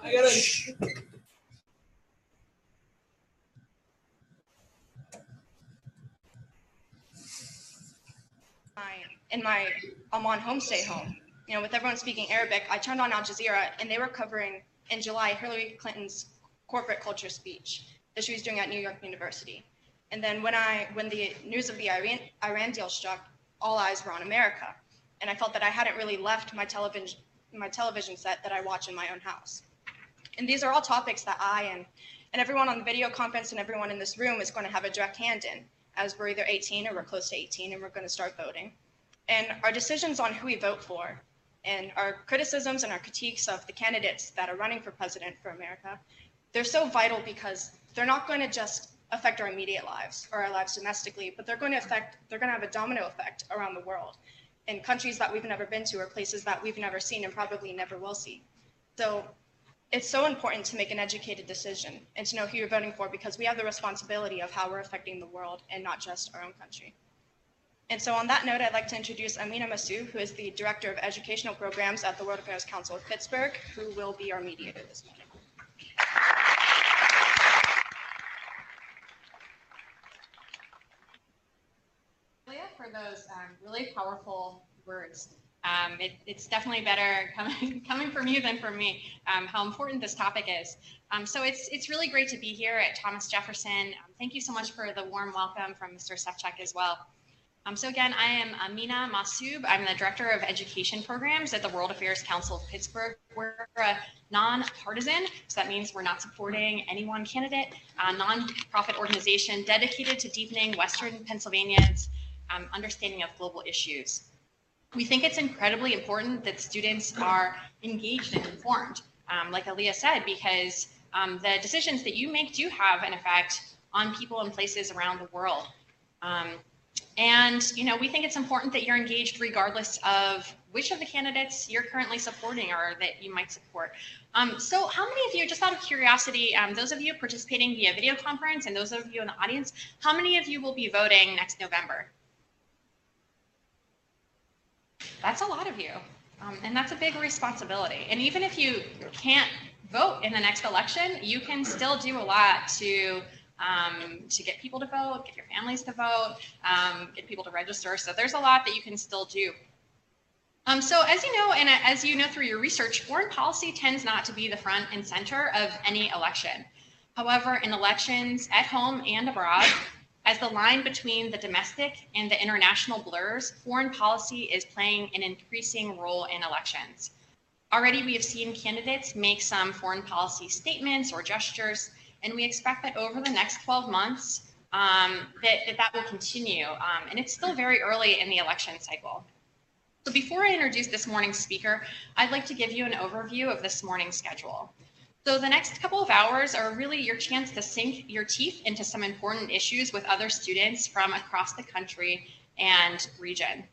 I gotta. In my Amman homestay home, with everyone speaking Arabic, I turned on Al Jazeera and they were covering in July Hillary Clinton's corporate culture speech that she was doing at New York University. And then when the news of the Iran deal struck, all eyes were on America, and I felt that I hadn't really left my television set that I watch in my own house. And these are all topics that I and everyone on the video conference and everyone in this room is going to have a direct hand in, as we're either 18 or we're close to 18 and we're going to start voting. And our decisions on who we vote for and our criticisms and our critiques of the candidates that are running for president for America, they're so vital because they're not going to just affect our immediate lives or our lives domestically, but they're going to have a domino effect around the world in countries that we've never been to or places that we've never seen and probably never will see. So it's so important to make an educated decision and to know who you're voting for, because we have the responsibility of how we're affecting the world and not just our own country. And so on that note, I'd like to introduce Amina Masoub, who is the Director of Educational Programs at the World Affairs Council of Pittsburgh, who will be our mediator this morning. For those really powerful words. It's definitely better coming from you than from me, how important this topic is. So it's really great to be here at Thomas Jefferson. Thank you so much for the warm welcome from Mr. Sefcik as well. So again, I am Amina Masoub. I'm the Director of Education Programs at the World Affairs Council of Pittsburgh. We're a non-partisan, so that means we're not supporting any one candidate, a non-profit organization dedicated to deepening Western Pennsylvania's understanding of global issues. We think it's incredibly important that students are engaged and informed, like Aaliyah said, because the decisions that you make do have an effect on people and places around the world. And we think it's important that you're engaged regardless of which of the candidates you're currently supporting or that you might support. So how many of you, just out of curiosity, those of you participating via video conference and those of you in the audience, how many of you will be voting next November? That's a lot of you, and that's a big responsibility. And even if you can't vote in the next election, you can still do a lot to get people to vote, get your families to vote, get people to register. So there's a lot that you can still do. So as you know, and as you know through your research, foreign policy tends not to be the front and center of any election. However, in elections at home and abroad, as the line between the domestic and the international blurs, foreign policy is playing an increasing role in elections. Already we have seen candidates make some foreign policy statements or gestures, and we expect that over the next 12 months, that will continue. And it's still very early in the election cycle. So before I introduce this morning's speaker, I'd like to give you an overview of this morning's schedule. So the next couple of hours are really your chance to sink your teeth into some important issues with other students from across the country and region.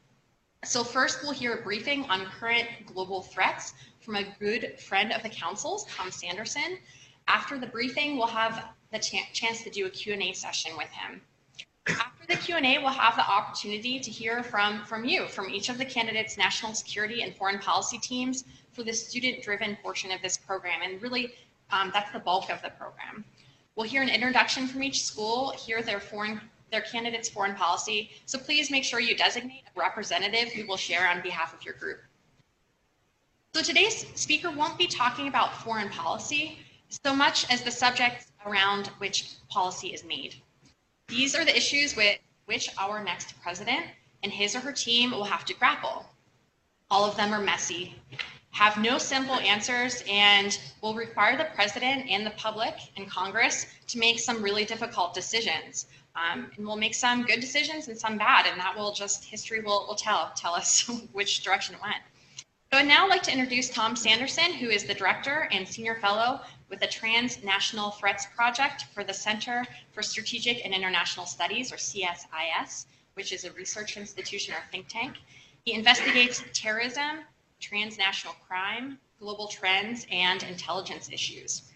So first, we'll hear a briefing on current global threats from a good friend of the council's, Tom Sanderson. After the briefing, we'll have the chance to do a Q&A session with him. After the Q&A, we'll have the opportunity to hear from you, from each of the candidates' national security and foreign policy teams for the student-driven portion of this program. And really, that's the bulk of the program. We'll hear an introduction from each school, hear their candidates' foreign policy. So please make sure you designate a representative who will share on behalf of your group. So today's speaker won't be talking about foreign policy so much as the subjects around which policy is made. These are the issues with which our next president and his or her team will have to grapple. All of them are messy, have no simple answers, and will require the president and the public and Congress to make some really difficult decisions. And we'll make some good decisions and some bad, and that will just, history will tell us which direction it went. So I'd now like to introduce Tom Sanderson, who is the Director and Senior Fellow with the Transnational Threats Project for the Center for Strategic and International Studies, or CSIS, which is a research institution or think tank. He investigates terrorism, transnational crime, global trends, and intelligence issues.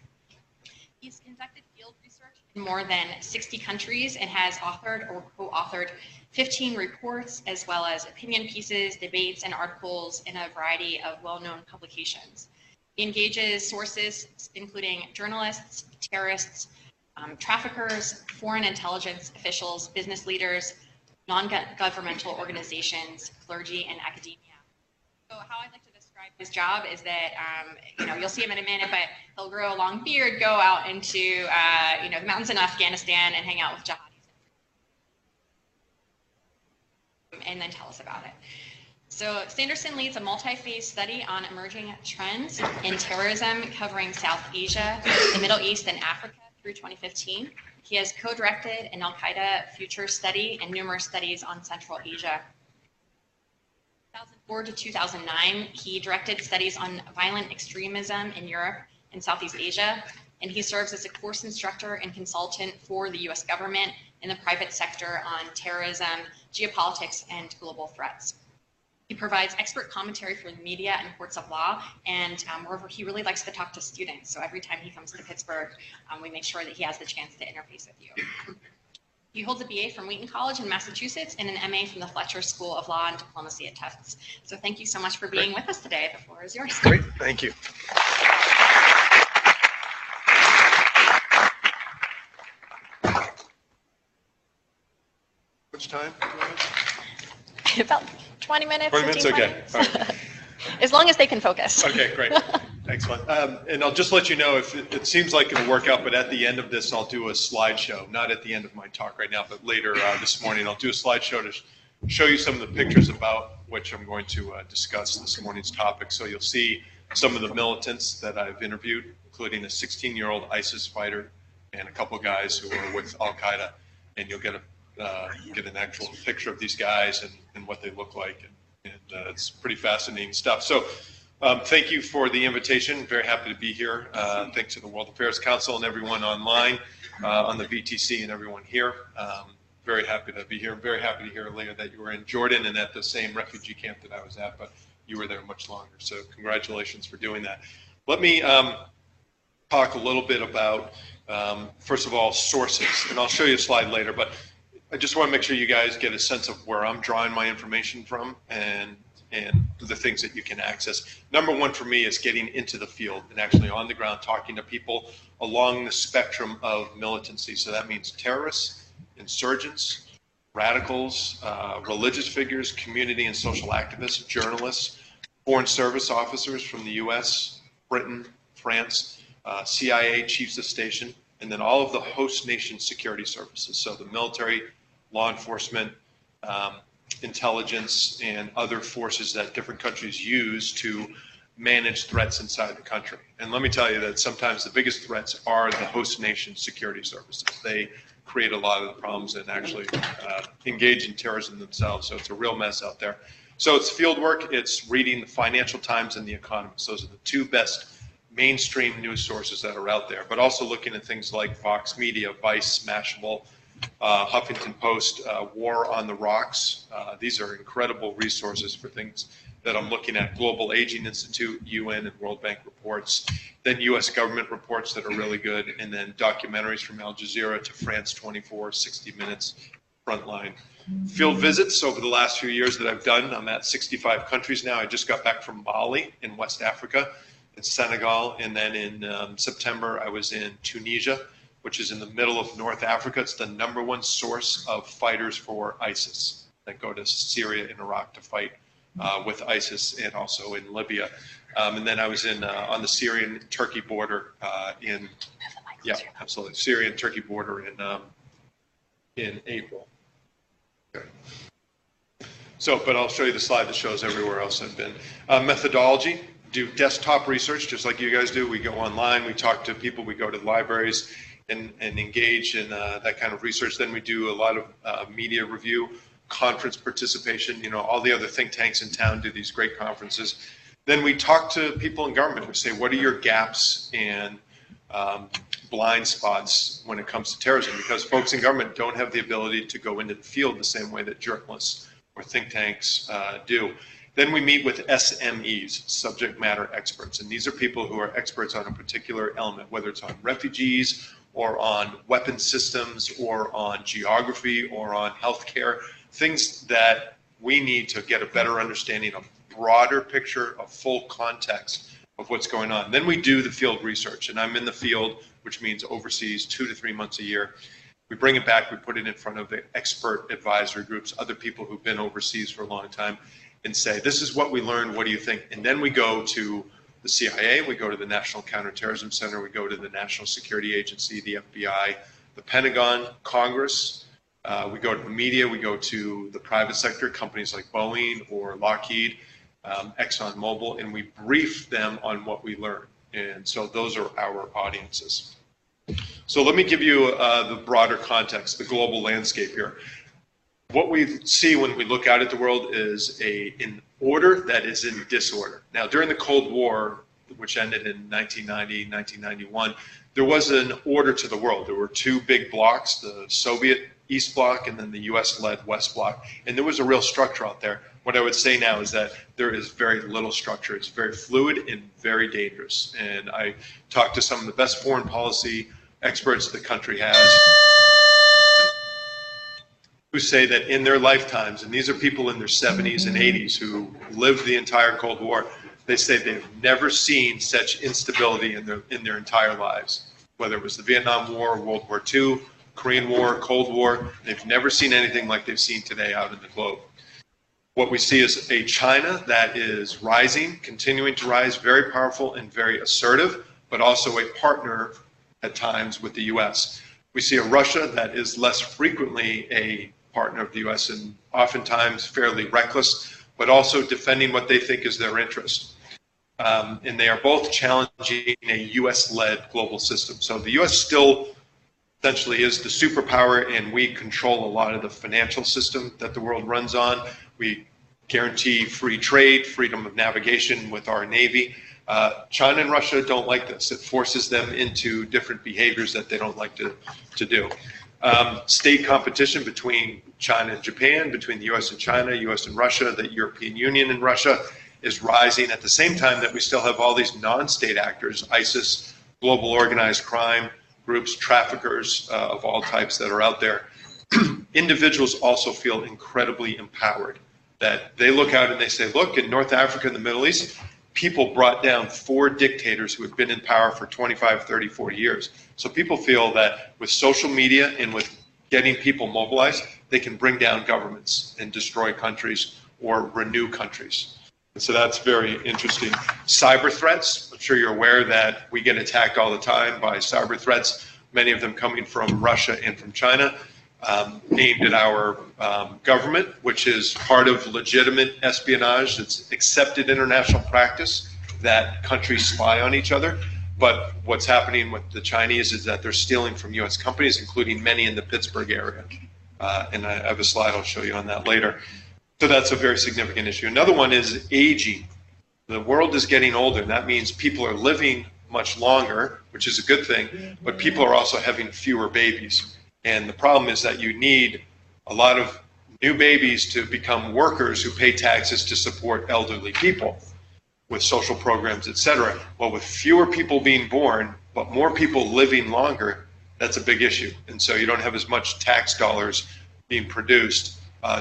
He's conducted field research in more than 60 countries and has authored or co-authored 15 reports, as well as opinion pieces, debates, and articles in a variety of well-known publications. He engages sources including journalists, terrorists, traffickers, foreign intelligence officials, business leaders, non-governmental organizations, clergy, and academia. So how I'd like to describe his job is that, you'll see him in a minute, but he'll grow a long beard, go out into, the mountains in Afghanistan and hang out with jihadis, and then tell us about it. So Sanderson leads a multi-phase study on emerging trends in terrorism covering South Asia, the Middle East, and Africa through 2015. He has co-directed an Al-Qaeda future study and numerous studies on Central Asia. 2004 to 2009, he directed studies on violent extremism in Europe and Southeast Asia, and he serves as a course instructor and consultant for the U.S. government and the private sector on terrorism, geopolitics, and global threats. He provides expert commentary for the media and courts of law, and moreover, he really likes to talk to students. So every time he comes to Pittsburgh, we make sure that he has the chance to interface with you. He holds a BA from Wheaton College in Massachusetts and an MA from the Fletcher School of Law and Diplomacy at Tufts. So thank you so much for being with us today. The floor is yours. Great, thank you. Which time? About 20 minutes, 20 minutes, 15, okay. All right. As long as they can focus. Okay, great. Excellent. And I'll just let you know, if it seems like it'll work out, but at the end of this, I'll do a slideshow. Not at the end of my talk right now, but later this morning, I'll do a slideshow to show you some of the pictures about which I'm going to discuss this morning's topic. So you'll see some of the militants that I've interviewed, including a 16-year-old ISIS fighter and a couple guys who are with Al-Qaeda, and you'll get an actual picture of these guys and what they look like, and it's pretty fascinating stuff. So thank you for the invitation. Very happy to be here. Thanks to the World Affairs Council and everyone online on the VTC and everyone here. Very happy to be here. Very happy to hear later that you were in Jordan and at the same refugee camp that I was at, but you were there much longer. So congratulations for doing that. Let me talk a little bit about, first of all, sources, and I'll show you a slide later, but I just want to make sure you guys get a sense of where I'm drawing my information from and the things that you can access. Number one for me is getting into the field and actually on the ground talking to people along the spectrum of militancy. So that means terrorists, insurgents, radicals, religious figures, community and social activists, journalists, foreign service officers from the US, Britain, France, CIA chiefs of station, and then all of the host nation security services. So the military, law enforcement, intelligence, and other forces that different countries use to manage threats inside the country. And let me tell you that sometimes the biggest threats are the host nation security services. They create a lot of the problems and actually engage in terrorism themselves. So it's a real mess out there. So it's field work, it's reading the Financial Times and The Economist. Those are the two best mainstream news sources that are out there, but also looking at things like Vox Media, Vice, Mashable, Huffington Post, War on the Rocks. These are incredible resources for things that I'm looking at. Global Aging Institute, UN and World Bank reports, then US government reports that are really good, and then documentaries from Al Jazeera to France 24, 60 Minutes, Frontline. Field visits over the last few years that I've done, I'm at 65 countries now. I just got back from Mali in West Africa, in Senegal, and then in September I was in Tunisia, which is in the middle of North Africa. It's the #1 source of fighters for ISIS that go to Syria and Iraq to fight with ISIS, and also in Libya. And then I was on the Syrian-Turkey border absolutely, Syrian-Turkey border in April. Okay. So, but I'll show you the slide that shows everywhere else I've been. Methodology. Do desktop research just like you guys do. We go online, we talk to people, we go to libraries and engage in that kind of research. Then we do a lot of media review, conference participation. All the other think tanks in town do these great conferences. Then we talk to people in government. We say, what are your gaps and blind spots when it comes to terrorism? Because folks in government don't have the ability to go into the field the same way that journalists or think tanks do. Then we meet with SMEs, subject matter experts, and these are people who are experts on a particular element, whether it's on refugees or on weapon systems or on geography or on healthcare, things that we need to get a better understanding of, broader picture, of full context of what's going on. Then we do the field research, and I'm in the field, which means overseas 2 to 3 months a year. We bring it back, we put it in front of the expert advisory groups, other people who've been overseas for a long time, and say, this is what we learned, what do you think? And then we go to the CIA, we go to the National Counterterrorism Center, we go to the National Security Agency, the FBI, the Pentagon, Congress, we go to the media, we go to the private sector, companies like Boeing or Lockheed, ExxonMobil, and we brief them on what we learned. And so those are our audiences. So let me give you the broader context, the global landscape here. What we see when we look out at the world is an order that is in disorder. Now, during the Cold War, which ended in 1990, 1991, there was an order to the world. There were two big blocks, the Soviet East Bloc and then the US-led West Bloc, and there was a real structure out there. What I would say now is that there is very little structure. It's very fluid and very dangerous. And I talked to some of the best foreign policy experts the country has, who say that in their lifetimes, and these are people in their 70s and 80s who lived the entire Cold War, they say they've never seen such instability in their entire lives. Whether it was the Vietnam War, World War II, Korean War, Cold War, they've never seen anything like they've seen today out in the globe. What we see is a China that is rising, continuing to rise, very powerful and very assertive, but also a partner at times with the US. We see a Russia that is less frequently a partner of the US and oftentimes fairly reckless, but also defending what they think is their interest. And they are both challenging a US-led global system. So the US still essentially is the superpower, and we control a lot of the financial system that the world runs on. We guarantee free trade, freedom of navigation with our Navy. China and Russia don't like this. It forces them into different behaviors that they don't like to do. State competition between China and Japan, between the US and China, US and Russia, the European Union and Russia is rising at the same time that we still have all these non-state actors, ISIS, global organized crime groups, traffickers of all types that are out there. Individuals also feel incredibly empowered, that they look out and they say, look, in North Africa and the Middle East, people brought down 4 dictators who had been in power for 25, 30, 40 years. So people feel that with social media and with getting people mobilized, they can bring down governments and destroy countries or renew countries. And so that's very interesting. Cyber threats, I'm sure you're aware that we get attacked all the time by cyber threats, many of them coming from Russia and from China, aimed at our government, which is part of legitimate espionage. It's accepted international practice that countries spy on each other. But what's happening with the Chinese is that they're stealing from U.S. companies, including many in the Pittsburgh area. And I have a slide I'll show you on that later. So that's a very significant issue. Another one is aging. The world is getting older, and that means people are living much longer, which is a good thing, but people are also having fewer babies. And the problem is that you need a lot of new babies to become workers who pay taxes to support elderly people with social programs, etc. Well, with fewer people being born, but more people living longer, that's a big issue. And so you don't have as much tax dollars being produced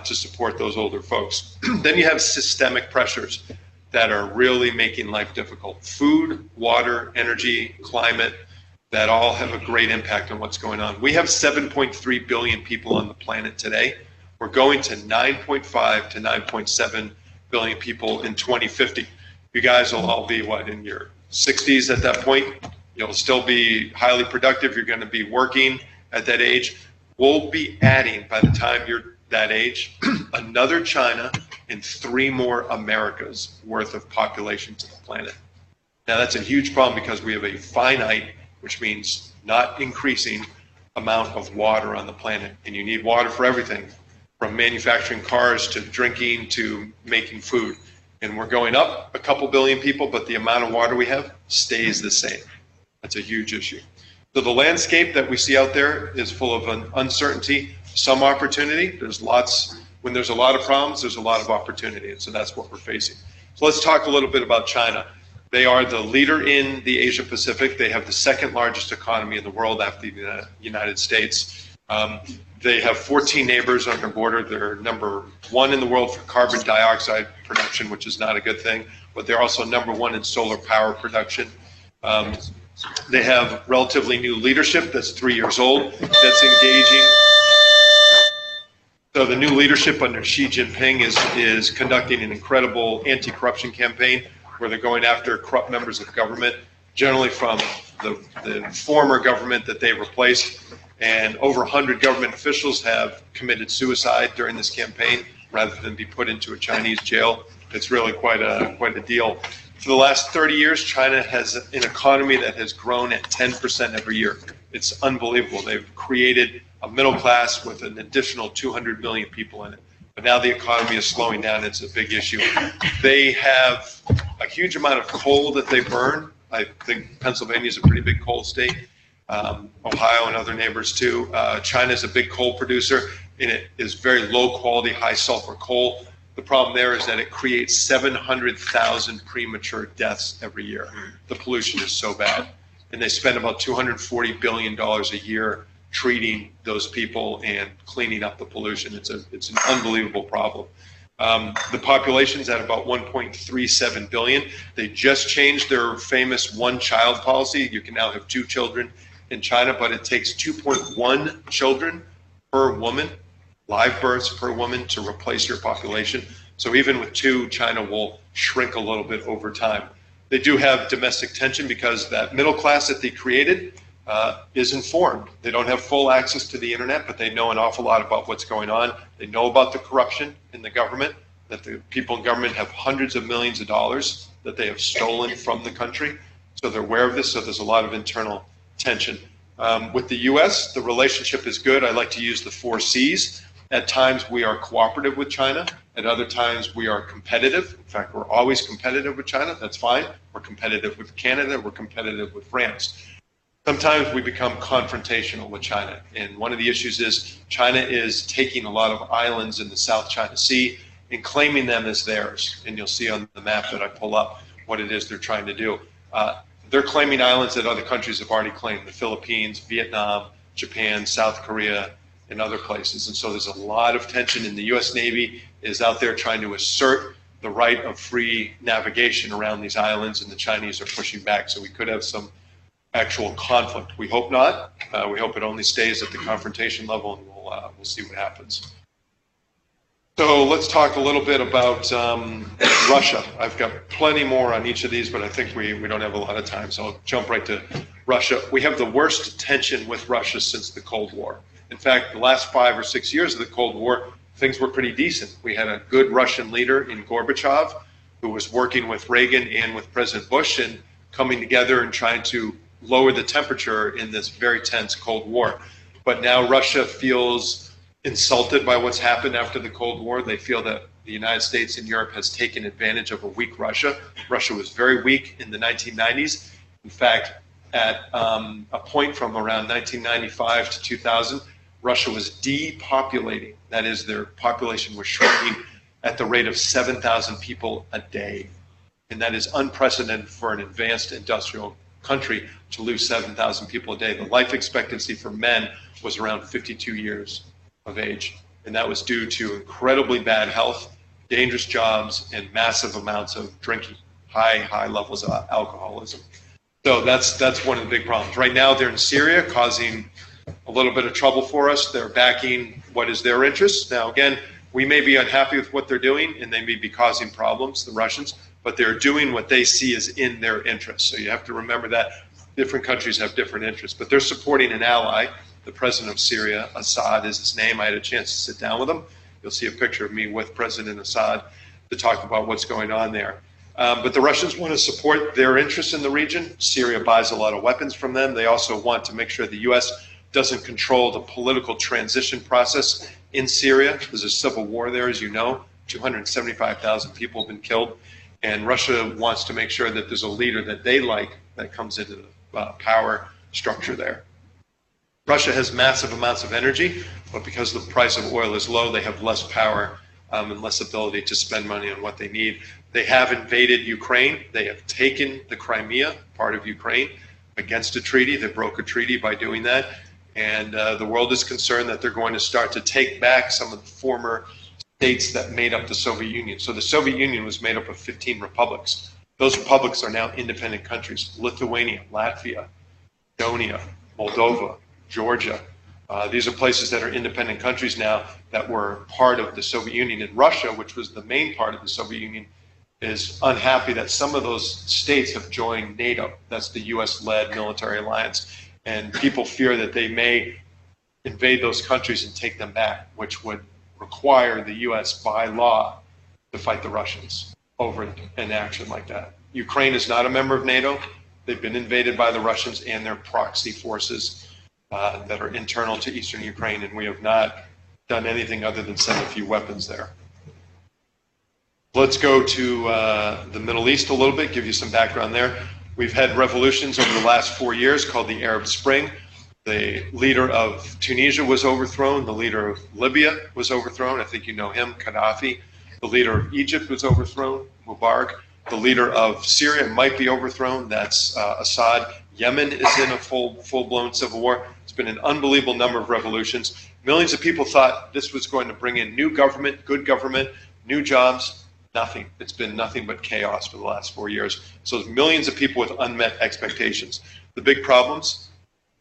to support those older folks. Then you have systemic pressures that are really making life difficult. Food, water, energy, climate, that all have a great impact on what's going on. We have 7.3 billion people on the planet today. We're going to 9.5 to 9.7 billion people in 2050. You guys will all be, what, in your 60s at that point? You'll still be highly productive. You're going to be working at that age. We'll be adding, by the time you're that age, another China and 3 more Americas worth of population to the planet. Now that's a huge problem because we have a finite, which means not increasing, amount of water on the planet. And you need water for everything, from manufacturing cars to drinking to making food. And we're going up a couple billion people, but the amount of water we have stays the same. That's a huge issue. So the landscape that we see out there is full of an uncertainty, some opportunity. When there's a lot of problems, there's a lot of opportunity. And so that's what we're facing. So let's talk a little bit about China. They are the leader in the Asia Pacific. They have the 2nd largest economy in the world after the United States. They have 14 neighbors on their border. They're number 1 in the world for carbon dioxide production, which is not a good thing. but they're also #1 in solar power production. They have relatively new leadership that's 3 years old, that's engaging. So the new leadership under Xi Jinping is conducting an incredible anti-corruption campaign where they're going after corrupt members of government, generally from the former government that they replaced. And over 100 government officials have committed suicide during this campaign rather than be put into a Chinese jail. It's really quite a deal. For the last 30 years, China has an economy that has grown at 10% every year. It's unbelievable. They've created a middle class with an additional 200 million people in it. But now the economy is slowing down. It's a big issue. They have a huge amount of coal that they burn. I think Pennsylvania is a pretty big coal state. Ohio and other neighbors too. China is a big coal producer, and it is very low quality, high sulfur coal. The problem there is that it creates 700,000 premature deaths every year. The pollution is so bad. And they spend about $240 billion a year treating those people and cleaning up the pollution. It's an unbelievable problem. The population's at about 1.37 billion. They just changed their famous one-child policy. You can now have 2 children in China, but it takes 2.1 children per woman, live births per woman, to replace your population. So even with 2, China will shrink a little bit over time. They do have domestic tension because that middle class that they created is informed. They don't have full access to the internet, but they know an awful lot about what's going on. They know about the corruption in the government, that the people in government have hundreds of millions of dollars that they have stolen from the country. So they're aware of this, so there's a lot of internal tension. With the US, the relationship is good. I like to use the 4 C's. At times we are cooperative with China. At other times we are competitive. In fact, we're always competitive with China. That's fine. We're competitive with Canada. We're competitive with France. Sometimes we become confrontational with China. And one of the issues is China is taking a lot of islands in the South China Sea and claiming them as theirs. And you'll see on the map that I pull up what it is they're trying to do. They're claiming islands that other countries have already claimed: the Philippines, Vietnam, Japan, South Korea, and other places. And so there's a lot of tension, and the U.S. Navy is out there trying to assert the right of free navigation around these islands, and the Chinese are pushing back. So we could have some actual conflict. We hope not. We hope it only stays at the confrontation level, and we'll see what happens. So let's talk a little bit about Russia. I've got plenty more on each of these, but I think we don't have a lot of time, so I'll jump right to Russia. We have the worst tension with Russia since the Cold War. In fact, the last 5 or 6 years of the Cold War, things were pretty decent. We had a good Russian leader in Gorbachev who was working with Reagan and with President Bush and coming together and trying to lower the temperature in this very tense Cold War. But now Russia feels insulted by what's happened after the Cold War. They feel that the United States and Europe has taken advantage of a weak Russia. Russia was very weak in the 1990s. In fact, at a point from around 1995 to 2000, Russia was depopulating. That is, their population was shrinking at the rate of 7,000 people a day. And that is unprecedented for an advanced industrial country to lose 7,000 people a day. The life expectancy for men was around 52 years of age. And that was due to incredibly bad health, dangerous jobs, and massive amounts of drinking, high levels of alcoholism. So that's one of the big problems. Right now they're in Syria causing a little bit of trouble for us. They're backing what is their interest. Now again, we may be unhappy with what they're doing and they may be causing problems, the Russians, but they're doing what they see as in their interest. So you have to remember that different countries have different interests, but they're supporting an ally. The president of Syria, Assad is his name. I had a chance to sit down with him. You'll see a picture of me with President Assad to talk about what's going on there. But the Russians want to support their interests in the region. Syria buys a lot of weapons from them. They also want to make sure the U.S. doesn't control the political transition process in Syria. There's a civil war there, as you know. 275,000 people have been killed. And Russia wants to make sure that there's a leader that they like that comes into the power structure there. Russia has massive amounts of energy, but because the price of oil is low, they have less power and less ability to spend money on what they need. They have invaded Ukraine. They have taken the Crimea, part of Ukraine, against a treaty. They broke a treaty by doing that. And the world is concerned that they're going to start to take back some of the former states that made up the Soviet Union. So the Soviet Union was made up of 15 republics. Those republics are now independent countries. Lithuania, Latvia, Estonia, Moldova, Georgia. These are places that are independent countries now that were part of the Soviet Union. And Russia, which was the main part of the Soviet Union, is unhappy that some of those states have joined NATO. That's the US-led military alliance. And people fear that they may invade those countries and take them back, which would require the US by law to fight the Russians over an action like that. Ukraine is not a member of NATO. They've been invaded by the Russians and their proxy forces that are internal to eastern Ukraine, and we have not done anything other than send a few weapons there. Let's go to the Middle East a little bit, give you some background there. We've had revolutions over the last 4 years called the Arab Spring. The leader of Tunisia was overthrown. The leader of Libya was overthrown. I think you know him, Gaddafi. The leader of Egypt was overthrown, Mubarak. The leader of Syria might be overthrown. That's Assad. Yemen is in a full-blown civil war. It's been an unbelievable number of revolutions. Millions of people thought this was going to bring in new government, good government, new jobs. Nothing. It's been nothing but chaos for the last 4 years. So there's millions of people with unmet expectations. The big problems: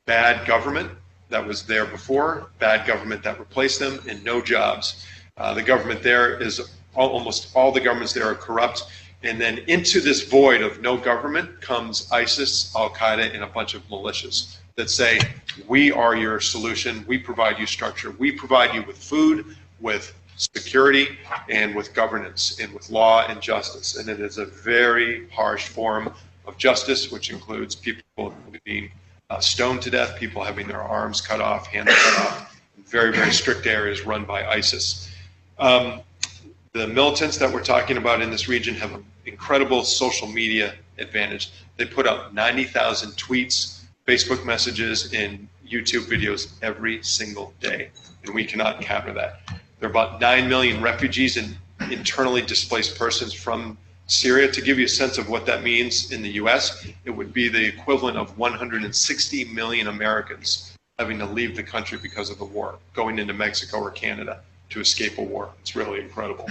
bad government that was there before, bad government that replaced them, and no jobs. The government there is, almost all the governments there are corrupt. And then into this void of no government comes ISIS, Al-Qaeda, and a bunch of militias that say, we are your solution, we provide you structure, we provide you with food, with security, and with governance, and with law and justice. And it is a very harsh form of justice, which includes people being stoned to death, people having their arms cut off, hands cut off, very, very strict areas run by ISIS. The militants that we're talking about in this region have an incredible social media advantage. They put out 90,000 tweets, Facebook messages, and YouTube videos every single day, and we cannot counter that. There are about 9 million refugees and internally displaced persons from Syria. To give you a sense of what that means in the US, it would be the equivalent of 160 million Americans having to leave the country because of the war, going into Mexico or Canada to escape a war. It's really incredible.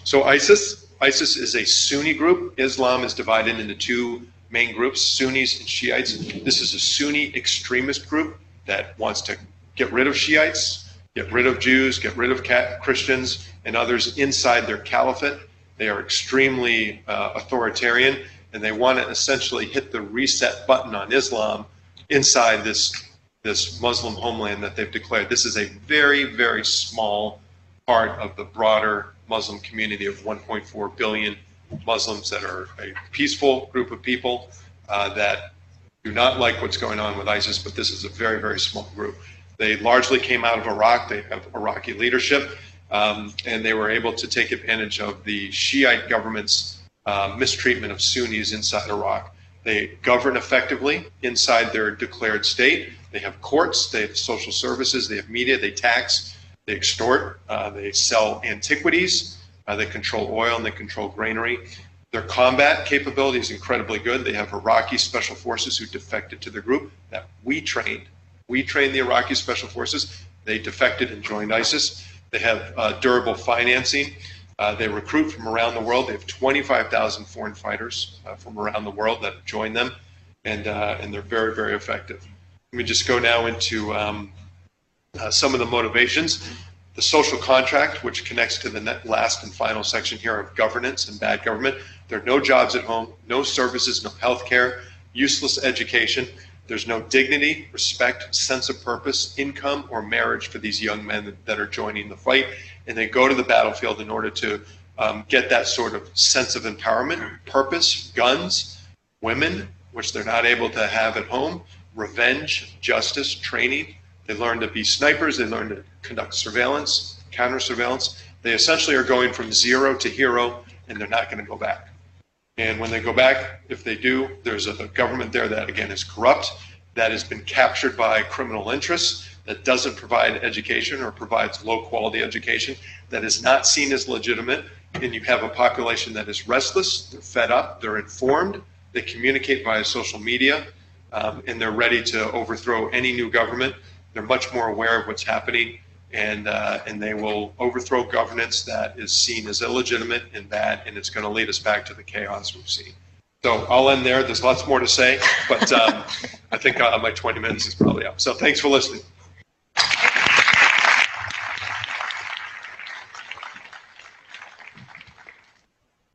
So ISIS is a Sunni group. Islam is divided into two main groups, Sunnis and Shiites. This is a Sunni extremist group that wants to get rid of Shiites, get rid of Jews, get rid of Christians and others inside their caliphate. They are extremely authoritarian, and they want to essentially hit the reset button on Islam inside this Muslim homeland that they've declared. This is a very, very small part of the broader Muslim community of 1.4 billion Muslims that are a peaceful group of people that do not like what's going on with ISIS, but this is a very, very small group. They largely came out of Iraq. They have Iraqi leadership, and they were able to take advantage of the Shiite government's mistreatment of Sunnis inside Iraq. They govern effectively inside their declared state. They have courts, they have social services, they have media, they tax, they extort, they sell antiquities, they control oil, and they control granary. Their combat capability is incredibly good. They have Iraqi special forces who defected to the group that we trained. We trained the Iraqi special forces. They defected and joined ISIS. They have durable financing. They recruit from around the world. They have 25,000 foreign fighters from around the world that have joined them, and they're very, very effective. Let me just go now into some of the motivations. The social contract, which connects to the last and final section here of governance and bad government. There are no jobs at home, no services, no health care, useless education. There's no dignity, respect, sense of purpose, income, or marriage for these young men that are joining the fight. And they go to the battlefield in order to get that sort of sense of empowerment, purpose, guns, women, which they're not able to have at home, revenge, justice, training. They learn to be snipers. They learn to conduct surveillance, counter-surveillance. They essentially are going from zero to hero, and they're not going to go back. And when they go back, if they do, there's a government there that, again, is corrupt, that has been captured by criminal interests, that doesn't provide education or provides low-quality education, that is not seen as legitimate, and you have a population that is restless, they're fed up, they're informed, they communicate via social media, and they're ready to overthrow any new government. They're much more aware of what's happening and they will overthrow governance that is seen as illegitimate and bad, and it's going to lead us back to the chaos we've seen. So I'll end there. There's lots more to say, but I think my 20 minutes is probably up. So thanks for listening.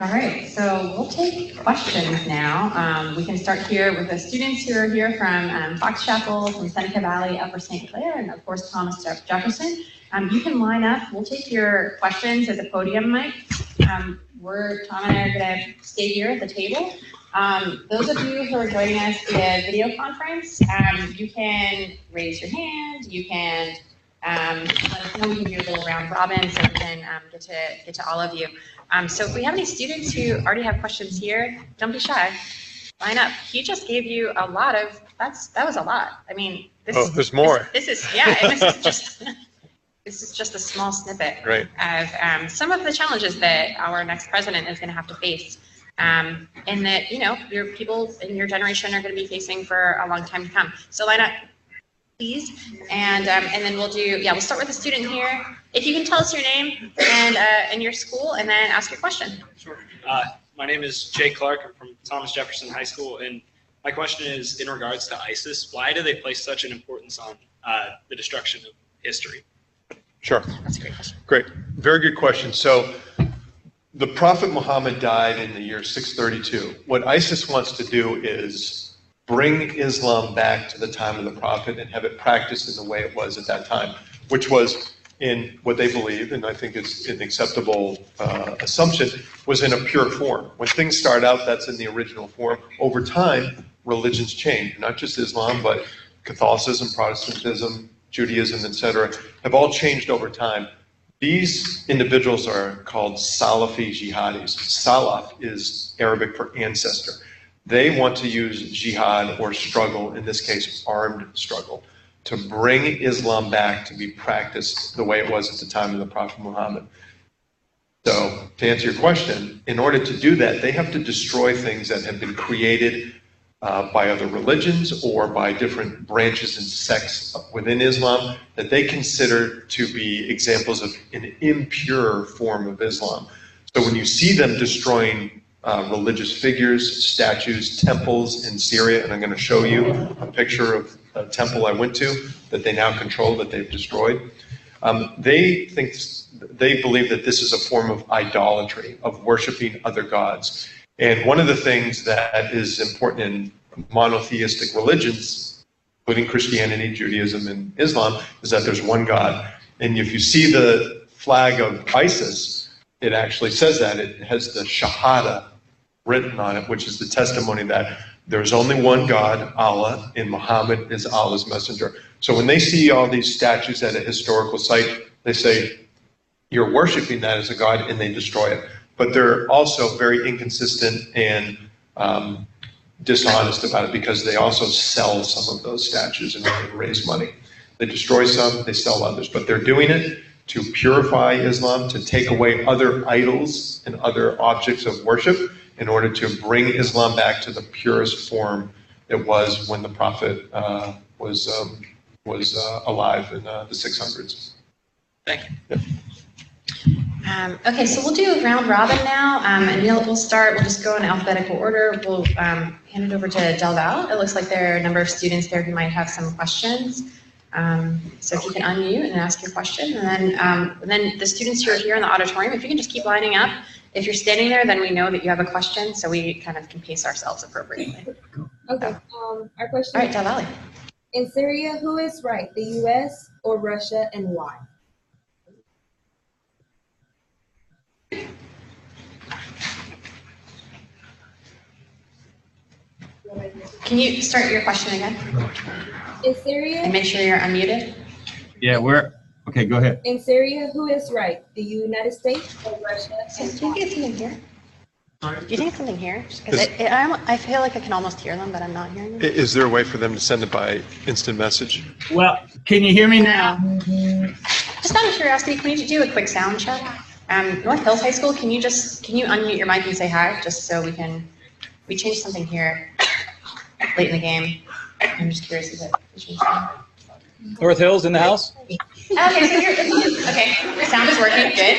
All right, so we'll take questions now. We can start here with the students who are here from Fox Chapel, from Seneca Valley, Upper St. Clair, and of course Thomas Jefferson. You can line up. We'll take your questions at the podium, Mike. Tom and I are going to stay here at the table. Those of you who are joining us via video conference, you can raise your hand. You can let us know. We can do a little round robin so we can get to all of you. So if we have any students who already have questions here, don't be shy. Line up. He just gave you a lot of, that was a lot. I mean, there's more. This is, yeah, and this is just a small snippet of some of the challenges that our next president is going to have to face. And that, you know, your people in your generation are going to be facing for a long time to come. So line up, please, and then we'll start with the student here. If you can tell us your name and your school, and then ask your question. Sure. My name is Jay Clark. I'm from Thomas Jefferson High School, and my question is in regards to ISIS. Why do they place such an importance on the destruction of history? Sure. That's a great question. Great. Very good question. So the Prophet Muhammad died in the year 632. What ISIS wants to do is bring Islam back to the time of the Prophet and have it practiced in the way it was at that time, which was in what they believe, and I think it's an acceptable assumption, was in a pure form. When things start out, that's in the original form. Over time, religions change, not just Islam, but Catholicism, Protestantism, Judaism, etc., have all changed over time. These individuals are called Salafi jihadis. Salaf is Arabic for ancestor. They want to use jihad or struggle, in this case, armed struggle, to bring Islam back to be practiced the way it was at the time of the Prophet Muhammad. So, to answer your question, in order to do that, they have to destroy things that have been created by other religions or by different branches and sects within Islam that they consider to be examples of an impure form of Islam. So when you see them destroying religious figures, statues, temples in Syria, and I'm going to show you a picture of a temple I went to that they now control, that they've destroyed. They believe that this is a form of idolatry, of worshiping other gods. And one of the things that is important in monotheistic religions, including Christianity, Judaism, and Islam, is that there's one God. And if you see the flag of ISIS, it actually says that. It has the Shahada written on it, which is the testimony that there's only one God, Allah, and Muhammad is Allah's messenger. So when they see all these statues at a historical site, they say, you're worshiping that as a god, and they destroy it. But they're also very inconsistent and dishonest about it because they also sell some of those statues in order to raise money. They destroy some, they sell others, but they're doing it to purify Islam, to take away other idols and other objects of worship in order to bring Islam back to the purest form it was when the Prophet was alive in the 600s. Thank you. Yeah. Okay, so we'll do a round robin now, and we'll start. We'll just go in alphabetical order. We'll hand it over to Del Val. It looks like there are a number of students there who might have some questions. So if you can unmute and ask your question, and then the students who are here in the auditorium, if you can just keep lining up. If you're standing there, then we know that you have a question, so we kind of can pace ourselves appropriately. Okay. Our question. All right, Del Val. In Syria, who is right, the U.S. or Russia, and why? Can you start your question again? In Syria. And make sure you're unmuted. Yeah, okay, go ahead. In Syria, who is right, the United States or Russia? Do you think it's something here? Do you think it's something here? Because I feel like I can almost hear them, but I'm not hearing them. Is there a way for them to send it by instant message? Well, can you hear me now? Just out of curiosity, can you do a quick sound check? North Hills High School, can you unmute your mic and say hi, just so we changed something here late in the game. I'm just curious if it changed something. North Hills in the house? Okay, so okay, the sound is working, good.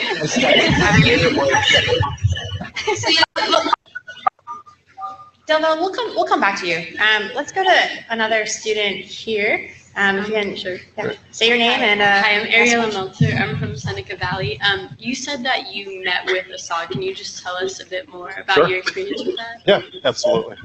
Delva, we'll come back to you. Let's go to another student here. If you can, Sure. yeah, say your name and. Hi, I'm Ariella Meltzer. I'm from Seneca Valley. You said that you met with Assad. Can you just tell us a bit more about Sure. your experience with that? Yeah, absolutely.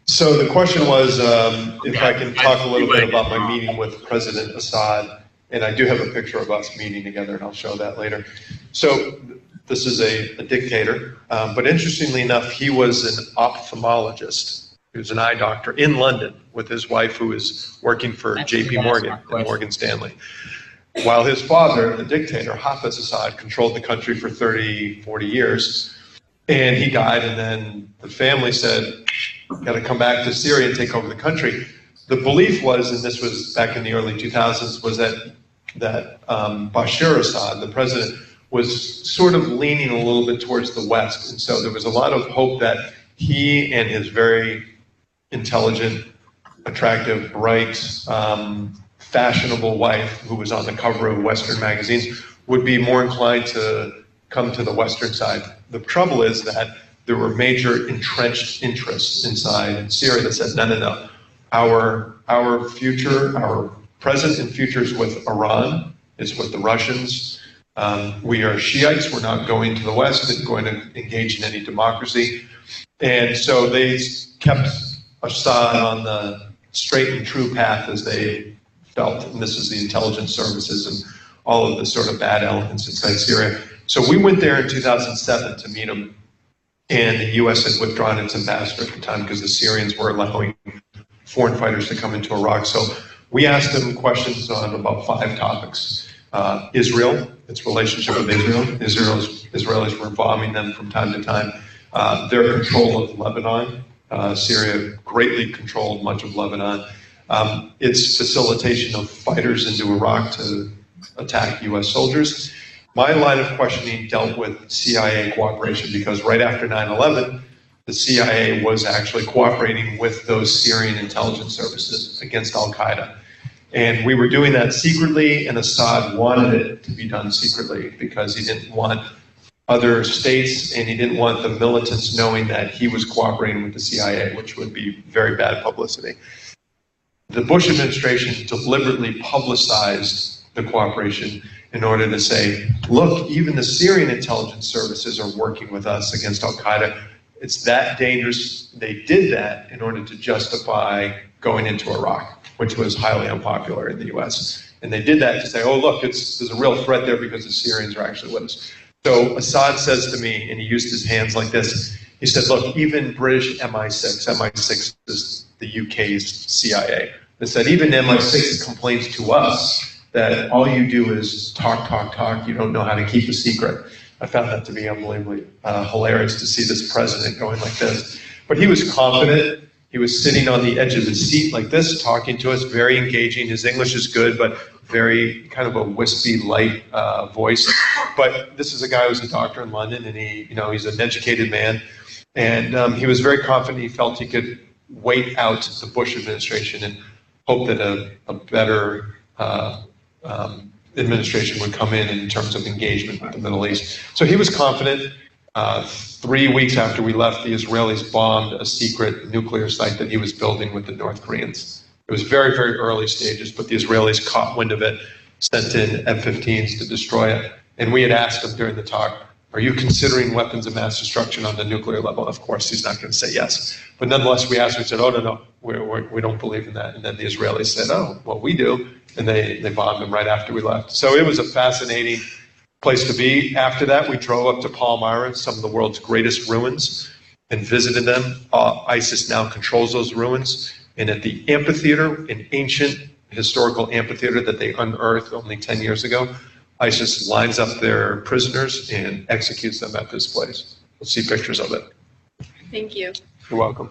So the question was if I can talk a little bit about my meeting with President Assad, and I do have a picture of us meeting together, and I'll show that later. So this is a dictator, but interestingly enough, he was an ophthalmologist. He was an eye doctor in London with his wife, who is working for J.P. Morgan and Morgan Stanley. While his father, the dictator, Hafez Assad, controlled the country for 30, 40 years, and he died, and then the family said, got to come back to Syria and take over the country. The belief was, and this was back in the early 2000s, was that Bashar Assad, the president, was sort of leaning a little bit towards the West. And so there was a lot of hope that he and his very intelligent, attractive, bright, fashionable wife, who was on the cover of Western magazines, would be more inclined to come to the Western side. The trouble is that there were major entrenched interests inside Syria that said, no. Our future, our present and future is with Iran, it's with the Russians. We are Shiites, we're not going to the West and going to engage in any democracy. And so they kept Assad on the straight and true path as they felt. And this is the intelligence services and all of the sort of bad elements inside Syria. So we went there in 2007 to meet him. And the U.S. had withdrawn its ambassador at the time because the Syrians were allowing foreign fighters to come into Iraq. So we asked him questions on about 5 topics. Israel, its relationship with Israel. Israelis were bombing them from time to time. Their control of Lebanon. Syria greatly controlled much of Lebanon. Its facilitation of fighters into Iraq to attack U.S. soldiers. My line of questioning dealt with CIA cooperation because right after 9/11, the CIA was actually cooperating with those Syrian intelligence services against al-Qaeda. And we were doing that secretly, and Assad wanted it to be done secretly because he didn't want other states and he didn't want the militants knowing that he was cooperating with the CIA, which would be very bad publicity. The Bush administration deliberately publicized the cooperation in order to say, look, even the Syrian intelligence services are working with us against al-Qaeda. It's that dangerous. They did that in order to justify going into Iraq, which was highly unpopular in the U.S. And they did that to say, oh, look, there's a real threat there because the Syrians are actually with us. So Assad says to me, and he used his hands like this, he said, look, even British MI6 is the UK's CIA. They said, even MI6 complains to us that all you do is talk, you don't know how to keep a secret. I found that to be unbelievably hilarious to see this president going like this. But he was confident. He was sitting on the edge of his seat like this, talking to us, very engaging. His English is good, but very kind of a wispy, light voice. But this is a guy who's a doctor in London, and he's an educated man. And he was very confident. He felt he could wait out the Bush administration and hope that a better administration would come in terms of engagement with the Middle East. So he was confident. 3 weeks after we left, the Israelis bombed a secret nuclear site that he was building with the North Koreans. It was very, very early stages, but the Israelis caught wind of it, sent in F-15s to destroy it. And we had asked him during the talk, are you considering weapons of mass destruction on the nuclear level? Of course, he's not going to say yes. But nonetheless, we asked him, he said, oh, no, we don't believe in that. And then the Israelis said, oh, well, we do. And they bombed him right after we left. So it was a fascinating place to be. After that, we drove up to Palmyra, some of the world's greatest ruins, and visited them. ISIS now controls those ruins. And at the amphitheater, an ancient historical amphitheater that they unearthed only 10 years ago, ISIS lines up their prisoners and executes them at this place. We'll see pictures of it. Thank you. You're welcome.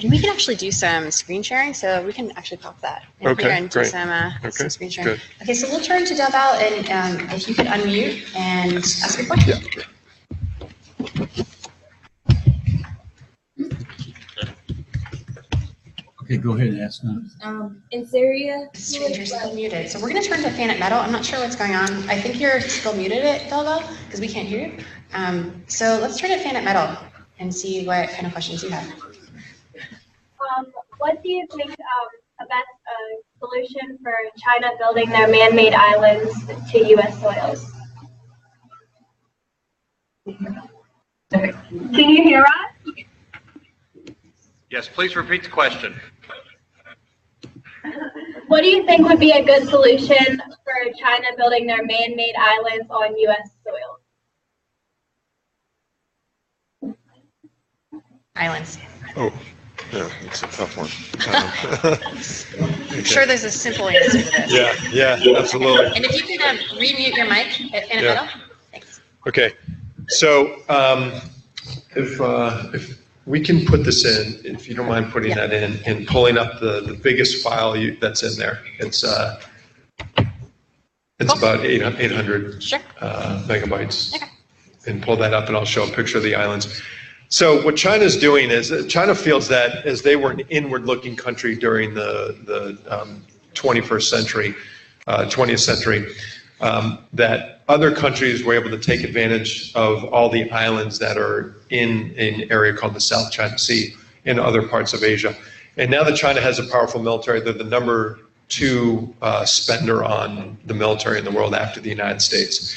We can actually do some screen sharing, so we can actually pop that in here and do great. some screen sharing. Good. Okay, so we'll turn to Delval, and if you could unmute and ask your question. Yeah. Okay, go ahead and ask now. In Syria, You're still muted. So we're going to turn to Fan at Metal. I'm not sure what's going on. I think you're still muted at Delville because we can't hear you. So let's turn to Fan at Metal and see what kind of questions you have. What do you think about a solution for China building their man-made islands to U.S. soils? Can you hear us? Yes, please repeat the question. What do you think would be a good solution for China building their man-made islands on U.S. soil? Islands. Oh, yeah, it's a tough one. I'm sure there's a simple answer to this. Yeah, absolutely. And if you can remute your mic at Fan at Metal. Thanks. Okay, so if we can put this in, if you don't mind putting that in and pulling up the biggest file that's in there. It's about 800 Sure. megabytes. Okay. And pull that up and I'll show a picture of the islands. So what China's doing is China feels that as they were an inward-looking country during the 21st century, 20th century, that other countries were able to take advantage of all the islands that are in an area called the South China Sea in other parts of Asia. And now that China has a powerful military, they're the number 2 spender on the military in the world after the United States.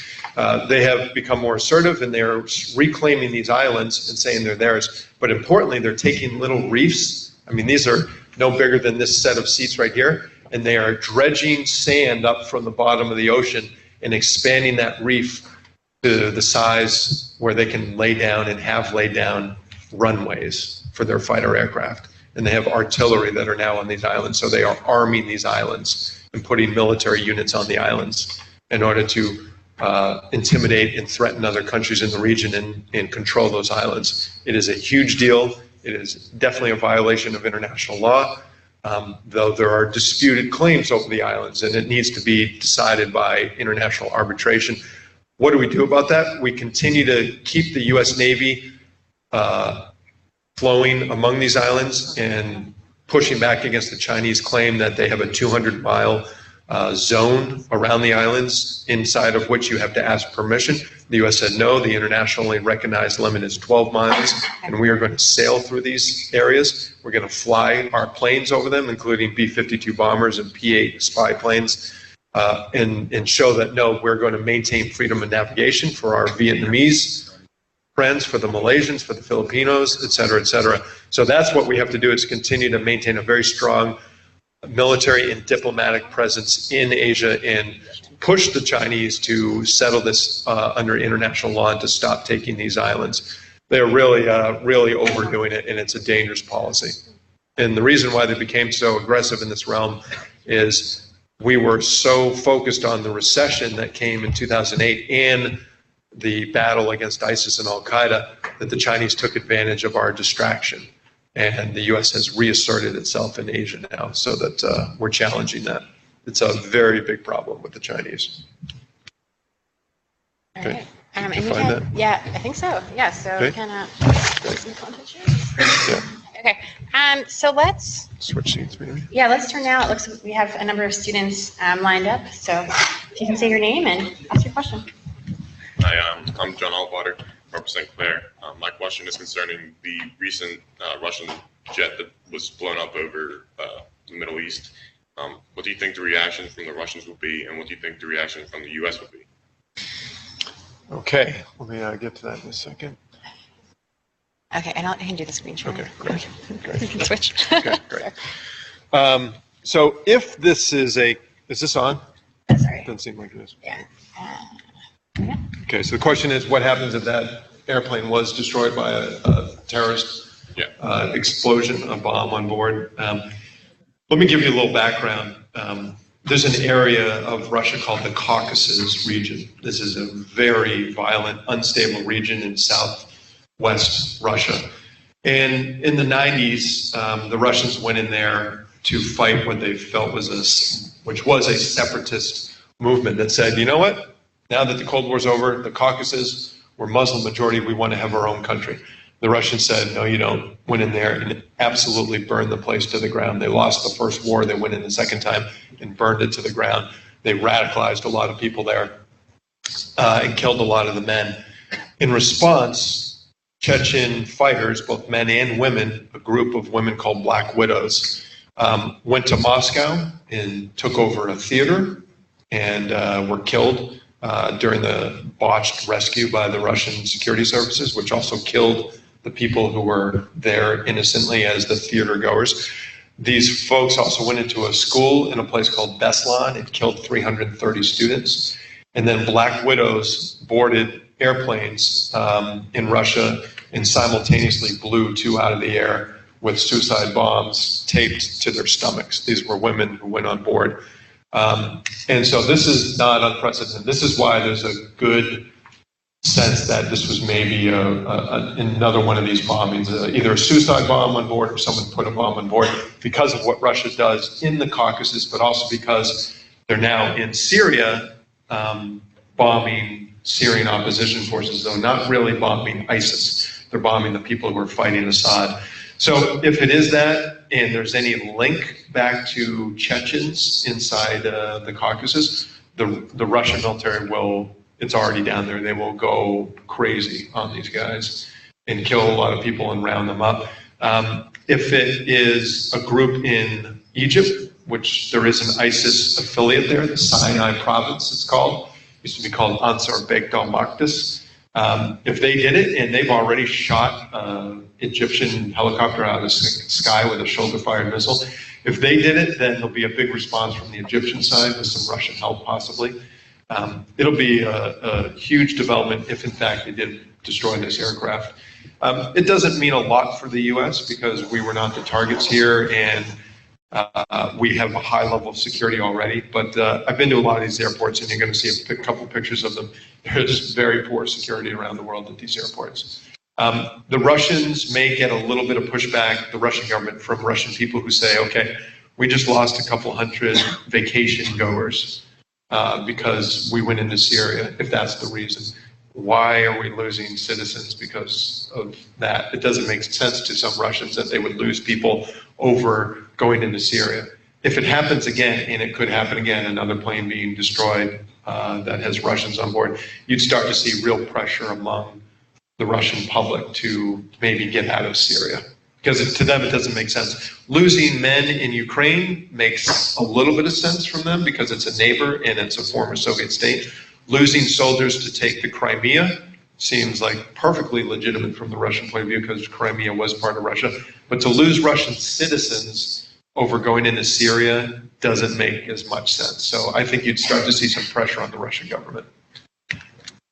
They have become more assertive and they're reclaiming these islands and saying they're theirs. But importantly, they're taking little reefs. I mean, these are no bigger than this set of seats right here. And they are dredging sand up from the bottom of the ocean and expanding that reef to the size where they can lay down and have laid down runways for their fighter aircraft. And they have artillery that are now on these islands. So they are arming these islands and putting military units on the islands in order to intimidate and threaten other countries in the region and control those islands. It is a huge deal. It is definitely a violation of international law, though there are disputed claims over the islands, and it needs to be decided by international arbitration. What do we do about that? We continue to keep the U.S. Navy flowing among these islands and pushing back against the Chinese claim that they have a 200-mile zone around the islands, inside of which you have to ask permission. The U.S. said no, the internationally recognized limit is 12 miles, and we are going to sail through these areas. We're going to fly our planes over them, including B-52 bombers and P-8 spy planes, and show that no, we're going to maintain freedom of navigation for our Vietnamese friends, for the Malaysians, for the Filipinos, et cetera, et cetera. So that's what we have to do, is continue to maintain a very strong military and diplomatic presence in Asia and push the Chinese to settle this under international law and to stop taking these islands. They're really, really overdoing it, and it's a dangerous policy. And the reason why they became so aggressive in this realm is we were so focused on the recession that came in 2008 and the battle against ISIS and Al-Qaeda that the Chinese took advantage of our distraction. And the U.S. has reasserted itself in Asia now, so that we're challenging that. It's a very big problem with the Chinese. All Okay. right. And Did you we find can, that? yeah, I think so. Yeah, so Okay. we can some content here. Yeah. Okay. So let's Switch seats, maybe. let's turn now. It looks like we have a number of students lined up. So if you can say your name and ask your question. Hi, I'm John Altwater, representing Claire. My question is concerning the recent Russian jet that was blown up over the Middle East. What do you think the reaction from the Russians will be, and what do you think the reaction from the U.S. will be? Okay, let me get to that in a second. Okay, and I can do the screen share. Okay, great. You can switch. Okay, great. So if this is this on? Sorry. Doesn't seem like it is. Yeah. Okay, so the question is, what happens if that airplane was destroyed by a terrorist explosion, a bomb on board? Let me give you a little background. There's an area of Russia called the Caucasus region. This is a very violent, unstable region in southwest Russia. And in the 90s, the Russians went in there to fight what they felt was a separatist movement that said, you know what? Now that the Cold War's over, the Caucasus, we're Muslim majority, we want to have our own country. The Russians said, no, you don't. Went in there and absolutely burned the place to the ground. They lost the first war. They went in the second time and burned it to the ground. They radicalized a lot of people there and killed a lot of the men. In response, Chechen fighters, both men and women, a group of women called Black Widows, went to Moscow and took over a theater and were killed during the botched rescue by the Russian security services, which also killed the people who were there innocently as the theater goers. These folks also went into a school in a place called Beslan and killed 330 students. And then Black Widows boarded airplanes in Russia and simultaneously blew 2 out of the air with suicide bombs taped to their stomachs. These were women who went on board. And so this is not unprecedented. This is why there's a good sense that this was maybe another one of these bombings, either a suicide bomb on board or someone put a bomb on board because of what Russia does in the Caucasus, but also because they're now in Syria bombing Syrian opposition forces, though not really bombing ISIS. They're bombing the people who are fighting Assad. So if it is that, and there's any link back to Chechens inside the Caucasus, the Russian military will, it's already down there, they will go crazy on these guys and kill a lot of people and round them up. If it is a group in Egypt, which there is an ISIS affiliate there, the Sinai province it's called, used to be called Ansar Beit al-Maqdis. If they did it, and they've already shot Egyptian helicopter out of the sky with a shoulder-fired missile, if they did it, then there'll be a big response from the Egyptian side with some Russian help possibly. It'll be a huge development if in fact they did destroy this aircraft. It doesn't mean a lot for the US because we were not the targets here, and we have a high level of security already, but I've been to a lot of these airports and you're going to see a couple pictures of them. There's very poor security around the world at these airports. The Russians may get a little bit of pushback, the Russian government, from Russian people who say, okay, we just lost a couple hundred vacation goers because we went into Syria, if that's the reason. Why are we losing citizens because of that? It doesn't make sense to some Russians that they would lose people over going into Syria. If it happens again, and it could happen again, another plane being destroyed that has Russians on board, you'd start to see real pressure among the Russian public to maybe get out of Syria. Because to them, it doesn't make sense. Losing men in Ukraine makes a little bit of sense from them because it's a neighbor and it's a former Soviet state. Losing soldiers to take the Crimea seems like perfectly legitimate from the Russian point of view because Crimea was part of Russia. But to lose Russian citizens over going into Syria doesn't make as much sense. So I think you'd start to see some pressure on the Russian government.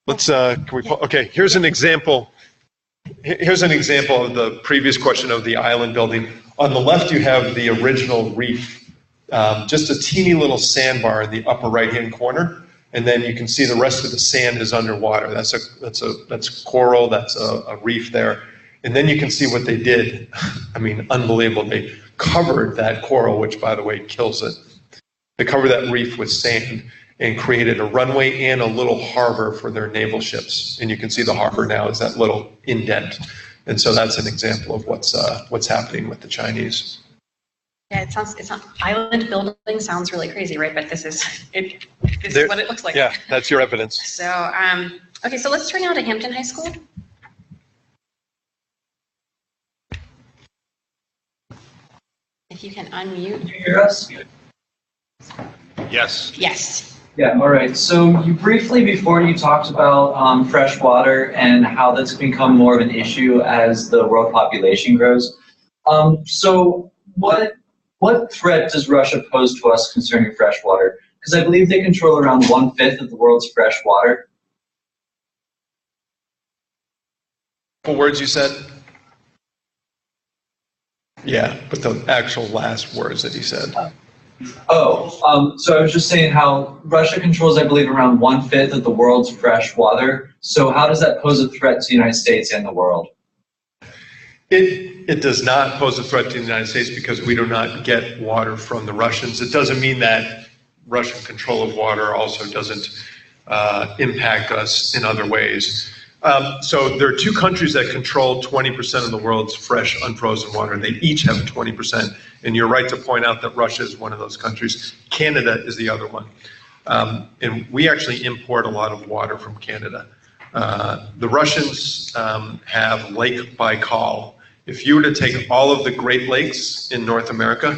Let's, okay, here's an example. Here's an example of the previous question of the island building. On the left, you have the original reef, just a teeny little sandbar in the upper right-hand corner. And then you can see the rest of the sand is underwater. That's coral, that's a reef there. And then you can see what they did. I mean, unbelievable. They covered that coral, which by the way, kills it. They covered that reef with sand and created a runway and a little harbor for their naval ships. And you can see the harbor now is that little indent. And so that's an example of what's happening with the Chinese. Yeah, it sounds island building sounds really crazy, right? But this is what it looks like. Yeah, that's your evidence. So, okay, so let's turn now to Hampton High School. If you can unmute. Can you hear us? Yes. Yes. Yeah, all right. So you briefly before you talked about fresh water and how that's become more of an issue as the world population grows. So what threat does Russia pose to us concerning fresh water? Because I believe they control around 1/5 of the world's fresh water. What words you said? Yeah, but the actual last words that he said. So I was just saying how Russia controls, I believe, around 1/5 of the world's fresh water. So how does that pose a threat to the United States and the world? It does not pose a threat to the United States because we do not get water from the Russians. It doesn't mean that Russian control of water also doesn't impact us in other ways. So there are two countries that control 20% of the world's fresh, unfrozen water. They each have 20%. And you're right to point out that Russia is one of those countries. Canada is the other one. And we actually import a lot of water from Canada. The Russians have Lake Baikal. If you were to take all of the Great Lakes in North America,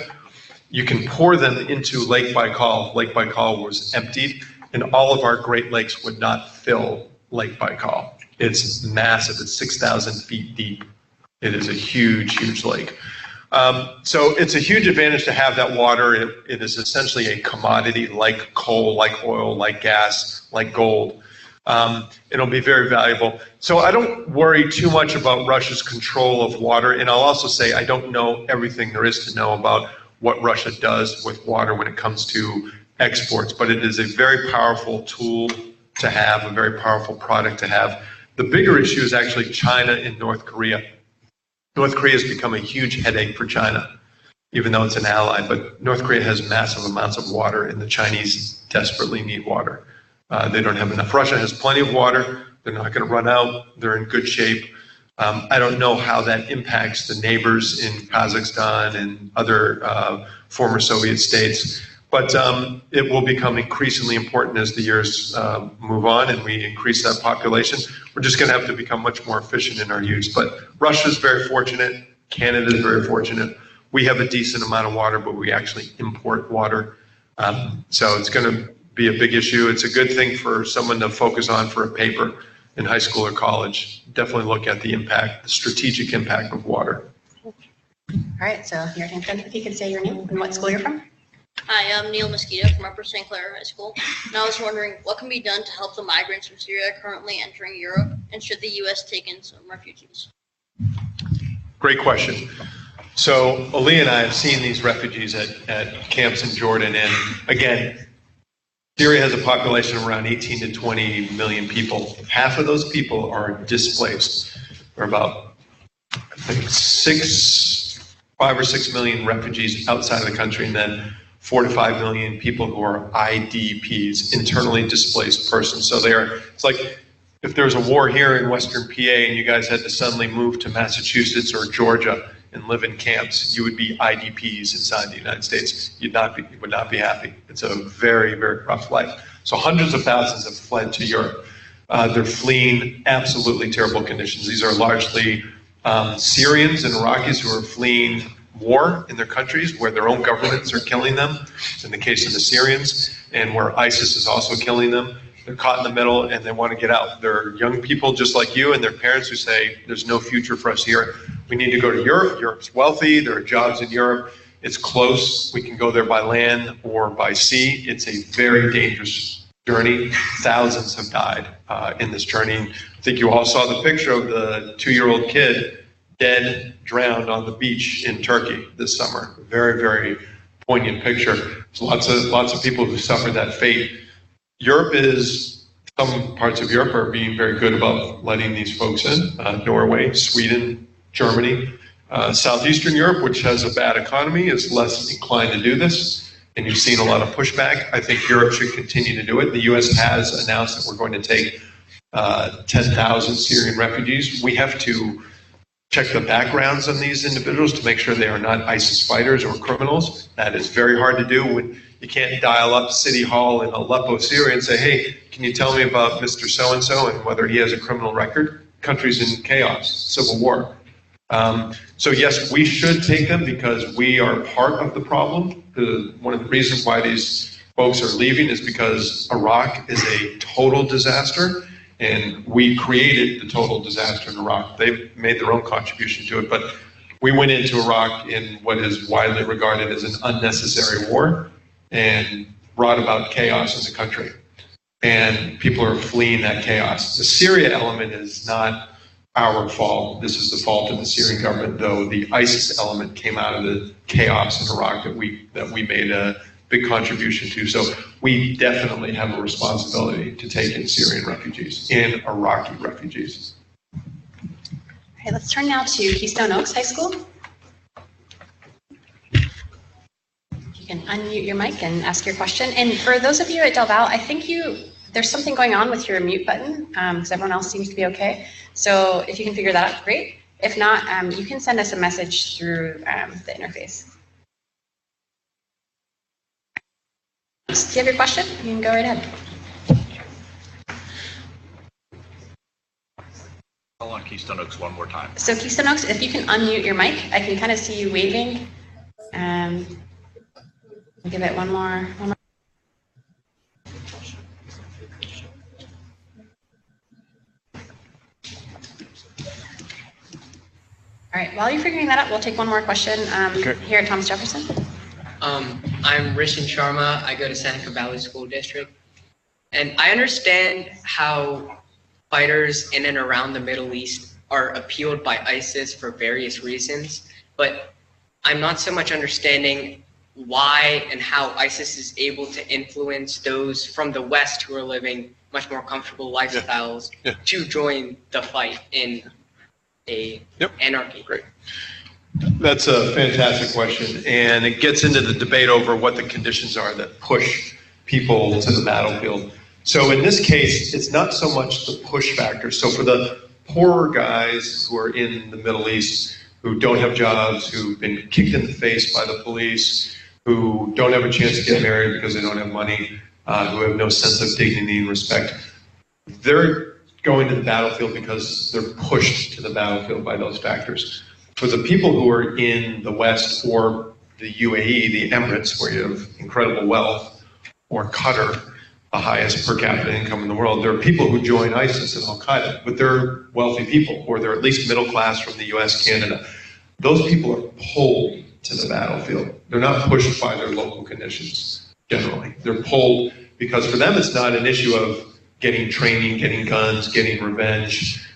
you can pour them into Lake Baikal. Lake Baikal was emptied, and all of our Great Lakes would not fill Lake Baikal. It's massive. It's 6,000 feet deep. It is a huge, huge lake. So it's a huge advantage to have that water. It is essentially a commodity like coal, like oil, like gas, like gold. It'll be very valuable. So I don't worry too much about Russia's control of water. And I'll also say I don't know everything there is to know about what Russia does with water when it comes to exports. But it is a very powerful tool to have, a very powerful product to have. The bigger issue is actually China and North Korea. North Korea has become a huge headache for China, even though it's an ally. But North Korea has massive amounts of water, and the Chinese desperately need water. They don't have enough. Russia has plenty of water. They're not going to run out. They're in good shape. I don't know how that impacts the neighbors in Kazakhstan and other former Soviet states. But it will become increasingly important as the years move on and we increase that population. We're just going to have to become much more efficient in our use. But Russia's very fortunate. Canada is very fortunate. We have a decent amount of water, but we actually import water. So it's going to be a big issue. It's a good thing for someone to focus on for a paper in high school or college. Definitely look at the impact, the strategic impact of water. All right, so your turn. If you could say your name and what school you're from. Hi, I'm Neil Mosquito from Upper St. Clair High School, and I was wondering what can be done to help the migrants from Syria currently entering Europe, and should the U.S. take in some refugees? Great question. So Ali and I have seen these refugees at camps in Jordan, and again, Syria has a population of around 18 to 20 million people. Half of those people are displaced. There are about, I think, 5 or 6 million refugees outside of the country, and then 4 to 5 million people who are IDPs, internally displaced persons. So it's like if there was a war here in Western PA and you guys had to suddenly move to Massachusetts or Georgia and live in camps, you would be IDPs inside the United States. You would not be happy. It's a very, very rough life. So hundreds of thousands have fled to Europe. They're fleeing absolutely terrible conditions. These are largely Syrians and Iraqis who are fleeing war in their countries where their own governments are killing them, in the case of the Syrians, and where ISIS is also killing them. They're caught in the middle and they want to get out. They're young people just like you and their parents who say, there's no future for us here. We need to go to Europe. Europe's wealthy. There are jobs in Europe. It's close. We can go there by land or by sea. It's a very dangerous journey. Thousands have died in this journey. I think you all saw the picture of the 2-year-old kid dead, drowned on the beach in Turkey this summer. Very, very poignant picture. There's lots of people who suffered that fate. Some parts of Europe are being very good about letting these folks in. Norway, Sweden, Germany. Southeastern Europe, which has a bad economy, is less inclined to do this. And you've seen a lot of pushback. I think Europe should continue to do it. The U.S. has announced that we're going to take 10,000 Syrian refugees. We have to check the backgrounds on these individuals to make sure they are not ISIS fighters or criminals. That is very hard to do when you can't dial up City Hall in Aleppo, Syria and say, hey, can you tell me about Mr. So-and-so and whether he has a criminal record? Country's in chaos, civil war. So yes, we should take them because we are part of the problem. One of the reasons why these folks are leaving is because Iraq is a total disaster. And we created the total disaster in Iraq. They've made their own contribution to it, but we went into Iraq in what is widely regarded as an unnecessary war and brought about chaos in the country. And people are fleeing that chaos. The Syria element is not our fault. This is the fault of the Syrian government, though the ISIS element came out of the chaos in Iraq that we made a big contribution to. So we definitely have a responsibility to take in Syrian refugees and Iraqi refugees. All right, let's turn now to Keystone Oaks High School. You can unmute your mic and ask your question. And for those of you at Del Val, I think there's something going on with your mute button because everyone else seems to be okay. So if you can figure that out, great. If not, you can send us a message through the interface. Do you have your question? You can go right ahead. Call on Keystone Oaks one more time. So Keystone Oaks, if you can unmute your mic, I can kind of see you waving. Give it one more. All right, while you're figuring that out, we'll take one more question here at Thomas Jefferson. I'm Rishan Sharma. I go to Seneca Valley School District. And I understand how fighters in and around the Middle East are appealed by ISIS for various reasons, but I'm not so much understanding why and how ISIS is able to influence those from the West who are living much more comfortable lifestyles to join the fight in a anarchy. Great. That's a fantastic question, and it gets into the debate over what the conditions are that push people to the battlefield. So in this case, it's not so much the push factor. So for the poorer guys who are in the Middle East, who don't have jobs, who've been kicked in the face by the police, who don't have a chance to get married because they don't have money, who have no sense of dignity and respect, they're going to the battlefield because they're pushed to the battlefield by those factors. For the people who are in the West or the UAE, the Emirates, where you have incredible wealth, or Qatar, the highest per capita income in the world, there are people who join ISIS and Al-Qaeda, but they're wealthy people, or they're at least middle class from the US, Canada. Those people are pulled to the battlefield. They're not pushed by their local conditions, generally. They're pulled because for them it's not an issue of getting training, getting guns, getting revenge,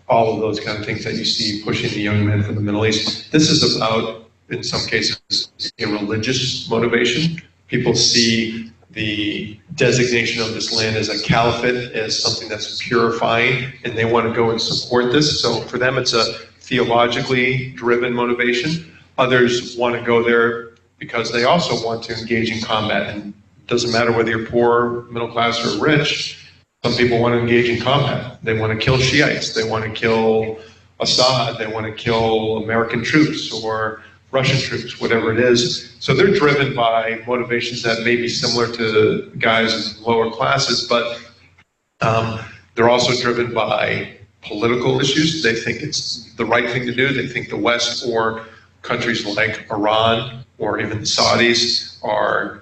all of those kind of things that you see pushing the young men from the Middle East. This is about, in some cases, a religious motivation. People see the designation of this land as a caliphate, as something that's purifying, and they want to go and support this. So for them, it's a theologically driven motivation. Others want to go there because they also want to engage in combat. And it doesn't matter whether you're poor, middle class, or rich. Some people want to engage in combat. They want to kill Shiites. They want to kill Assad. They want to kill American troops or Russian troops, whatever it is. So they're driven by motivations that may be similar to guys in lower classes, but they're also driven by political issues. They think it's the right thing to do. They think the West or countries like Iran or even the Saudis are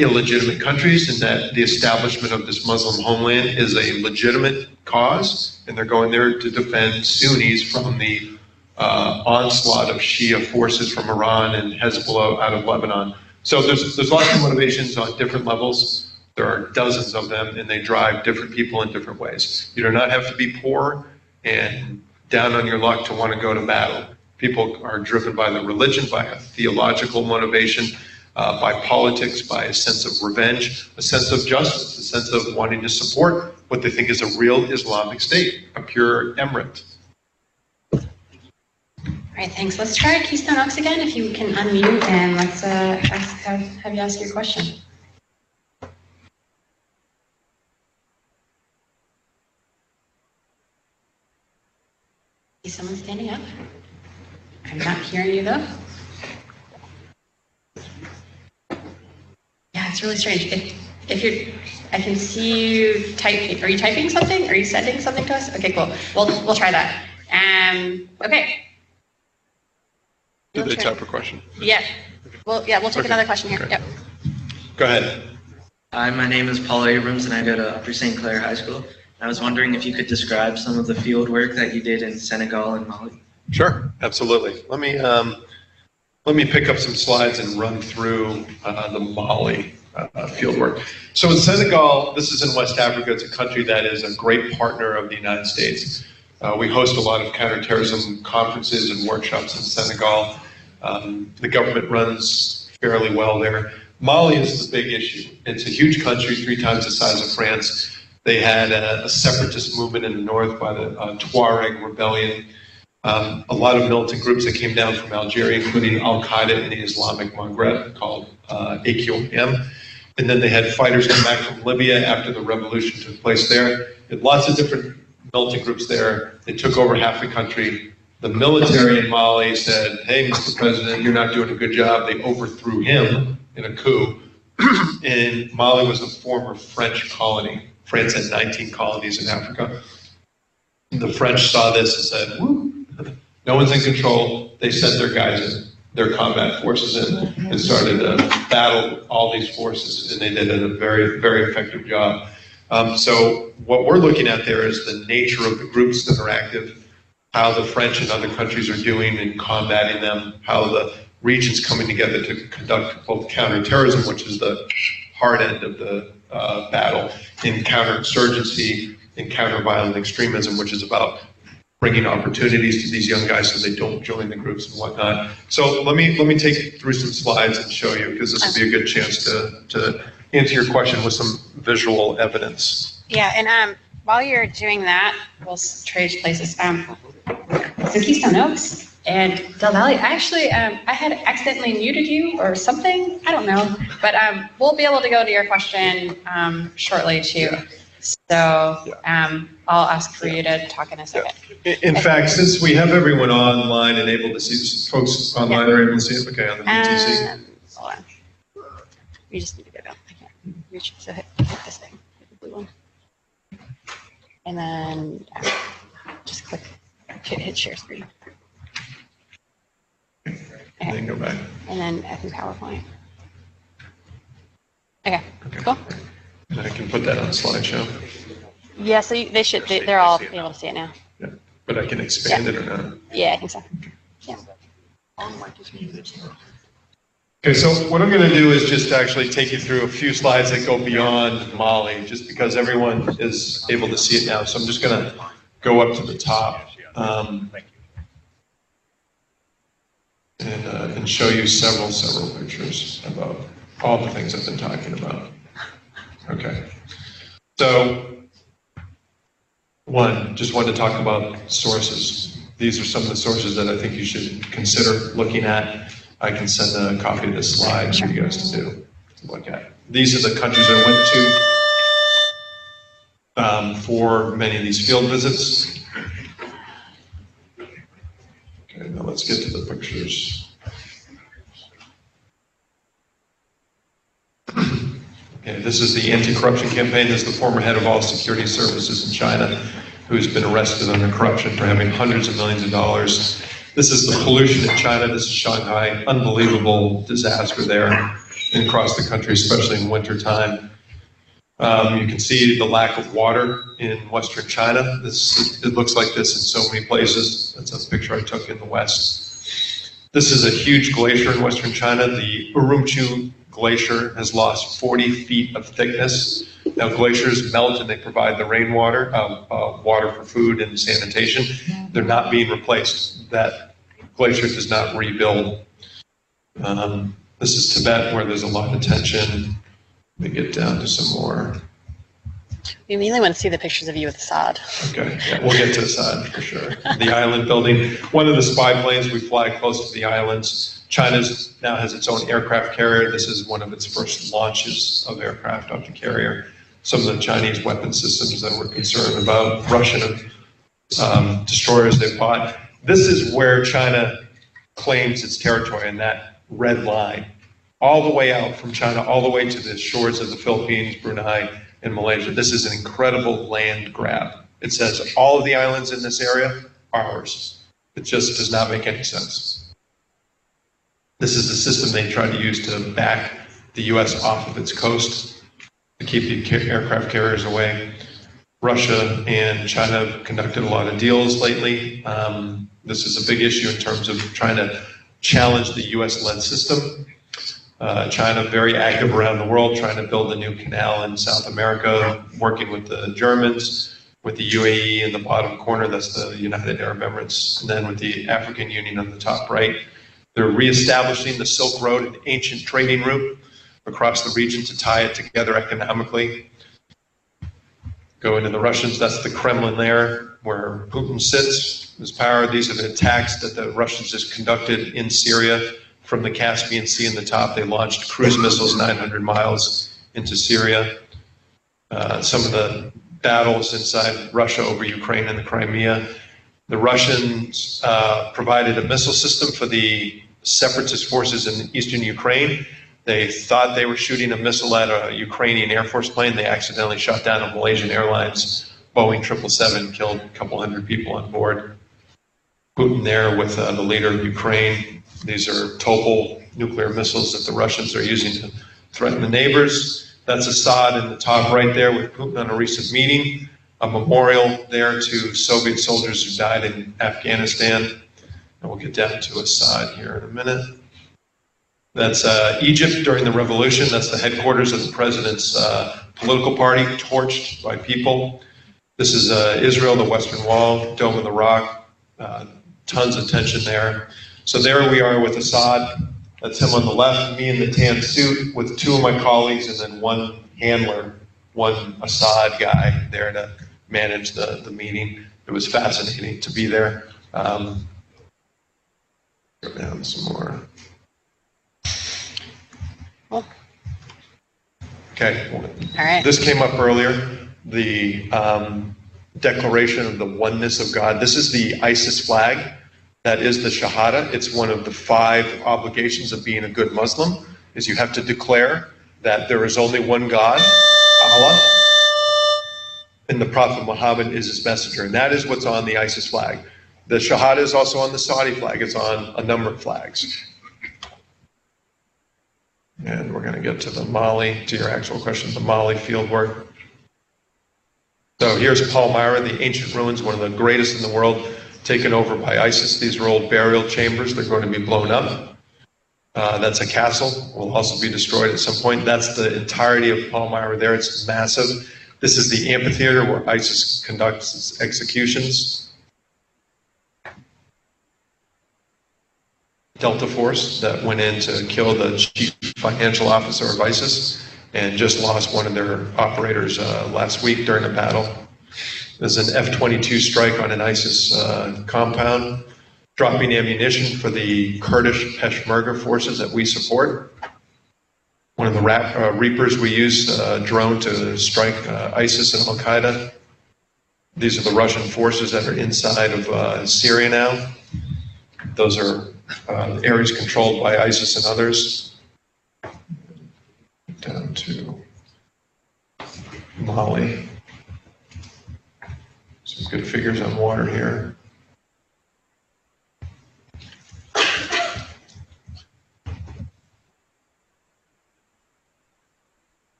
illegitimate countries, and that the establishment of this Muslim homeland is a legitimate cause, and they're going there to defend Sunnis from the onslaught of Shia forces from Iran and Hezbollah out of Lebanon. So there's lots of motivations on different levels. There are dozens of them, and they drive different people in different ways. You do not have to be poor and down on your luck to want to go to battle. People are driven by the religion, by a theological motivation, by politics, by a sense of revenge, a sense of justice, a sense of wanting to support what they think is a real Islamic state, a pure emirate. All right, thanks. Let's try Keystone Oaks again, if you can unmute, and let's have you ask your question. Is someone standing up? I'm not hearing you though. Yeah, it's really strange. If you're, I can see you typing. Are you typing something? Are you sending something to us? Okay, cool. We'll try that. Okay. Did they type a question? Yeah. Well, yeah, we'll take another question here. Okay. Yep. Go ahead. Hi, my name is Paul Abrams, and I go to Upper St. Clair High School. I was wondering if you could describe some of the field work that you did in Senegal and Mali. Sure, absolutely. Let me pick up some slides and run through the Mali field work. So in Senegal, this is in West Africa. It's a country that is a great partner of the United States. We host a lot of counterterrorism conferences and workshops in Senegal. The government runs fairly well there. Mali is the big issue. It's a huge country, 3 times the size of France. They had a separatist movement in the north by the Tuareg rebellion. A lot of militant groups that came down from Algeria, including Al-Qaeda in the Islamic Maghreb, called AQM. And then they had fighters come back from Libya after the revolution took place there. Had lots of different militant groups there. They took over half the country. The military in Mali said, hey, Mr. President, you're not doing a good job. They overthrew him in a coup. And Mali was a former French colony. France had 19 colonies in Africa. The French saw this and said, woo, no one's in control. They sent their guys in, their combat forces in, and started to battle all these forces, and they did a very, very effective job. So what we're looking at there is the nature of the groups that are active, how the French and other countries are doing in combating them, how the region's coming together to conduct both counterterrorism, which is the hard end of the battle, in counterinsurgency, in counter-violent extremism, which is about bringing opportunities to these young guys so they don't join the groups and whatnot. So let me take you through some slides and show you, because this will be a good chance to answer your question with some visual evidence. Yeah, and while you're doing that, we'll trade places. So Keystone Oaks and Del Valle, actually, I had accidentally muted you or something, I don't know, but we'll be able to go to your question shortly too. So I'll ask for you to talk in a second. In fact, since we have everyone online and able to see, folks online are able to see it, okay, on the BTC. Hold on. You just need to go down. I can't reach, so hit this thing, hit the blue one. And then just click, hit share screen. Okay. And then go back. And then I think PowerPoint. Okay, cool. And I can put that on a slideshow. Yeah, so they should, they're all able to see it now. Yeah, but I can expand it or not. Yeah, I think so. Yeah. Okay, so what I'm going to do is just actually take you through a few slides that go beyond Mali, just because everyone is able to see it now. So I'm just going to go up to the top and show you several pictures about all the things I've been talking about. Okay, so just wanted to talk about sources. These are some of the sources that I think you should consider looking at. I can send a copy of this slide for you guys to look at. These are the countries I went to for many of these field visits. Okay, now let's get to the pictures. Okay, this is the anti-corruption campaign. This is the former head of all security services in China, who's been arrested under corruption for having hundreds of millions of dollars. This is the pollution in China. This is Shanghai. Unbelievable disaster there and across the country, especially in wintertime. You can see the lack of water in western China. It looks like this in so many places. That's a picture I took in the west. This is a huge glacier in western China. The Urumqi Glacier has lost 40 feet of thickness. Now glaciers melt and they provide the rainwater, water for food and sanitation. They're not being replaced. That glacier does not rebuild. This is Tibet, where there's a lot of tension. Let me get down to some more. We mainly want to see the pictures of you with Assad. Okay, yeah, we'll get to Assad for sure. The island building. One of the spy planes, we fly close to the islands. China now has its own aircraft carrier. This is one of its first launches of aircraft off the carrier. Some of the Chinese weapon systems that we're concerned about, Russian destroyers they bought. This is where China claims its territory in that red line, all the way out from China, all the way to the shores of the Philippines, Brunei, and Malaysia. This is an incredible land grab. It says all of the islands in this area are ours. It just does not make any sense. This is the system they tried to use to back the U.S. off of its coast, to keep the aircraft carriers away. Russia and China have conducted a lot of deals lately. This is a big issue in terms of trying to challenge the U.S.-led system. China very active around the world, trying to build a new canal in South America, working with the Germans, with the UAE in the bottom corner, that's the United Arab Emirates, and then with the African Union on the top right. They're reestablishing the Silk Road, an ancient trading route across the region to tie it together economically. Go into the Russians, that's the Kremlin there, where Putin sits, his power. These are the attacks that the Russians just conducted in Syria from the Caspian Sea in the top. They launched cruise missiles 900 miles into Syria. Some of the battles inside Russia over Ukraine and the Crimea. The Russians provided a missile system for the separatist forces in eastern Ukraine. They thought they were shooting a missile at a Ukrainian Air Force plane. They accidentally shot down a Malaysian Airlines Boeing 777, killed a couple hundred people on board. Putin there with the leader of Ukraine. These are Topol nuclear missiles that the Russians are using to threaten the neighbors. That's Assad in the top right there with Putin on a recent meeting. A memorial there to Soviet soldiers who died in Afghanistan. And we'll get down to Assad here in a minute. That's Egypt during the revolution. That's the headquarters of the president's political party, torched by people. This is Israel, the Western Wall, Dome of the Rock. Tons of tension there. So there we are with Assad. That's him on the left, me in the tan suit with two of my colleagues and then one handler, one Assad guy there to manage the meeting. It was fascinating to be there. Go down some more. Okay. All right. This came up earlier. The declaration of the oneness of God. This is the ISIS flag. That is the Shahada. It's one of the 5 obligations of being a good Muslim, is you have to declare that there is only one God, Allah, and the Prophet Muhammad is his messenger. And that is what's on the ISIS flag. The Shahada is also on the Saudi flag. It's on a number of flags. And we're going to get to the Mali, to your actual question, the Mali field work. So here's Palmyra, the ancient ruins, one of the greatest in the world, taken over by ISIS. These are old burial chambers. They're going to be blown up. That's a castle. Will also be destroyed at some point. That's the entirety of Palmyra there. It's massive. This is the amphitheater where ISIS conducts its executions. Delta Force that went in to kill the chief financial officer of ISIS and just lost one of their operators last week during a battle. There's an F-22 strike on an ISIS compound, dropping ammunition for the Kurdish Peshmerga forces that we support. One of the Reapers we use, drone to strike ISIS and Al-Qaeda. These are the Russian forces that are inside of Syria now. Those are areas controlled by ISIS and others. Down to Mali. Some good figures on water here.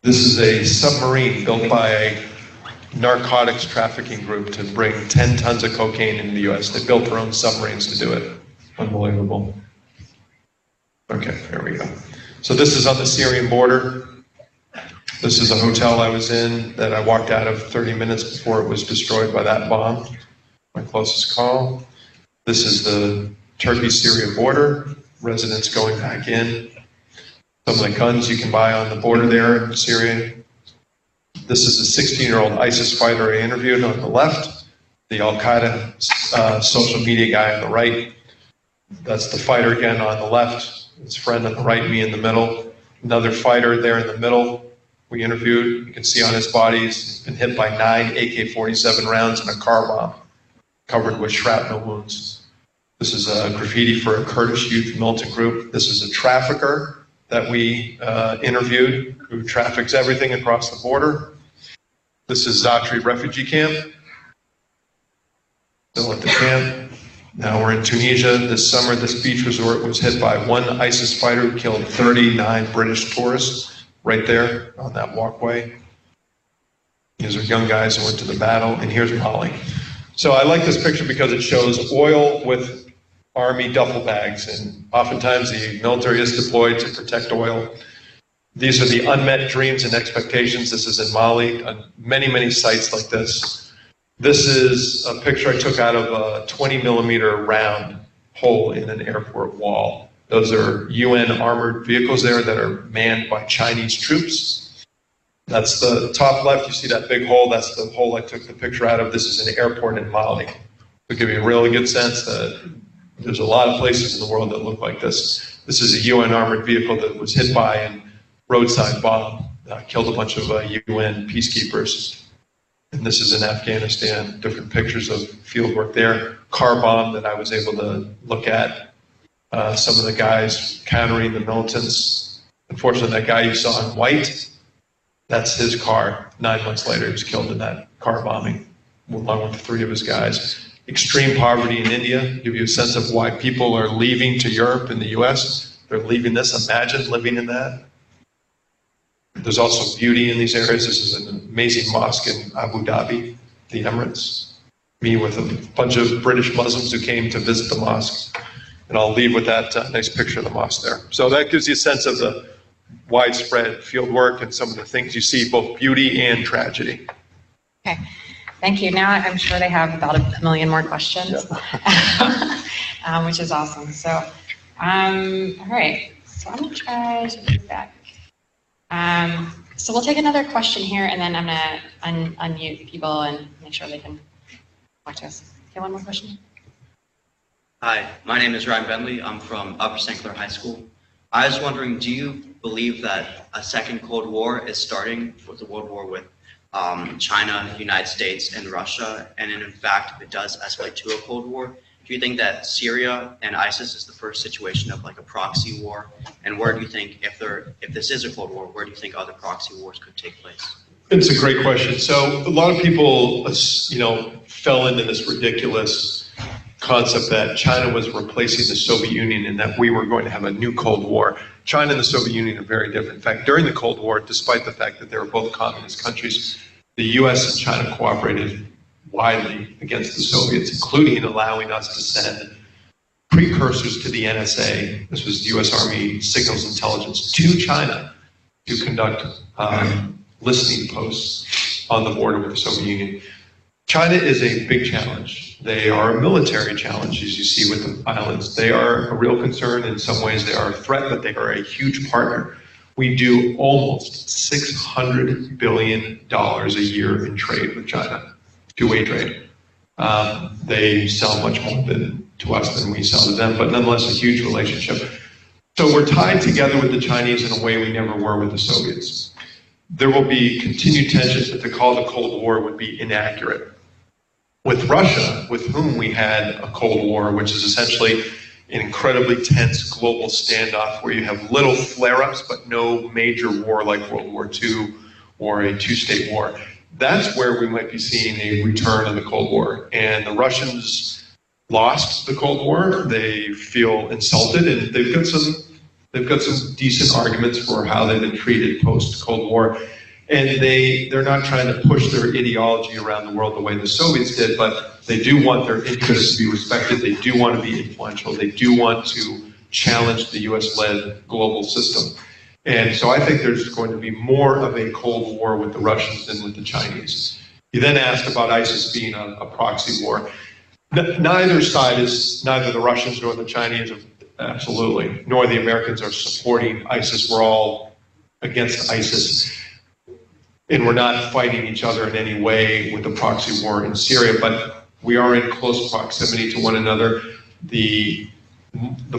This is a submarine built by a narcotics trafficking group to bring 10 tons of cocaine into the U.S. They built their own submarines to do it. Unbelievable. Okay, there we go. So this is on the Syrian border. This is a hotel I was in that I walked out of 30 minutes before it was destroyed by that bomb. My closest call. This is the Turkey-Syria border. Residents going back in. Some of the guns you can buy on the border there in Syria. This is a 16-year-old ISIS fighter I interviewed on the left. The Al-Qaeda social media guy on the right. That's the fighter again on the left. His friend on the right, me in the middle. Another fighter there in the middle we interviewed. You can see on his body he's been hit by 9 AK-47 rounds and a car bomb, covered with shrapnel wounds. This is a graffiti for a Kurdish youth militant group. This is a trafficker that we interviewed who traffics everything across the border. This is Zatri refugee camp. Still at the camp. Now we're in Tunisia. This summer, this beach resort was hit by one ISIS fighter who killed 39 British tourists right there on that walkway. These are young guys who went to the battle, and here's Mali. So I like this picture because it shows oil with army duffel bags, and oftentimes the military is deployed to protect oil. These are the unmet dreams and expectations. This is in Mali, on many, many sites like this. This is a picture I took out of a 20-millimeter round hole in an airport wall. Those are UN armored vehicles there that are manned by Chinese troops. That's the top left. You see that big hole? That's the hole I took the picture out of. This is an airport in Mali. To give you a really good sense that there's a lot of places in the world that look like this. This is a UN armored vehicle that was hit by, and roadside bomb killed a bunch of UN peacekeepers. And this is in Afghanistan, different pictures of field work there. Car bomb that I was able to look at. Some of the guys countering the militants. Unfortunately, that guy you saw in white, that's his car. 9 months later, he was killed in that car bombing, along with 3 of his guys. Extreme poverty in India, give you a sense of why people are leaving to Europe and the US. They're leaving this. Imagine living in that. There's also beauty in these areas. This is an amazing mosque in Abu Dhabi, the Emirates. Me with a bunch of British Muslims who came to visit the mosque. And I'll leave with that nice picture of the mosque there. So that gives you a sense of the widespread field work and some of the things you see, both beauty and tragedy. Okay, thank you. Now I'm sure they have about a million more questions, which is awesome. So, all right, so I'm gonna try to move back. So we'll take another question here, and then I'm gonna unmute people and make sure they can watch us. Okay, one more question. Hi, my name is Ryan Bentley. I'm from Upper St. Clair High School. I was wondering, do you believe that a second Cold War is starting with the World War with China, United States, and Russia? And in fact, if it does escalate to a Cold War, do you think that Syria and ISIS is the first situation of like a proxy war? And where do you think, if this is a Cold War, where do you think other proxy wars could take place? It's a great question. So a lot of people, fell into this ridiculous concept that China was replacing the Soviet Union and that we were going to have a new Cold War. China and the Soviet Union are very different. In fact, during the Cold War, despite the fact that they were both communist countries, the US and China cooperated widely against the Soviets, including allowing us to send precursors to the NSA, this was US Army signals intelligence, to China to conduct listening posts on the border with the Soviet Union. China is a big challenge. They are a military challenge, as you see with the islands. They are a real concern. In some ways, they are a threat, but they are a huge partner. We do almost $600 billion a year in trade with China, two-way trade. They sell much more to us than we sell to them, but nonetheless, a huge relationship. So we're tied together with the Chinese in a way we never were with the Soviets. There will be continued tensions, but to call the Cold War would be inaccurate. With Russia, with whom we had a Cold War, which is essentially an incredibly tense global standoff where you have little flare-ups but no major war like World War II or a two-state war. That's where we might be seeing a return of the Cold War. And the Russians lost the Cold War. They feel insulted, and they've got some decent arguments for how they've been treated post-Cold War. And they're not trying to push their ideology around the world the way the Soviets did, but they do want their interests to be respected. They do want to be influential. They do want to challenge the US-led global system. And so I think there's going to be more of a Cold War with the Russians than with the Chinese. You then asked about ISIS being a proxy war. Neither side is, neither the Russians nor the Chinese, absolutely, nor the Americans are supporting ISIS. We're all against ISIS. And we're not fighting each other in any way with the proxy war in Syria, but we are in close proximity to one another. The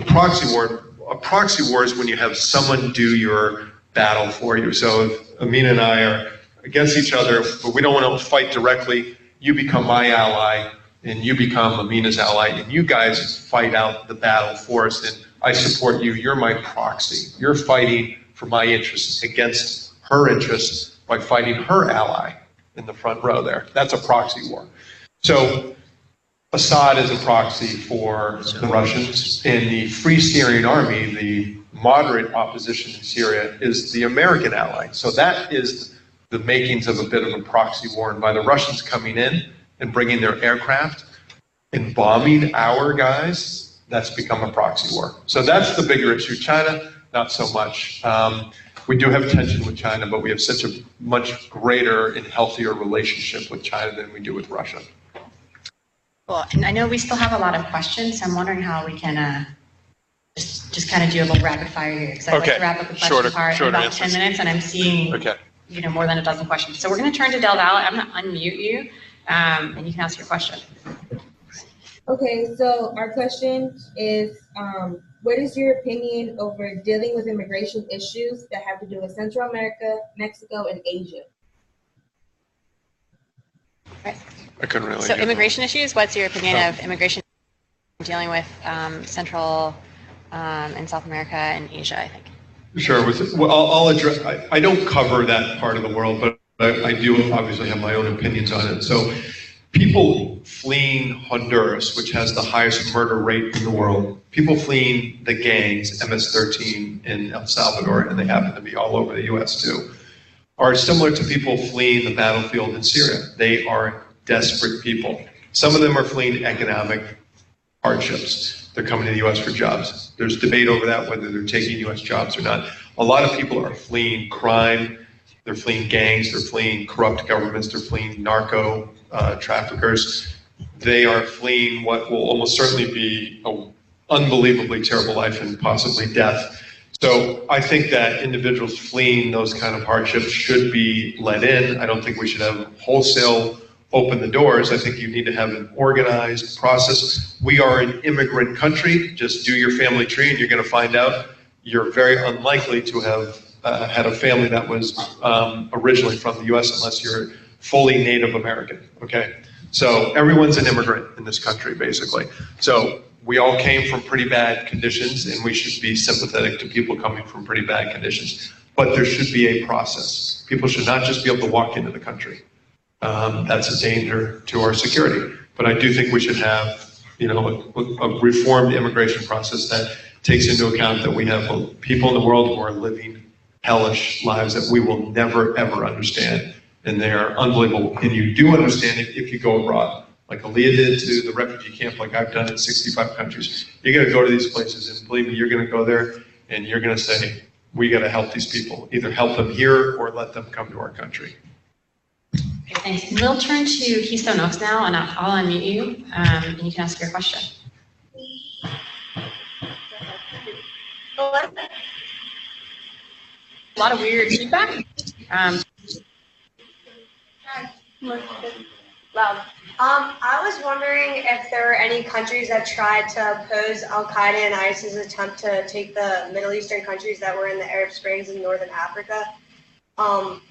proxy war, a proxy war is when you have someone do your battle for you. So if Amina and I are against each other, but we don't want to fight directly, you become my ally, and you become Amina's ally, and you guys fight out the battle for us, and I support you. You're my proxy. You're fighting for my interests against her interests by fighting her ally in the front row there. That's a proxy war. So Assad is a proxy for the Russians, and the Free Syrian Army, the moderate opposition in Syria, is the American ally. So that is the makings of a bit of a proxy war. And by the Russians coming in and bringing their aircraft and bombing our guys, that's become a proxy war. So that's the bigger issue. China, not so much. We do have tension with China, but we have such a much greater and healthier relationship with China than we do with Russia. Well, and I know we still have a lot of questions, so I'm wondering how we can just kind of do a little rapid fire here, because I'd like to wrap up the question part in about 10 minutes, and I'm seeing more than a dozen questions. So we're going to turn to Del Valle. I'm going to unmute you, and you can ask your question. Okay, so our question is, What is your opinion over dealing with immigration issues that have to do with Central America, Mexico, and Asia? I couldn't really. So immigration issues, what's your opinion of immigration dealing with Central and South America and Asia, I think? Sure. Well, I'll address, I don't cover that part of the world, but I do obviously have my own opinions on it. So people fleeing Honduras, which has the highest murder rate in the world, people fleeing the gangs, MS-13 in El Salvador, and they happen to be all over the US too, are similar to people fleeing the battlefield in Syria. They are desperate people. Some of them are fleeing economic hardships. They're coming to the US for jobs. There's debate over that, whether they're taking US jobs or not. A lot of people are fleeing crime, they're fleeing gangs, they're fleeing corrupt governments, they're fleeing narco traffickers. They are fleeing what will almost certainly be an unbelievably terrible life and possibly death. So I think that individuals fleeing those kind of hardships should be let in. I don't think we should have wholesale open the doors. I think you need to have an organized process. We are an immigrant country. Just do your family tree and you're going to find out you're very unlikely to have had a family that was originally from the US unless you're fully Native American, okay? So everyone's an immigrant in this country, basically. So we all came from pretty bad conditions and we should be sympathetic to people coming from pretty bad conditions. But there should be a process. People should not just be able to walk into the country. That's a danger to our security. But I do think we should have, you know, a reformed immigration process that takes into account that we have people in the world who are living hellish lives that we will never, ever understand. And they are unbelievable. And you do understand it if you go abroad. Like Aaliyah did to the refugee camp, like I've done in 65 countries. You're going to go to these places, and believe me, you're going to go there, and you're going to say, we got to help these people. Either help them here or let them come to our country. Okay, thanks. We'll turn to Keystone Oaks now, and I'll unmute you, and you can ask your question. A lot of weird feedback. Loud. I was wondering if there were any countries that tried to oppose Al-Qaeda and ISIS' attempt to take the Middle Eastern countries that were in the Arab Springs in Northern Africa,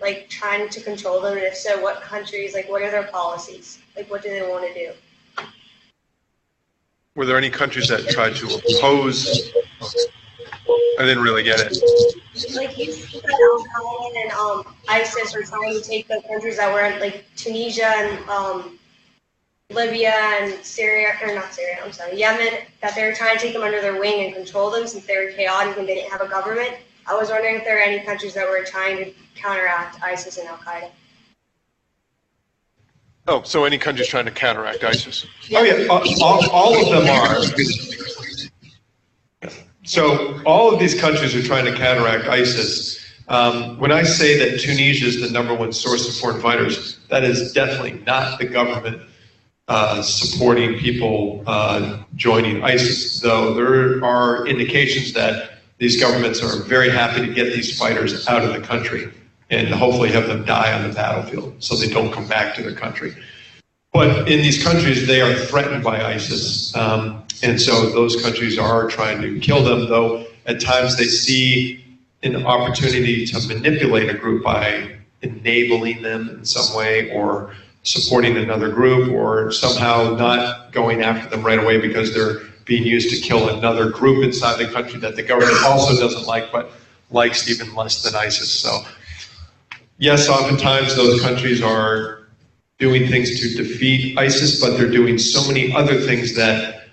like trying to control them, and if so, what countries, like what are their policies? Like what do they want to do? Were there any countries that tried to oppose? I didn't really get it. Like you said, Al-Qaeda and ISIS were trying to take the countries that were in like Tunisia and Libya and Syria, or not Syria, I'm sorry, Yemen, that they were trying to take them under their wing and control them since they were chaotic and they didn't have a government. I was wondering if there were any countries that were trying to counteract ISIS and Al-Qaeda. Oh, so any countries trying to counteract ISIS? Yeah. Oh yeah, all of them are. So all of these countries are trying to counteract ISIS. When I say that Tunisia is the #1 source of foreign fighters, that is definitely not the government supporting people joining ISIS, though there are indications that these governments are very happy to get these fighters out of the country and hopefully have them die on the battlefield so they don't come back to their country. But in these countries, they are threatened by ISIS. And so those countries are trying to kill them, though at times they see an opportunity to manipulate a group by enabling them in some way or supporting another group or somehow not going after them right away because they're being used to kill another group inside the country that the government also doesn't like, but likes even less than ISIS. So yes, oftentimes those countries are doing things to defeat ISIS, but they're doing so many other things that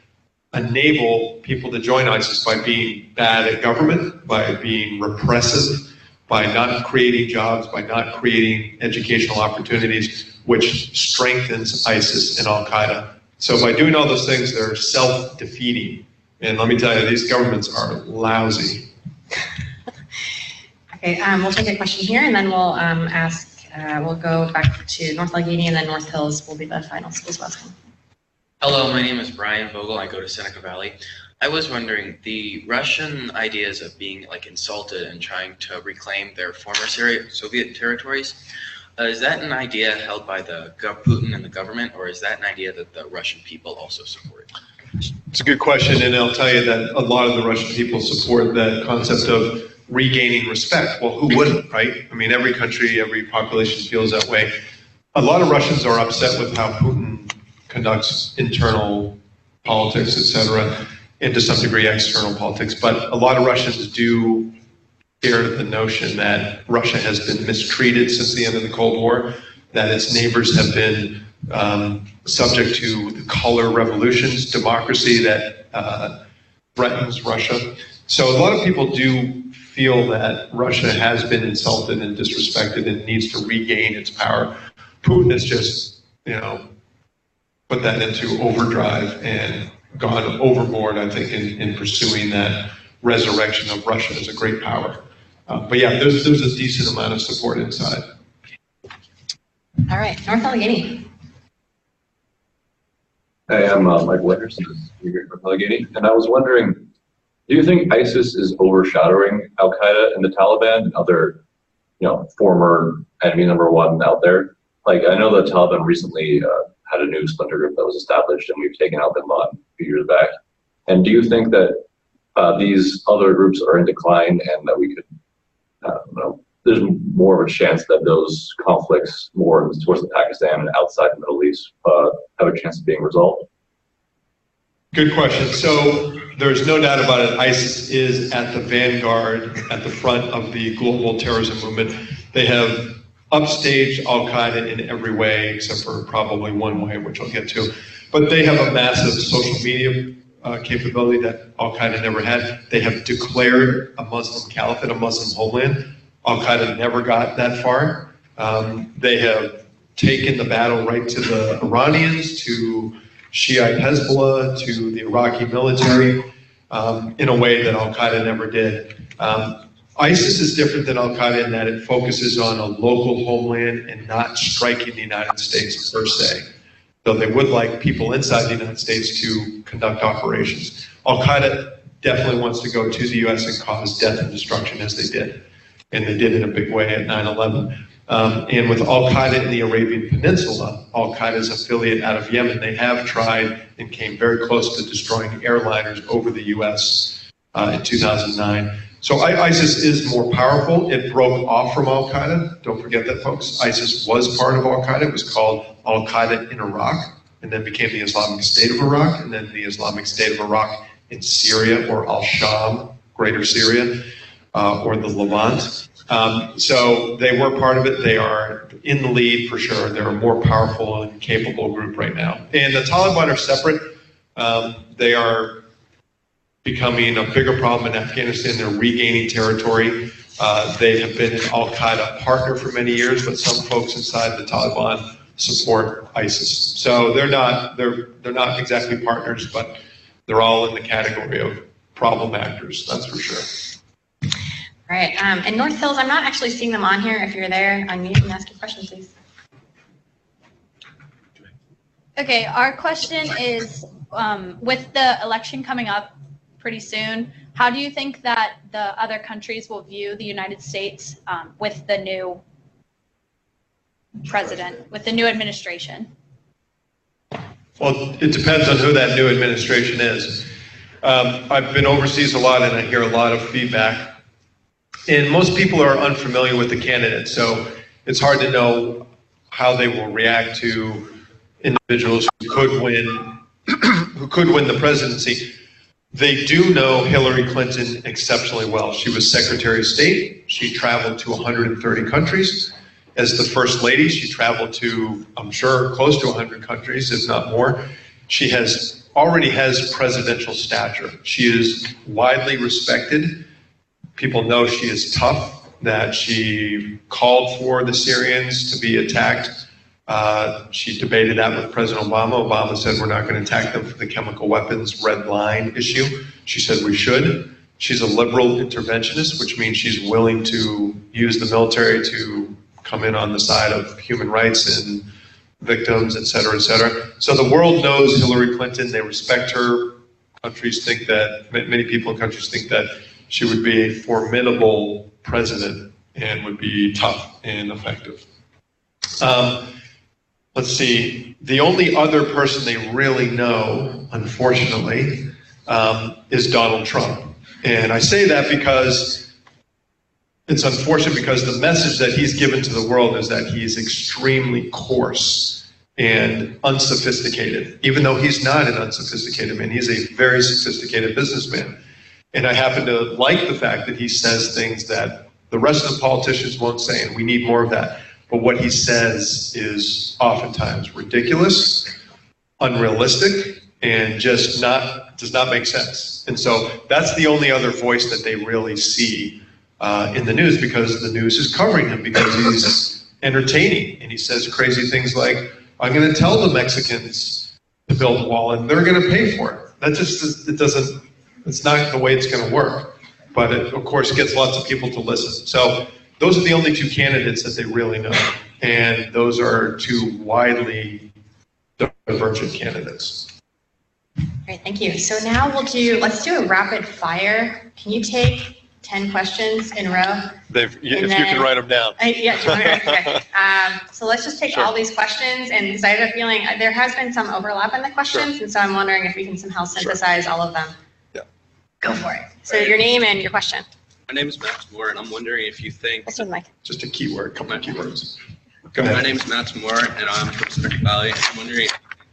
enable people to join ISIS by being bad at government, by being repressive, by not creating jobs, by not creating educational opportunities, which strengthens ISIS and Al-Qaeda. So by doing all those things, they're self-defeating. And let me tell you, these governments are lousy. Okay, we'll take a question here, and then we'll we'll go back to North Allegheny, and then North Hills will be the final schools welcome. Hello, my name is Brian Vogel. I go to Seneca Valley. I was wondering, the Russian ideas of being like insulted and trying to reclaim their former Soviet territories, is that an idea held by the Putin and the government, or is that an idea that the Russian people also support? It's a good question, and I'll tell you that a lot of the Russian people support that concept of regaining respect. Well, who wouldn't, right? I mean, every country, every population feels that way. A lot of Russians are upset with how Putin conducts internal politics, etc., and to some degree external politics, but a lot of Russians do share the notion that Russia has been mistreated since the end of the Cold War, that its neighbors have been subject to the color revolutions, democracy that threatens Russia. So a lot of people do feel that Russia has been insulted and disrespected and needs to regain its power. Putin has just, put that into overdrive and gone overboard, I think, in pursuing that resurrection of Russia as a great power. But yeah, there's a decent amount of support inside. All right, North Allegheny. Hey, I'm Mike Winters, here from Allegheny, and I was wondering, do you think ISIS is overshadowing Al Qaeda and the Taliban and other, former enemy number one out there? Like, I know the Taliban recently had a new splinter group that was established, and we've taken out bin Laden a few years back. And do you think that these other groups are in decline, and that we could, there's more of a chance that those conflicts more towards the Pakistan and outside the Middle East have a chance of being resolved? Good question. So there's no doubt about it. ISIS is at the vanguard, at the front of the global terrorism movement. They have upstaged Al Qaeda in every way, except for probably one way, which I'll get to. But they have a massive social media capability that Al Qaeda never had. They have declared a Muslim caliphate, a Muslim homeland. Al Qaeda never got that far. They have taken the battle right to the Iranians, to Shiite Hezbollah, to the Iraqi military, in a way that Al Qaeda never did. ISIS is different than Al Qaeda in that it focuses on a local homeland and not striking the United States per se. Though they would like people inside the United States to conduct operations. Al Qaeda definitely wants to go to the U.S. and cause death and destruction, as they did. And they did in a big way at 9/11. And with Al Qaeda in the Arabian Peninsula, Al Qaeda's affiliate out of Yemen, they have tried and came very close to destroying airliners over the U.S. In 2009. So ISIS is more powerful. It broke off from Al Qaeda. Don't forget that, folks. ISIS was part of Al Qaeda. It was called Al Qaeda in Iraq, and then became the Islamic State of Iraq, and then the Islamic State of Iraq in Syria, or Al-Sham, Greater Syria, or the Levant. So they were part of it. They are in the lead for sure. They're a more powerful and capable group right now. And the Taliban are separate. They are becoming a bigger problem in Afghanistan. They're regaining territory. They have been an Al Qaeda partner for many years, but some folks inside the Taliban support ISIS. So they're not exactly partners, but they're all in the category of problem actors. That's for sure. All right, and North Hills, I'm not actually seeing them on here. If you're there, unmute and ask your question, please. Okay, our question is, with the election coming up pretty soon, how do you think that the other countries will view the United States with the new president, with the new administration? Well, it depends on who that new administration is. I've been overseas a lot, and I hear a lot of feedback. And most people are unfamiliar with the candidate, so it's hard to know how they will react to individuals who could win the presidency. They do know Hillary Clinton exceptionally well. She was Secretary of State. She traveled to 130 countries. As the First Lady, she traveled to, I'm sure, close to 100 countries, if not more. She already has presidential stature. She is widely respected. People know she is tough, that she called for the Syrians to be attacked. She debated that with President Obama. Obama said we're not going to attack them for the chemical weapons red line issue. She said we should. She's a liberal interventionist, which means she's willing to use the military to come in on the side of human rights and victims, et cetera, et cetera. So the world knows Hillary Clinton. They respect her. Countries think that, many people in countries think that she would be a formidable president and would be tough and effective. let's see, the only other person they really know, unfortunately, is Donald Trump. And I say that because it's unfortunate, because the message that he's given to the world is that he's extremely coarse and unsophisticated, even though he's not an unsophisticated man. He's a very sophisticated businessman. And I happen to like the fact that he says things that the rest of the politicians won't say, and we need more of that. But what he says is oftentimes ridiculous, unrealistic, and just does not make sense. And so that's the only other voice that they really see in the news, because the news is covering him, because he's entertaining, and he says crazy things like, I'm going to tell the Mexicans to build a wall and they're going to pay for it. That just, it's not the way it's going to work. But it, of course, gets lots of people to listen. So those are the only two candidates that they really know. And those are two widely divergent candidates. Great, thank you. So now let's do a rapid fire. Can you take 10 questions in a row? If you can write them down. Yeah, do you want to write? Okay. So let's just take all these questions, and because I have a feeling there has been some overlap in the questions, and so I'm wondering if we can somehow synthesize all of them. Yeah. Go for it. So your name and your question. My name is Max Moore, and I'm wondering if you think... This is Mike. Just a keyword, couple of keywords. Go ahead. My name is Max Moore, and I'm from Seneca Valley. I'm wondering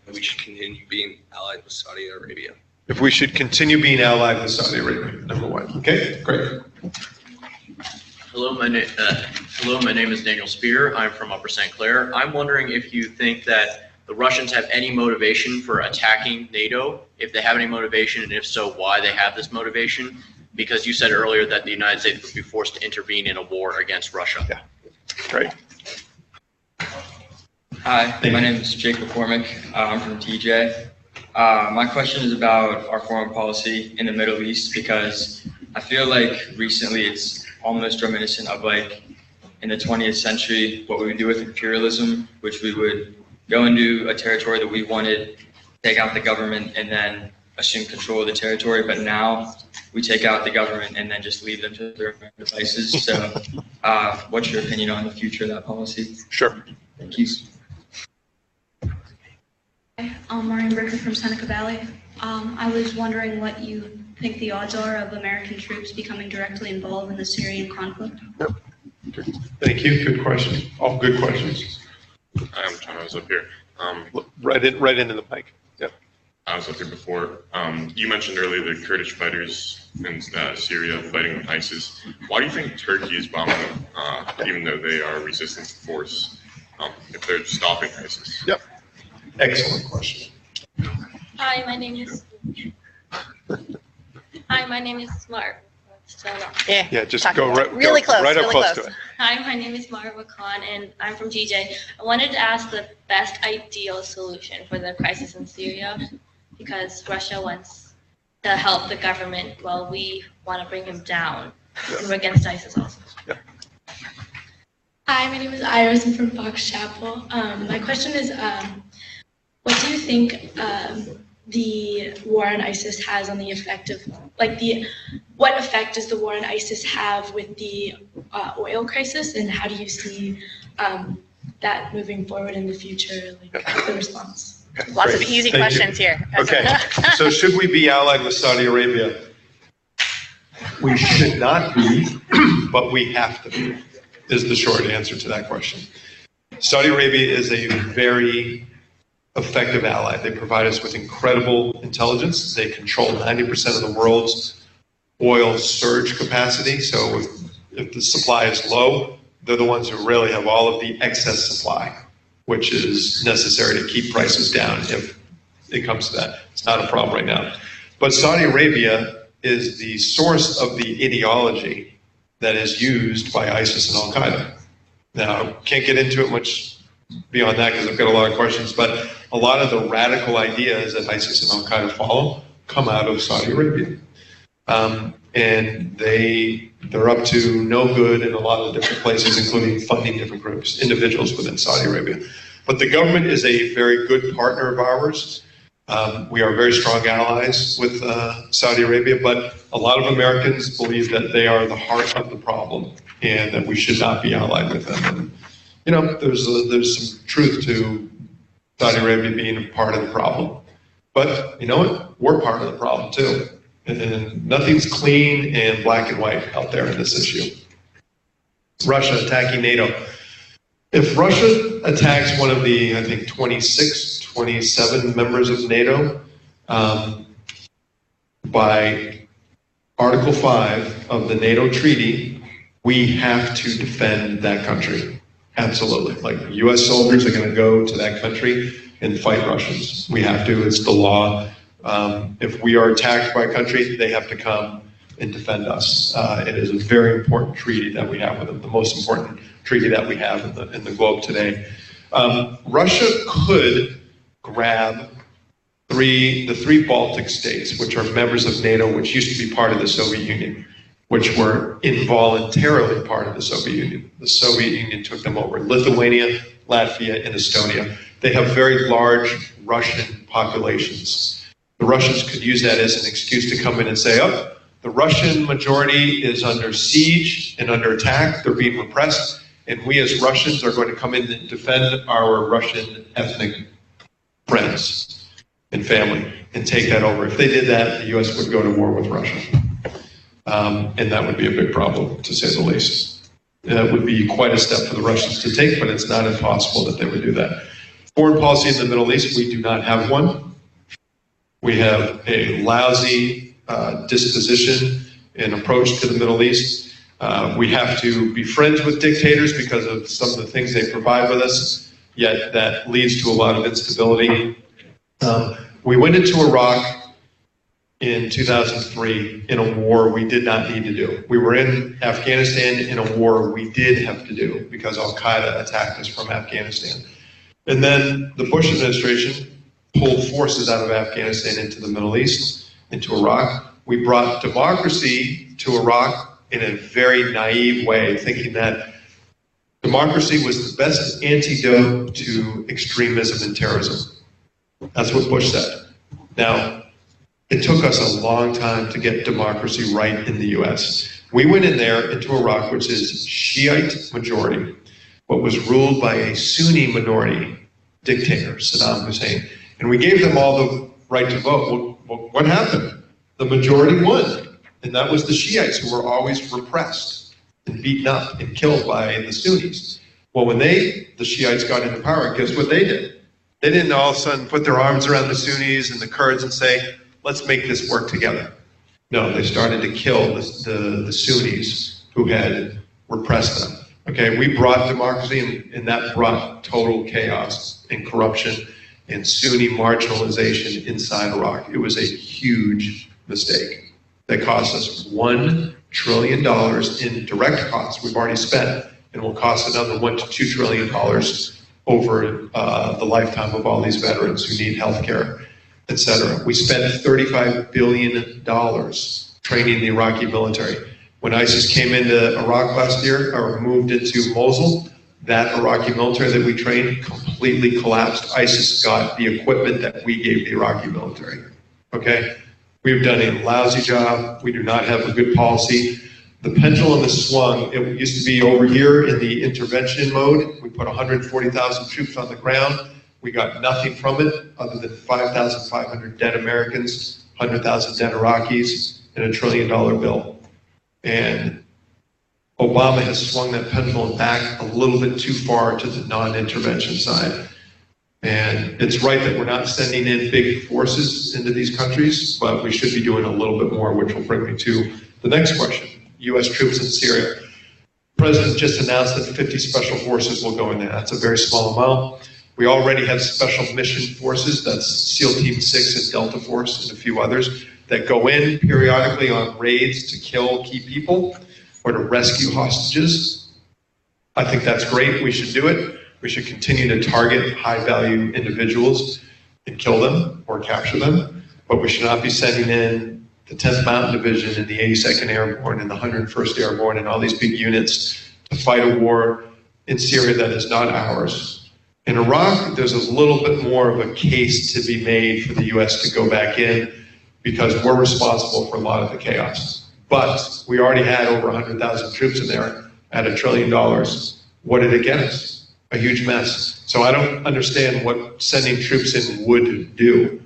if we should continue being allied with Saudi Arabia. If we should continue being allied with Saudi Arabia, number one. Okay, great. Hello, my name is Daniel Spear. I'm from Upper St. Clair. I'm wondering if you think that the Russians have any motivation for attacking NATO, if they have any motivation, and if so, why they have this motivation. Because you said earlier that the United States would be forced to intervene in a war against Russia. Yeah, great. Hi, my name is Jake McCormick. I'm from TJ. My question is about our foreign policy in the Middle East, because I feel like recently it's almost reminiscent of like in the 20th century what we would do with imperialism, which we would go into a territory that we wanted, take out the government, and then assume control of the territory. But now we take out the government and then just leave them to their own devices. So what's your opinion on the future of that policy? Sure. Thank you. I'm Maureen Bricker from Seneca Valley. I was wondering what you think the odds are of American troops becoming directly involved in the Syrian conflict. Yep. Thank you. Good question. All good questions. I'm John. I was up here. Right into the mic. Yep. I was up here before. You mentioned earlier the Kurdish fighters in Syria fighting with ISIS. Why do you think Turkey is bombing them, even though they are a resistance force, if they're stopping ISIS? Yep. Excellent question. Hi, my name is Mark. Yeah, just go right, really close, right up really close close to it. Hi, my name is Mara Khan, and I'm from GJ. I wanted to ask the best ideal solution for the crisis in Syria, because Russia wants to help the government while we want to bring him down. We're against ISIS also. Hi, my name is Iris. I'm from Fox Chapel. My question is, what do you think the war on ISIS has on the effect of, what effect does the war on ISIS have with the oil crisis, and how do you see that moving forward in the future, the response? Okay, Lots great. of easy Thank questions you. here. Okay, so should we be allied with Saudi Arabia? We should not be, but we have to be, is the short answer to that question. Saudi Arabia is a very effective ally. They provide us with incredible intelligence. They control 90% of the world's oil surge capacity. So if the supply is low, they're the ones who really have all of the excess supply, which is necessary to keep prices down if it comes to that. It's not a problem right now. But Saudi Arabia is the source of the ideology that is used by ISIS and Al-Qaeda. Now, can't get into it much beyond that because I've got a lot of questions, but a lot of the radical ideas that ISIS and Al-Qaeda follow come out of Saudi Arabia. And they're up to no good in a lot of different places, including funding different groups, individuals within Saudi Arabia. But the government is a very good partner of ours. We are very strong allies with Saudi Arabia, but a lot of Americans believe that they are the heart of the problem and that we should not be allied with them. And, you know, there's some truth to Saudi Arabia being a part of the problem. But you know what? We're part of the problem too. And nothing's clean and black and white out there in this issue. Russia attacking NATO. If Russia attacks one of the, I think, 26, 27 members of NATO, by Article 5 of the NATO treaty, we have to defend that country. Absolutely. Like, U.S. soldiers are going to go to that country and fight Russians. We have to. It's the law. If we are attacked by a country, they have to come and defend us. It is a very important treaty that we have with them, the most important treaty that we have in the globe today. Russia could grab the three Baltic states, which are members of NATO, which used to be part of the Soviet Union, which were involuntarily part of the Soviet Union. The Soviet Union took them over. Lithuania, Latvia, and Estonia. They have very large Russian populations. The Russians could use that as an excuse to come in and say, oh, the Russian majority is under siege and under attack. They're being repressed. And we as Russians are going to come in and defend our Russian ethnic friends and family and take that over. If they did that, the U.S. would go to war with Russia. And that would be a big problem, to say the least. That would be quite a step for the Russians to take, but it's not impossible that they would do that. Foreign policy in the Middle East, we do not have one. We have a lousy disposition and approach to the Middle East. We have to be friends with dictators because of some of the things they provide with us, yet that leads to a lot of instability. We went into Iraq in 2003 in a war we did not need to do. We were in Afghanistan in a war we did have to do because Al-Qaeda attacked us from Afghanistan. And then the Bush administration pulled forces out of Afghanistan into the Middle East, into Iraq. We brought democracy to Iraq in a very naive way, thinking that democracy was the best antidote to extremism and terrorism. That's what Bush said. Now, it took us a long time to get democracy right in the U.S. We went in there into Iraq, which is Shiite majority, but was ruled by a Sunni minority dictator, Saddam Hussein. And we gave them all the right to vote. Well, what happened? The majority won. And that was the Shiites, who were always repressed and beaten up and killed by the Sunnis. Well, when the Shiites got into power, guess what they did? They didn't all of a sudden put their arms around the Sunnis and the Kurds and say, let's make this work together. No, they started to kill the Sunnis who had repressed them. Okay, we brought democracy, and that brought total chaos and corruption and Sunni marginalization inside Iraq. It was a huge mistake that cost us $1 trillion in direct costs we've already spent, and will cost another $1 to $2 trillion over the lifetime of all these veterans who need health care, etc. We spent $35 billion training the Iraqi military. When ISIS came into Iraq last year, or moved into Mosul, that Iraqi military that we trained completely collapsed. ISIS got the equipment that we gave the Iraqi military. Okay? We've done a lousy job. We do not have a good policy. The pendulum has swung. It used to be over here in the intervention mode. We put 140,000 troops on the ground. We got nothing from it other than 5,500 dead Americans, 100,000 dead Iraqis, and $1 trillion bill. And Obama has swung that pendulum back a little bit too far to the non-intervention side. And it's right that we're not sending in big forces into these countries, but we should be doing a little bit more, which will bring me to the next question. U.S. troops in Syria. The president just announced that 50 special forces will go in there. That's a very small amount. We already have special mission forces, that's SEAL Team 6 and Delta Force and a few others, that go in periodically on raids to kill key people or to rescue hostages. I think that's great. We should do it. We should continue to target high-value individuals and kill them or capture them, but we should not be sending in the 10th Mountain Division and the 82nd Airborne and the 101st Airborne and all these big units to fight a war in Syria that is not ours. In Iraq, there's a little bit more of a case to be made for the U.S. to go back in because we're responsible for a lot of the chaos. But we already had over 100,000 troops in there at $1 trillion. What did it get us? a huge mess. So I don't understand what sending troops in would do.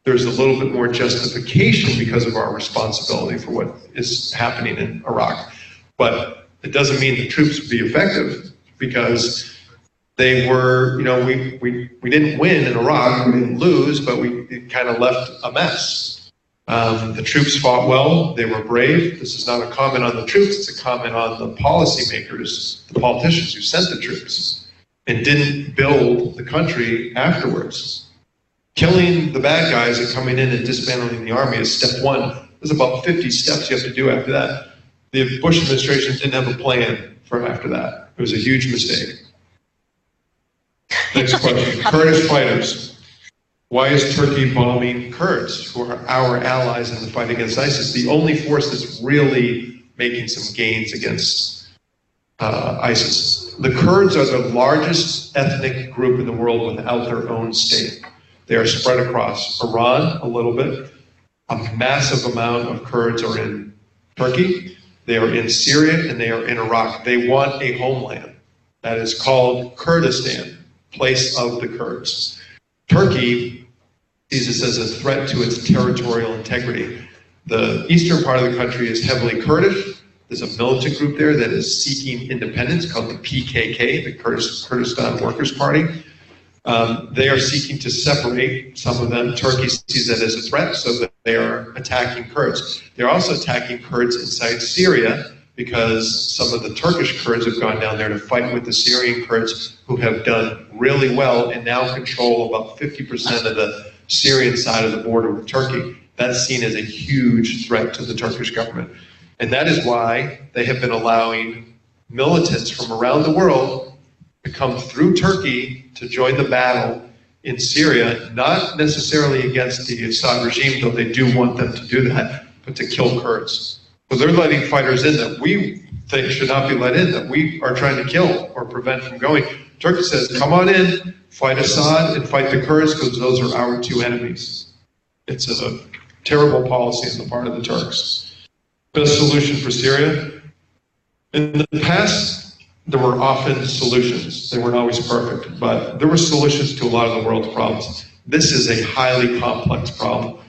There's a little bit more justification because of our responsibility for what is happening in Iraq. But it doesn't mean the troops would be effective, because they were, we didn't win in Iraq, we didn't lose, but it kind of left a mess. The troops fought well, they were brave. This is not a comment on the troops, it's a comment on the policymakers, the politicians who sent the troops and didn't build the country afterwards. Killing the bad guys and coming in and dismantling the army is step one. There's about 50 steps you have to do after that. The Bush administration didn't have a plan for after that. It was a huge mistake. Next question. Kurdish fighters. Why is Turkey bombing Kurds, who are our allies in the fight against ISIS? The only force that's really making some gains against ISIS. The Kurds are the largest ethnic group in the world without their own state. They are spread across Iran a little bit. A massive amount of Kurds are in Turkey. They are in Syria and they are in Iraq. They want a homeland that is called Kurdistan, place of the Kurds. Turkey sees this as a threat to its territorial integrity. The eastern part of the country is heavily Kurdish. There's a militant group there that is seeking independence called the PKK, the Kurdistan Workers' Party. They are seeking to separate some of them. Turkey sees that as a threat, so that they are attacking Kurds. They're also attacking Kurds inside Syria because some of the Turkish Kurds have gone down there to fight with the Syrian Kurds, who have done really well and now control about 50% of the Syrian side of the border with Turkey. That's seen as a huge threat to the Turkish government. And that is why they have been allowing militants from around the world to come through Turkey to join the battle in Syria, not necessarily against the Assad regime, though they do want them to do that, but to kill Kurds. So they're letting fighters in that we think should not be let in, that we are trying to kill or prevent from going. Turkey says, come on in, fight Assad and fight the Kurds, because those are our two enemies. It's a terrible policy on the part of the Turks. Best solution for Syria? In the past, there were often solutions. They weren't always perfect, but there were solutions to a lot of the world's problems. This is a highly complex problem.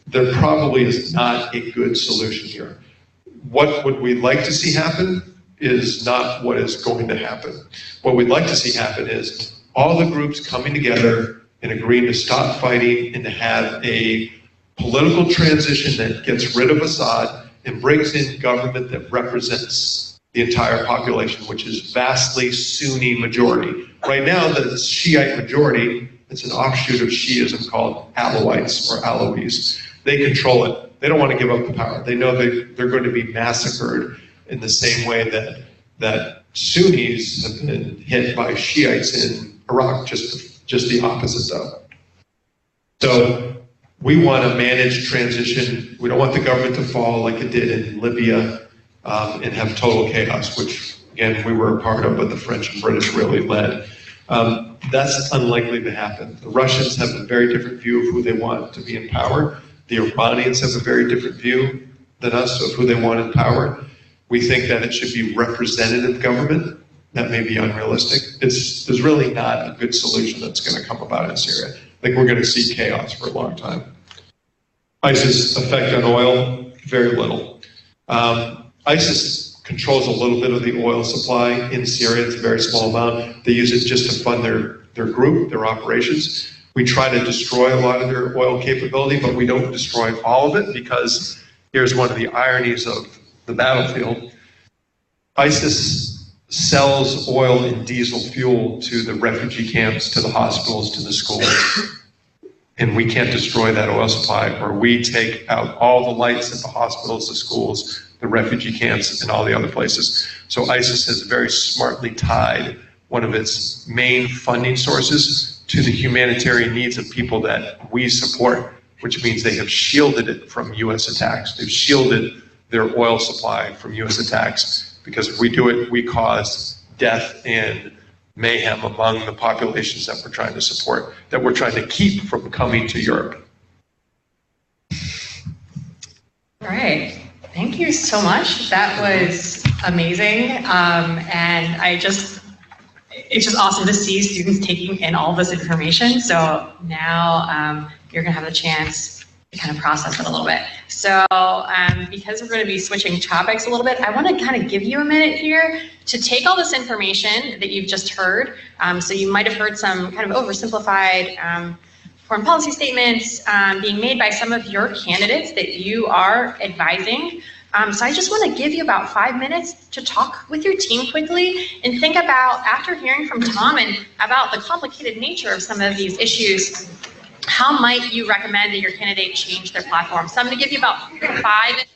There probably is not a good solution here. What would we like to see happen is not what is going to happen. What we'd like to see happen is all the groups coming together and agreeing to stop fighting and to have a political transition that gets rid of Assad and brings in government that represents the entire population, which is vastly Sunni majority. Right now, the Shiite majority, it's an offshoot of Shiism called Alawites or Alawis. They control it. They don't want to give up the power. They know they're going to be massacred in the same way that Sunnis have been hit by Shiites in Iraq, just the opposite though. So we want to manage transition. We don't want the government to fall like it did in Libya and have total chaos, which again, we were a part of, but the French and British really led. That's unlikely to happen. The Russians have a very different view of who they want to be in power. The Iranians have a very different view than us of who they want in power. We think that it should be representative government. That may be unrealistic. There's really not a good solution that's going to come about in Syria. I think we're going to see chaos for a long time. ISIS effect on oil, very little. ISIS controls a little bit of the oil supply in Syria. It's a very small amount. They use it just to fund their group, their operations. We try to destroy a lot of their oil capability, but we don't destroy all of it, because here's one of the ironies of the battlefield. ISIS sells oil and diesel fuel to the refugee camps, to the hospitals, to the schools. And we can't destroy that oil supply, or we take out all the lights at the hospitals, the schools, the refugee camps, and all the other places. So ISIS has very smartly tied one of its main funding sources to the humanitarian needs of people that we support, which means they have shielded it from U.S. attacks. They've shielded their oil supply from U.S. attacks, because if we do it, we cause death and mayhem among the populations that we're trying to support, that we're trying to keep from coming to Europe. All right. Thank you so much. That was amazing. And it's just awesome to see students taking in all this information. So now you're gonna have the chance to kind of process it a little bit. So because we're gonna be switching topics a little bit, I wanna kind of give you a minute here to take all this information that you've just heard. So you might have heard some kind of oversimplified foreign policy statements being made by some of your candidates that you are advising. So I just want to give you about 5 minutes to talk with your team quickly and think about, after hearing from Tom and about the complicated nature of some of these issues, how might you recommend that your candidate change their platform? So I'm going to give you about 5 minutes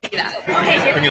to do that. Okay.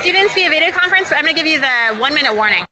students via video conference, but I'm going to give you the 1 minute warning.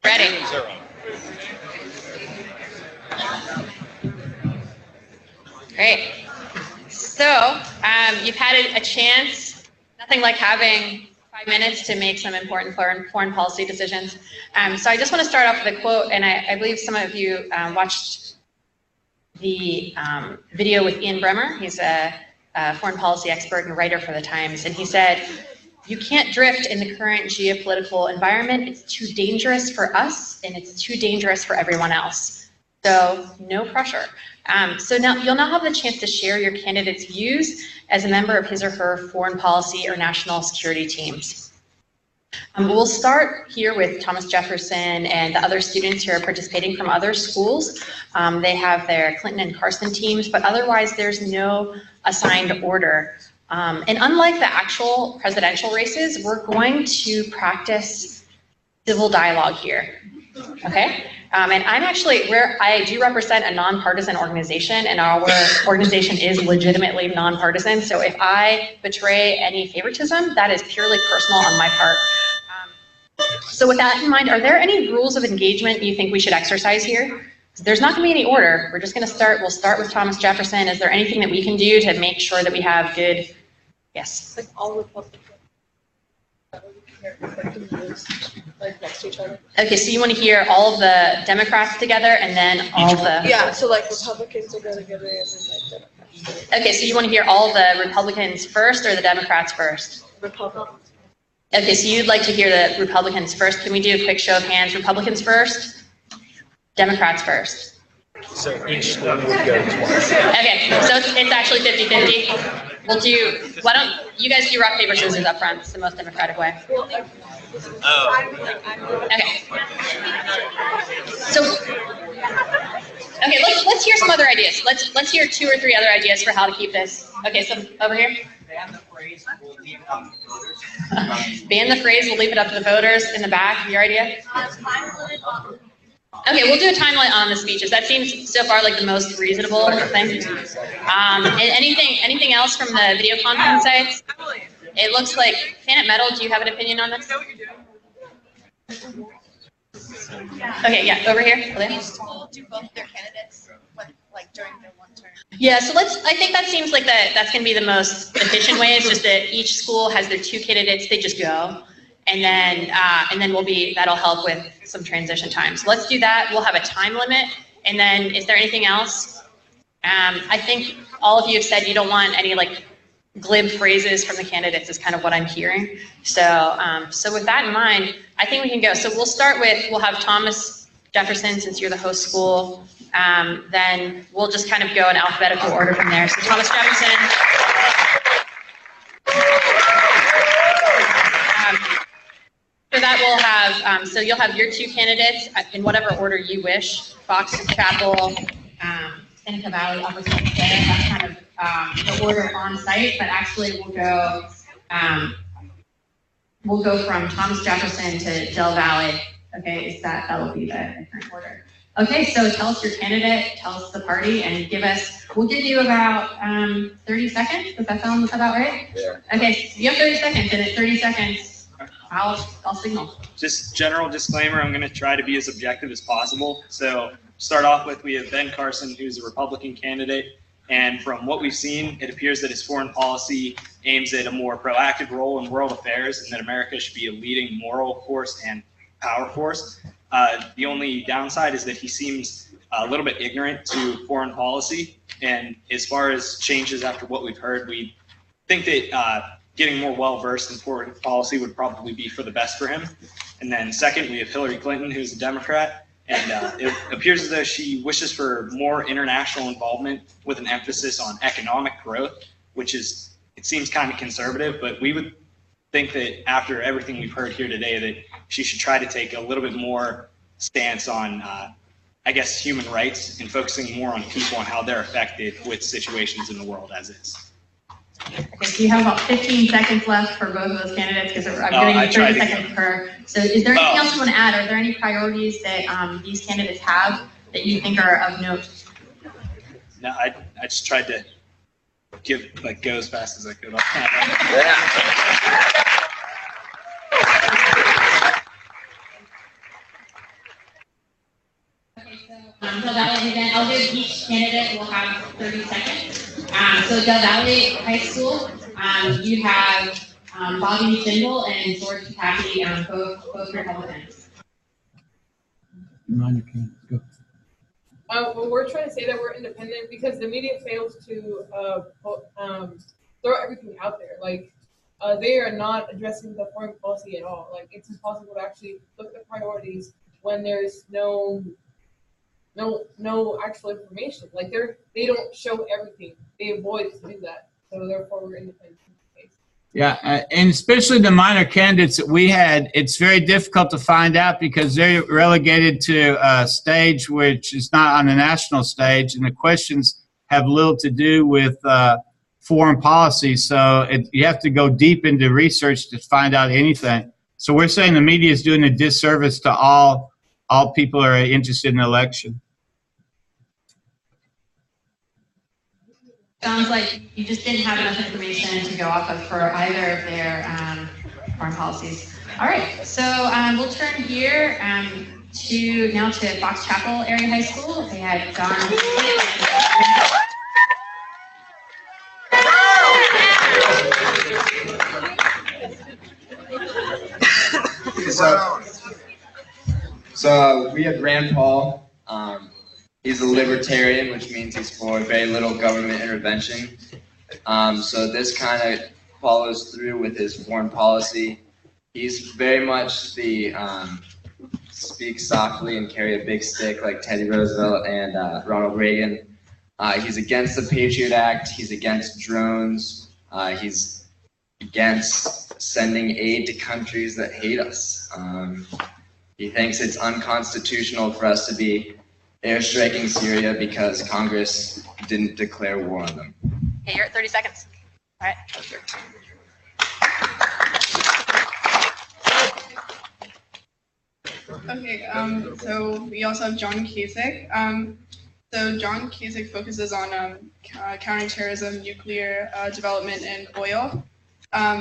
Ready. Great. So you've had a chance, nothing like having 5 minutes to make some important foreign policy decisions. So I just want to start off with a quote, and I believe some of you watched the video with Ian Bremmer. He's a foreign policy expert and writer for the Times, and he said, "You can't drift in the current geopolitical environment. It's too dangerous for us, and it's too dangerous for everyone else. So no pressure." So now you'll now have the chance to share your candidate's views as a member of his or her foreign policy or national security teams. We'll start here with Thomas Jefferson and the other students who are participating from other schools. They have their Clinton and Carson teams, but otherwise there's no assigned order. And unlike the actual presidential races, we're going to practice civil dialogue here, okay? And I'm actually, I do represent a nonpartisan organization, and our organization is legitimately nonpartisan, so if I betray any favoritism, that is purely personal on my part. So with that in mind, are there any rules of engagement you think we should exercise here? There's not going to be any order. We're just going to start. We'll start with Thomas Jefferson. Is there anything that we can do to make sure that we have good? Yes. Like all Republicans, like next to each other. Okay, so you want to hear all of the Democrats together, and then all the. Yeah. So like Republicans will go together, and then like Democrats. Okay, so you want to hear all the Republicans first, or the Democrats first? Republicans. Okay, so you'd like to hear the Republicans first. Can we do a quick show of hands? Republicans first? Democrats first? So each school would go twice. Okay, so it's actually 50-50. We'll do, why don't, you guys do rock, paper, scissors up front. It's the most democratic way. Oh. Okay. So, okay, let's hear some other ideas. Let's hear 2 or 3 other ideas for how to keep this. Okay, so over here. Ban the phrase, we'll leave it up to the voters. Ban the phrase, we'll leave it up to the voters. In the back, your idea? Okay, we'll do a time limit on the speeches. That seems so far like the most reasonable thing. And anything else from the video conference sites? It looks like Planet Metal. Do you have an opinion on this? Okay, yeah, over here. Each school do both their candidates like during their one term. Yeah, so I think that seems like that's going to be the most efficient way. It's just that each school has their 2 candidates. They just go. and then that'll help with some transition time. So let's do that. We'll have a time limit, and then is there anything else? I think all of you have said you don't want any like glib phrases from the candidates is kind of what I'm hearing. So so with that in mind, I think we can go. So we'll have Thomas Jefferson, since you're the host school. Then we'll just kind of go in alphabetical order from there. So Thomas Jefferson. For that we'll have, so you'll have your two candidates in whatever order you wish. Fox Chapel, Seneca Valley, Upper St. Clair. That's kind of the order on site, but actually we'll go from Thomas Jefferson to Del Valley. Okay, that'll be the current order. Okay, so tell us your candidate, tell us the party, and we'll give you about 30 seconds. Does that sound about right? Yeah. Okay, so you have 30 seconds, and at 30 seconds, I'll signal. Just general disclaimer, I'm going to try to be as objective as possible. So start off with, we have Ben Carson, who's a Republican candidate. And from what we've seen, it appears that his foreign policy aims at a more proactive role in world affairs and that America should be a leading moral force and power force. The only downside is that he seems a little bit ignorant to foreign policy. And as far as changes after what we've heard, we think that getting more well-versed in foreign policy would probably be for the best for him. And then second, we have Hillary Clinton, who's a Democrat. And it appears as though she wishes for more international involvement with an emphasis on economic growth, which it seems kind of conservative, but we would think that after everything we've heard here today, that she should try to take a little bit more stance on, I guess, human rights and focusing more on people and how they're affected with situations in the world as is. Okay, so you have about 15 seconds left for both of those candidates because I'm giving you 30 seconds per. So is there anything else you want to add? Are there any priorities that these candidates have that you think are of note? No, I just tried to go as fast as I could. Del Valley, again, I'll give each candidate will have 30 seconds. So Del Valley High School, you have Bobby Sindel and George Pataki, both Republicans. Go. Well, we're trying to say that we're independent because the media fails to throw everything out there. Like, they are not addressing the foreign policy at all. Like, it's impossible to actually look at priorities when there's no actual information. Like, they don't show everything. They avoid to do that. So therefore, we're independent. Yeah, and especially the minor candidates that we had, it's very difficult to find out because they're relegated to a stage which is not on the national stage, and the questions have little to do with foreign policy. So you have to go deep into research to find out anything. So we're saying the media is doing a disservice to all people who are interested in the election. Sounds like you just didn't have enough information to go off of for either of their foreign policies. All right, so we'll turn here to Fox Chapel Area High School. They had John. So we have Rand Paul. He's a libertarian, which means he's for very little government intervention. So this kind of follows through with his foreign policy. He's very much the speak softly and carry a big stick like Teddy Roosevelt and Ronald Reagan. He's against the Patriot Act. He's against drones. He's against sending aid to countries that hate us. He thinks it's unconstitutional for us to be airstriking Syria because Congress didn't declare war on them. Okay, you're at 30 seconds. All right. Okay, so we also have John Kasich. So John Kasich focuses on counterterrorism, nuclear development, and oil.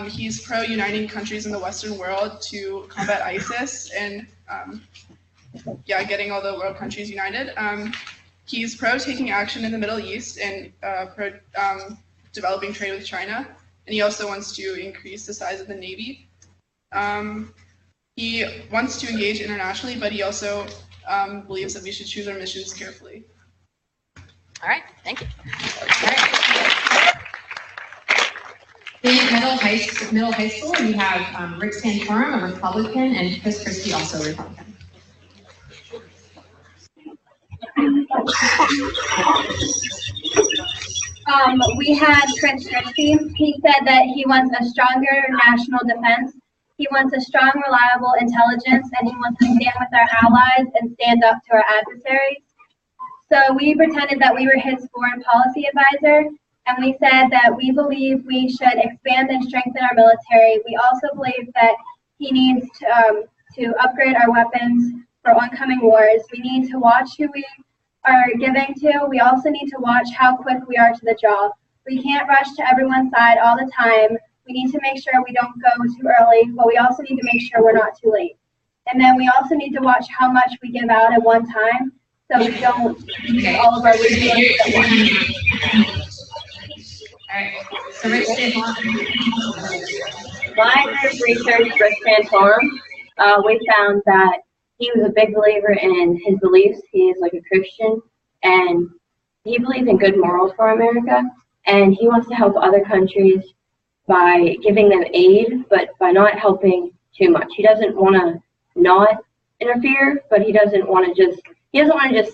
He's pro-uniting countries in the Western world to combat ISIS and getting all the world countries united. He's pro-taking action in the Middle East and pro-developing trade with China. And he also wants to increase the size of the Navy. He wants to engage internationally, but he also believes that we should choose our missions carefully. All right, thank you. All right. In middle high school, we have Rick Santorum, a Republican, and Chris Christie, also a Republican. We had Chris Christie. He said that he wants a stronger national defense. He wants a strong, reliable intelligence, and he wants to stand with our allies and stand up to our adversaries. So we pretended that we were his foreign policy advisor, and we said that we believe we should expand and strengthen our military. We also believe that he needs to upgrade our weapons for oncoming wars. We need to watch who we are giving to. We also need to watch how quick we are to the draw. We can't rush to everyone's side all the time. We need to make sure we don't go too early, but we also need to make sure we're not too late. And then we also need to watch how much we give out at one time, so we don't use all of our resources at once. All right, so Rich My group researched Rick Santorum. We found that he was a big believer in his beliefs. He is like a Christian, and he believes in good morals for America, and he wants to help other countries by giving them aid, but by not helping too much. He doesn't want to not interfere, but he doesn't want to just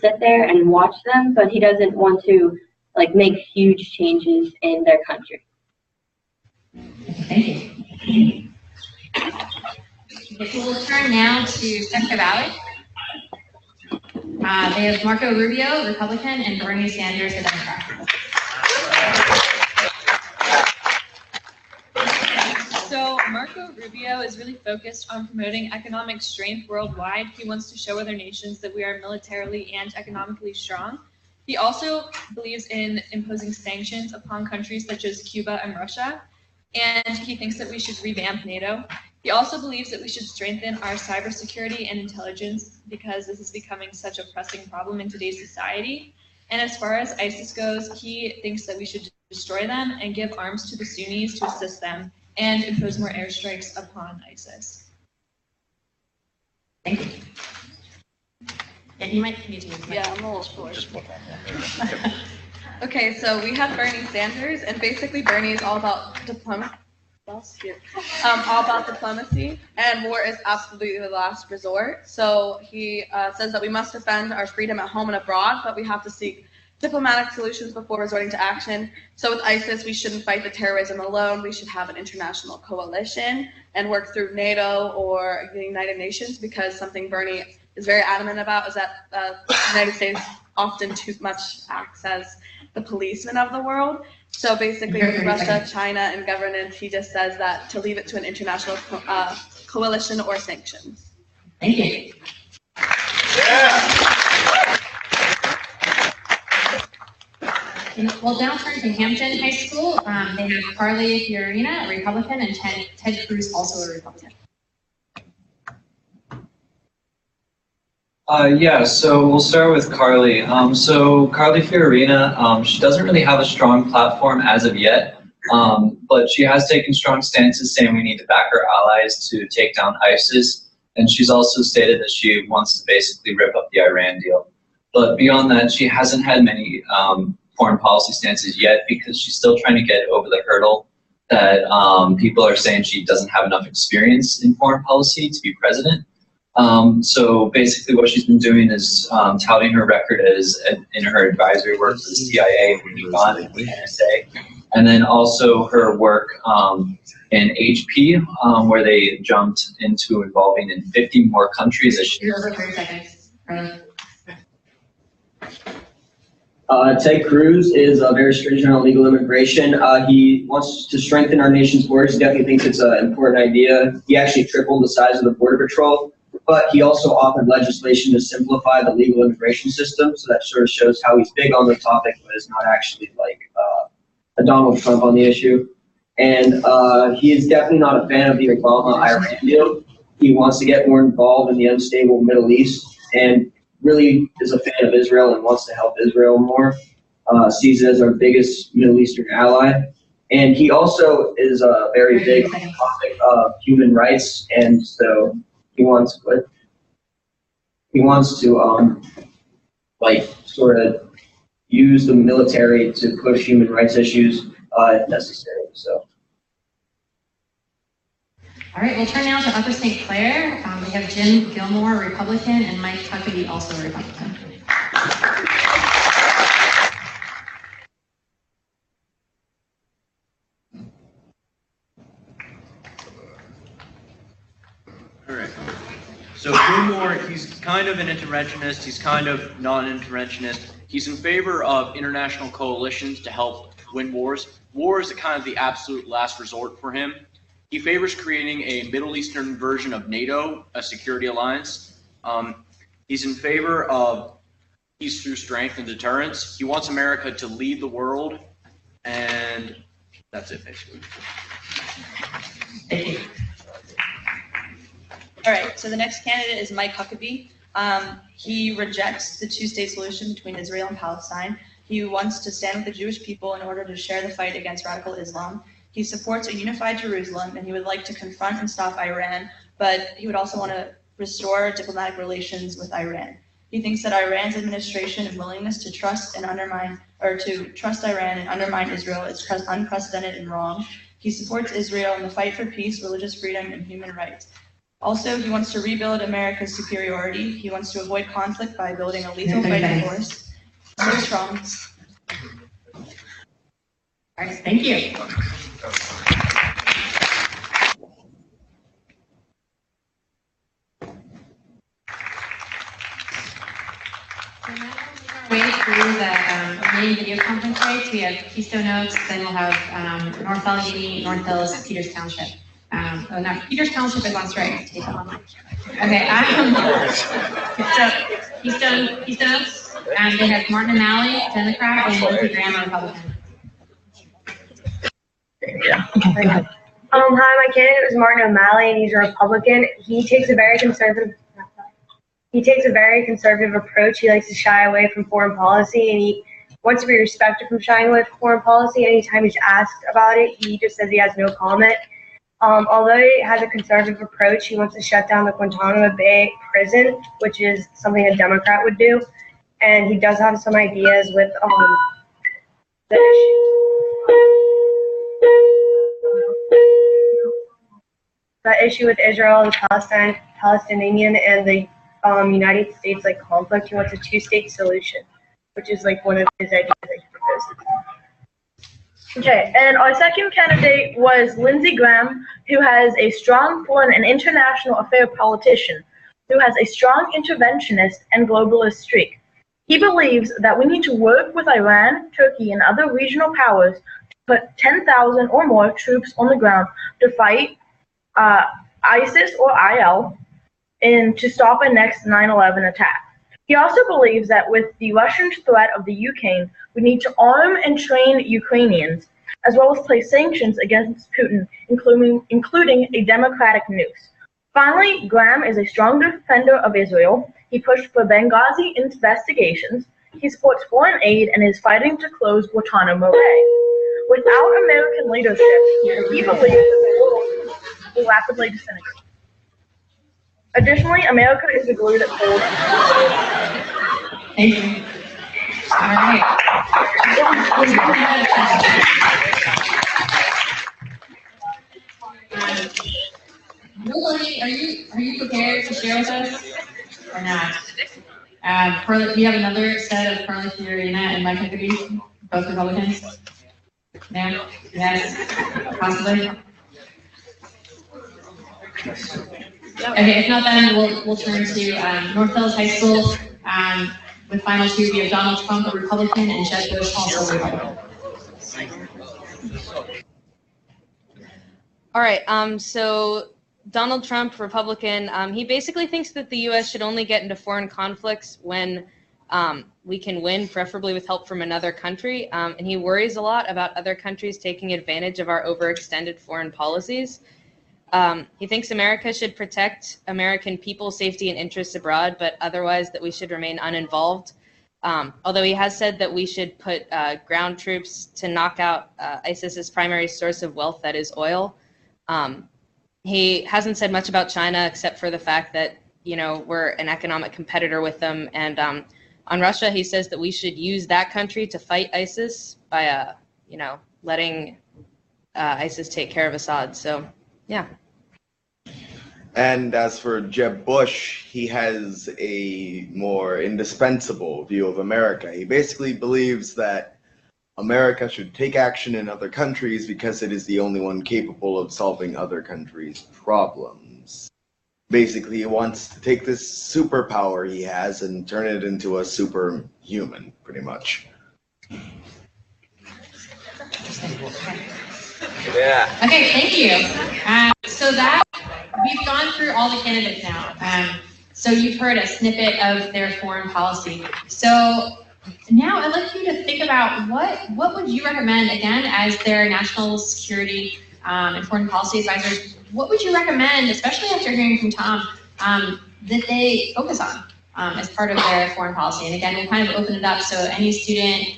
sit there and watch them, but he doesn't want to like make huge changes in their country. Thank you. Okay, so we'll turn now to Central Valley. They have Marco Rubio, Republican, and Bernie Sanders, a Democrat. So Marco Rubio is really focused on promoting economic strength worldwide. He wants to show other nations that we are militarily and economically strong. He also believes in imposing sanctions upon countries such as Cuba and Russia, and he thinks that we should revamp NATO. He also believes that we should strengthen our cybersecurity and intelligence because this is becoming such a pressing problem in today's society. And as far as ISIS goes, he thinks that we should destroy them and give arms to the Sunnis to assist them and impose more airstrikes upon ISIS. Thank you. Yeah, you might need to use Yeah, I'm a little short. Okay, so we have Bernie Sanders, and basically Bernie is all about diplomacy. All about diplomacy, and war is absolutely the last resort. So he says that we must defend our freedom at home and abroad, but we have to seek diplomatic solutions before resorting to action. So with ISIS, we shouldn't fight the terrorism alone. We should have an international coalition and work through NATO or the United Nations, because something Bernie is very adamant about is that the United States often too much acts as the policeman of the world. So basically with Russia, China, and governance, he just says that to leave it to an international coalition or sanctions. Thank you. We'll now turn to Hampton High School. They have Carly Fiorina, a Republican, and Ted Cruz, also a Republican. Yeah, so we'll start with Carly. So Carly Fiorina, she doesn't really have a strong platform as of yet, but she has taken strong stances saying we need to back our allies to take down ISIS, and she's also stated that she wants to basically rip up the Iran deal. But beyond that, she hasn't had many foreign policy stances yet, because she's still trying to get over the hurdle that people are saying she doesn't have enough experience in foreign policy to be president. So basically what she's been doing is touting her record as in her advisory work for the CIA, and NSA, and then also her work in HP, where they jumped into involving in 50 more countries. You're over 30 seconds. Ted Cruz is very stringent on legal immigration. He wants to strengthen our nation's borders. He definitely thinks it's an important idea. He actually tripled the size of the Border Patrol, but he also authored legislation to simplify the legal immigration system. So that sort of shows how he's big on the topic, but is not actually like a Donald Trump on the issue. And he is definitely not a fan of the Obama-Iran deal. He wants to get more involved in the unstable Middle East, and really is a fan of Israel and wants to help Israel more, sees it as our biggest Middle Eastern ally. And he also is a very big topic of human rights, and so he wants to like sort of use the military to push human rights issues if necessary. So. All right, we'll turn now to Upper St. Clair. We have Jim Gilmore, Republican, and Mike Huckabee, also a Republican. All right. So Gilmore, he's kind of an interventionist. He's kind of not an interventionist. He's in favor of international coalitions to help win wars. War is kind of the absolute last resort for him. He favors creating a Middle Eastern version of NATO, a security alliance. He's in favor of peace through strength and deterrence. He wants America to lead the world, and that's it, basically. Thank you. All right, so the next candidate is Mike Huckabee. He rejects the two-state solution between Israel and Palestine. He wants to stand with the Jewish people in order to share the fight against radical Islam. He supports a unified Jerusalem, and he would like to confront and stop Iran, but he would also want to restore diplomatic relations with Iran. He thinks that Iran's administration and willingness to trust and undermine, or to trust Iran and undermine Israel is unprecedented and wrong. He supports Israel in the fight for peace, religious freedom, and human rights. Also, he wants to rebuild America's superiority. He wants to avoid conflict by building a lethal fighting force. So strong. All right, thank you. Way through the main video conference rights, we have Keystone Oaks, then we'll have North Allegheny, North Hills, Peters Township. Oh no, Peters Township is on strike. Take that online. Okay, so Keystone Oaks, they have Martin O'Malley, Democrat, and Lindsey Graham, Republican. Yeah. Hi, my candidate is Martin O'Malley, and he's a Republican. He takes a very conservative approach. He likes to shy away from foreign policy, and he wants to be respected from shying away from foreign policy. Anytime he's asked about it, he just says he has no comment. Although he has a conservative approach, he wants to shut down the Guantanamo Bay prison, which is something a Democrat would do. And he does have some ideas with the issue with Israel and Palestinian and the United States conflict. He wants a two-state solution, which is one of his ideas that he proposed. Okay, and our second candidate was Lindsey Graham, who has a strong foreign and international affairs politician, who has a strong interventionist and globalist streak. He believes that we need to work with Iran, Turkey, and other regional powers to put 10,000 or more troops on the ground to fight ISIS or IL and to stop a next 9/11 attack. He also believes that with the Russian threat of the Ukraine, we need to arm and train Ukrainians, as well as place sanctions against Putin, including a democratic noose. Finally, Graham is a strong defender of Israel. He pushed for Benghazi investigations. He supports foreign aid and is fighting to close Guantanamo Bay. Without American leadership, he believes that the world will rapidly disintegrate. Additionally, America is the glue that holds. Thank you. All right. Nobody, are you prepared to share with us or not? We have another set of Carly Fiorina and Mike Huckabee, both Republicans. No? Yes? Possibly? Okay, if not, then we'll turn to North Hills High School. With final two, we have Donald Trump, a Republican, and Jeb Bush, also a Republican. All right, so Donald Trump, Republican, he basically thinks that the U.S. should only get into foreign conflicts when we can win, preferably with help from another country, and he worries a lot about other countries taking advantage of our overextended foreign policies. He thinks America should protect American people, safety, and interests abroad, but otherwise that we should remain uninvolved. Although he has said that we should put ground troops to knock out ISIS's primary source of wealth, that is oil. He hasn't said much about China except for the fact that, you know, we're an economic competitor with them. And on Russia, he says that we should use that country to fight ISIS by, you know, letting ISIS take care of Assad. So, yeah. And as for Jeb Bush, he has a more indispensable view of America. He basically believes that America should take action in other countries because it is the only one capable of solving other countries' problems. Basically, he wants to take this superpower he has and turn it into a superhuman, pretty much. Yeah. Okay, thank you. So that we've gone through all the candidates now. So you've heard a snippet of their foreign policy. So now I'd like you to think about what would you recommend, again, as their national security and foreign policy advisors, what would you recommend, especially after hearing from Tom, that they focus on as part of their foreign policy? And again, we'll kind of open it up so any student,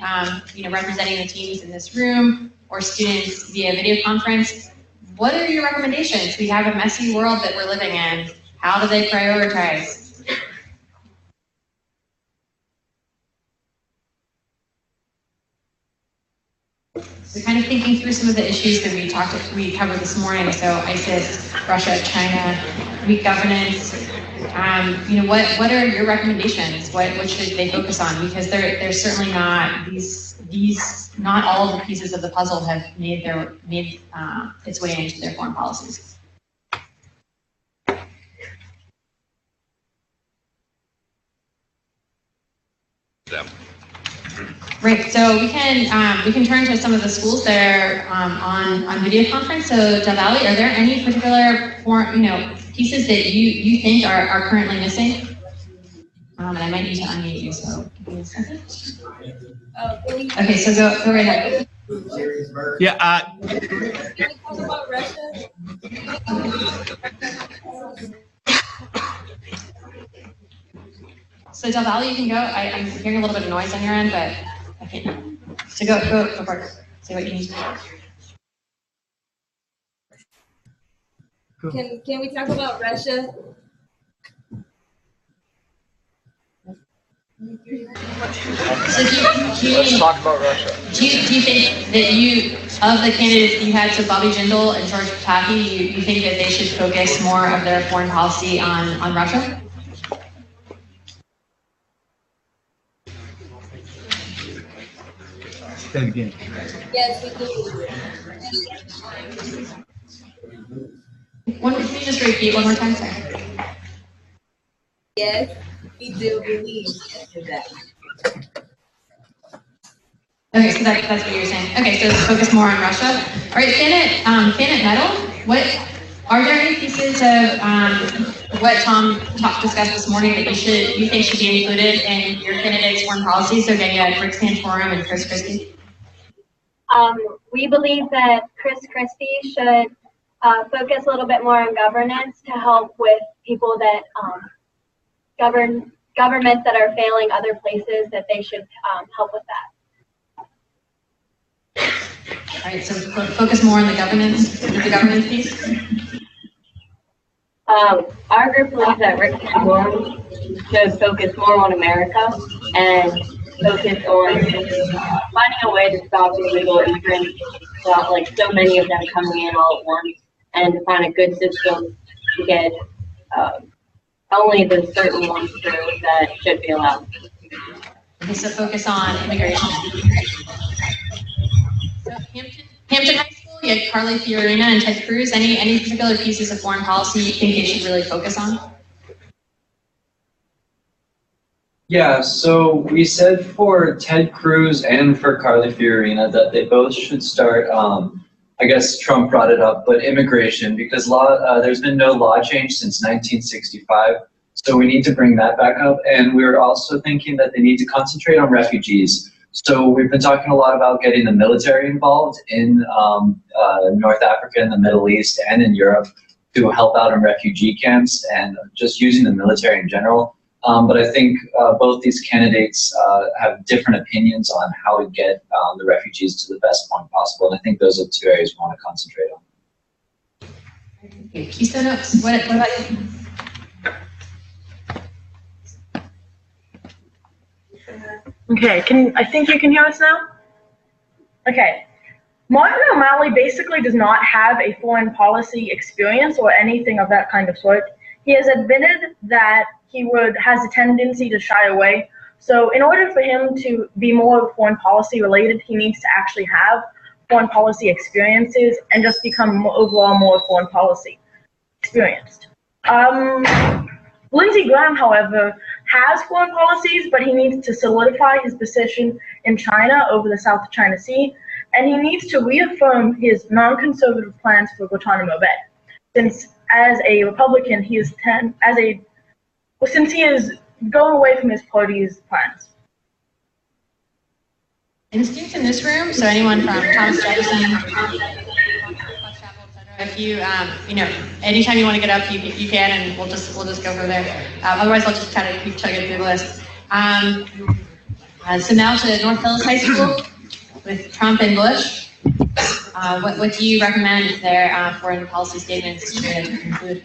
you know, representing the teams in this room or students via video conference, what are your recommendations? We have a messy world that we're living in. How do they prioritize? So kind of thinking through some of the issues that we covered this morning. So ISIS, Russia, China, weak governance. You know, what are your recommendations? What should they focus on? Because they're certainly not not all of the pieces of the puzzle have made its way into their foreign policies. Great. So we can turn to some of the schools that are on video conference. So Javali, are there any particular pieces that you think are currently missing? And I might need to unmute you. So give me a second. Okay. So go right ahead. Yeah. Can we talk about Russia? So Javali, you can go. I'm hearing a little bit of noise on your end, but I can't. So go for it. Say what you need. Can we talk about Russia? So let's talk about Russia. Do you think that of the candidates that you had, so Bobby Jindal and George Pataki, you think that they should focus more of their foreign policy on Russia? Say it again. Yes, we do. Can you just repeat one more time, sir? Yes, we do believe in that. Okay, so that's what you're saying. Okay, so focus more on Russia. All right, Fanet Metal, are there any pieces of what Tom discussed this morning that you think should be included in your candidate's foreign policy? So again, you had Rick Santorum and Chris Christie. We believe that Chris Christie should focus a little bit more on governance to help with people that governments that are failing other places, that they should help with that. All right, so focus more on the governance piece. Our group believes that Rick Santorum should focus more on America and focus on finding a way to stop illegal immigrants, like so many of them coming in all at once, and to find a good system to get only the certain ones through that should be allowed. Okay, so focus on immigration. So Hampton High School, you had Carly Fiorina and Ted Cruz. Any particular pieces of foreign policy you think they should really focus on? Yeah, so we said for Ted Cruz and for Carly Fiorina that they both should start, I guess Trump brought it up, but immigration, because there's been no law change since 1965, so we need to bring that back up. And we're also thinking that they need to concentrate on refugees. So we've been talking a lot about getting the military involved in North Africa and the Middle East and in Europe to help out in refugee camps and just using the military in general. But I think both these candidates have different opinions on how to get the refugees to the best point possible. And I think those are two areas we want to concentrate on. Keystone Oaks, what about you? Okay, I think you can hear us now? Okay. Martin O'Malley basically does not have a foreign policy experience or anything of that kind of sort. He has admitted that he has a tendency to shy away. So in order for him to be more foreign policy related, he needs to actually have foreign policy experiences and just become overall more foreign policy experienced. Lindsey Graham, however, has foreign policies, but he needs to solidify his position in China over the South China Sea, and he needs to reaffirm his non-conservative plans for Guantanamo Bay. Since as a Republican, since he is going away from his party's plans. And students in this room, so anyone from Thomas Jefferson, if you, anytime you want to get up, you can, and we'll just go from there. Otherwise, I'll just kind of keep chugging through the list. So now to North Hills High School with Trump and Bush. What do you recommend their foreign policy statements to include?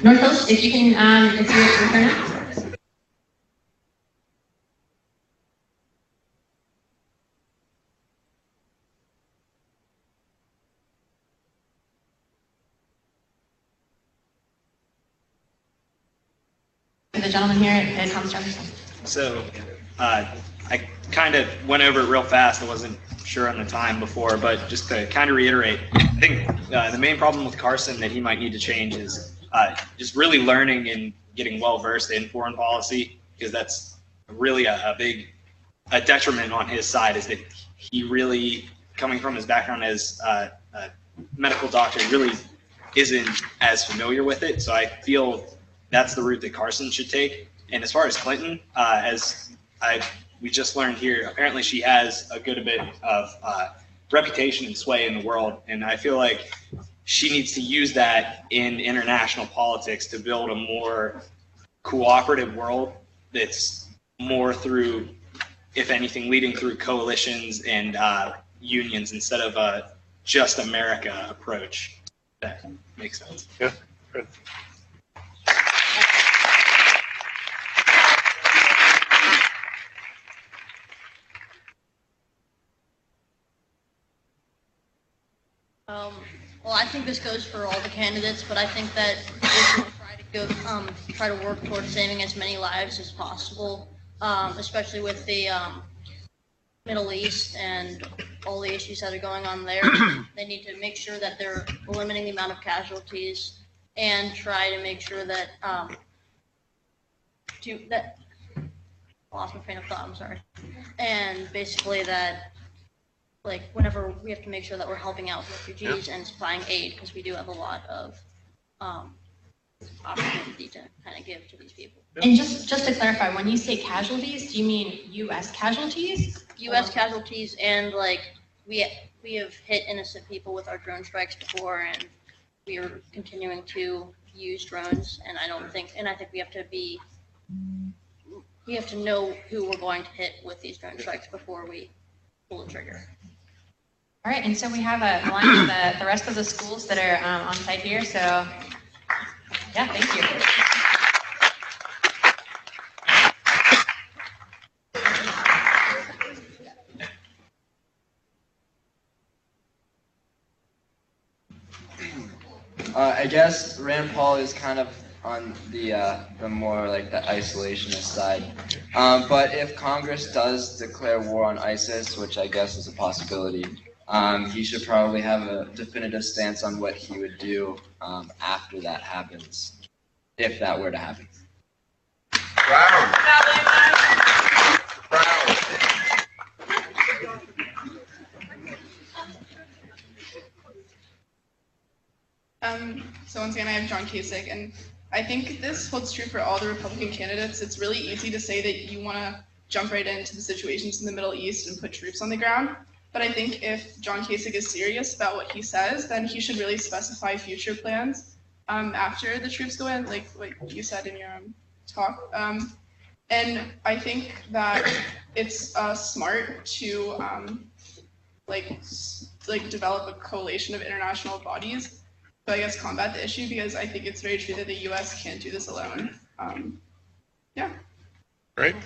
North Hills, if you can, if you're turn up. The gentleman here at Thomas Jefferson. So I kind of went over it real fast. I wasn't sure on the time before, but just to kind of reiterate, I think the main problem with Carson that he might need to change is just really learning and getting well versed in foreign policy, because that's really a big detriment on his side, is that he really, coming from his background as a medical doctor, really isn't as familiar with it. So I feel that's the route that Carson should take. And as far as Clinton, we just learned here, apparently she has a good bit of reputation and sway in the world. And I feel like she needs to use that in international politics to build a more cooperative world that's more through, if anything, leading through coalitions and unions instead of a just America approach. That makes sense. Yeah, good. Well, I think this goes for all the candidates, but I think that we should try to work towards saving as many lives as possible, especially with the Middle East and all the issues that are going on there. They need to make sure that they're limiting the amount of casualties and try to make sure that I lost my train of thought. I'm sorry. And basically that, like, whenever we have to make sure that we're helping out refugees and supplying aid, because we do have a lot of opportunity to kind of give to these people. And just to clarify, when you say casualties, do you mean U.S. casualties? U.S. casualties, and like we have hit innocent people with our drone strikes before, and we are continuing to use drones. And I think we have to know who we're going to hit with these drone strikes before we pull the trigger. All right, and so we have a line of the rest of the schools that are on site here. So, yeah, thank you. I guess Rand Paul is kind of on the more like the isolationist side. But if Congress does declare war on ISIS, which I guess is a possibility, he should probably have a definitive stance on what he would do after that happens, if that were to happen. So once again, I have John Kasich, and I think this holds true for all the Republican candidates. It's really easy to say that you want to jump right into the situations in the Middle East and put troops on the ground. But I think if John Kasich is serious about what he says, then he should really specify future plans after the troops go in, like what you said in your talk. And I think that it's smart to develop a coalition of international bodies to, I guess, combat the issue, because I think it's very true that the U.S. can't do this alone. Yeah. Great.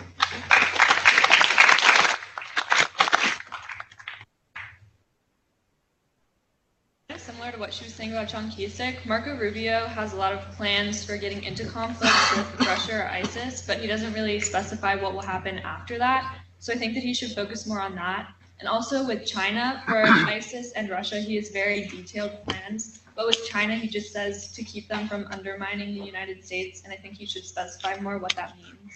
Similar to what she was saying about John Kasich, Marco Rubio has a lot of plans for getting into conflicts with Russia or ISIS, but he doesn't really specify what will happen after that. So I think that he should focus more on that. And also with China, for ISIS and Russia, he has very detailed plans. But with China, he just says to keep them from undermining the United States, and I think he should specify more what that means.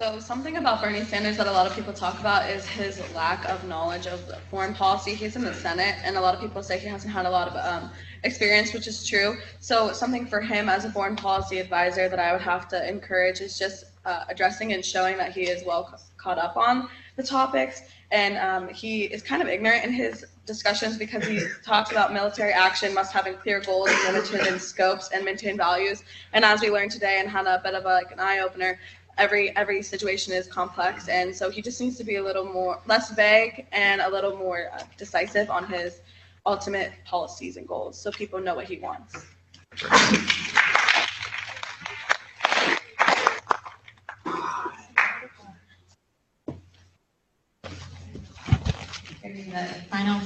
So something about Bernie Sanders that a lot of people talk about is his lack of knowledge of foreign policy. He's in the Senate, and a lot of people say he hasn't had a lot of experience, which is true. So something for him as a foreign policy advisor that I would have to encourage is just addressing and showing that he is well caught up on the topics. And he is kind of ignorant in his discussions because he talks about military action must have clear goals, limited in scopes, and maintain values. And as we learned today and had a bit of an eye-opener, every situation is complex, and so he just needs to be a little more less vague and a little more decisive on his ultimate policies and goals, so people know what he wants. The final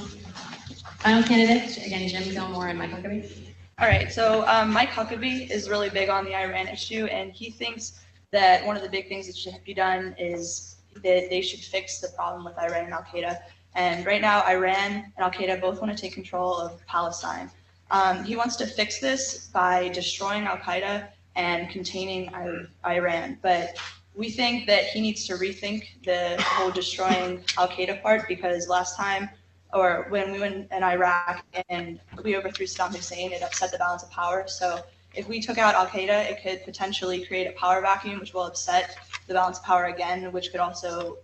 candidate, again, Jim Gilmore and Mike Huckabee. All right, so Mike Huckabee is really big on the Iran issue, and he thinks that one of the big things that should be done is that they should fix the problem with Iran and Al-Qaeda. And right now, Iran and Al-Qaeda both want to take control of Palestine. He wants to fix this by destroying Al-Qaeda and containing Iran. But we think that he needs to rethink the whole destroying Al-Qaeda part, because last time, or when we went in Iraq and we overthrew Saddam Hussein, it upset the balance of power. So if we took out Al-Qaeda, it could potentially create a power vacuum, which will upset the balance of power again, which could also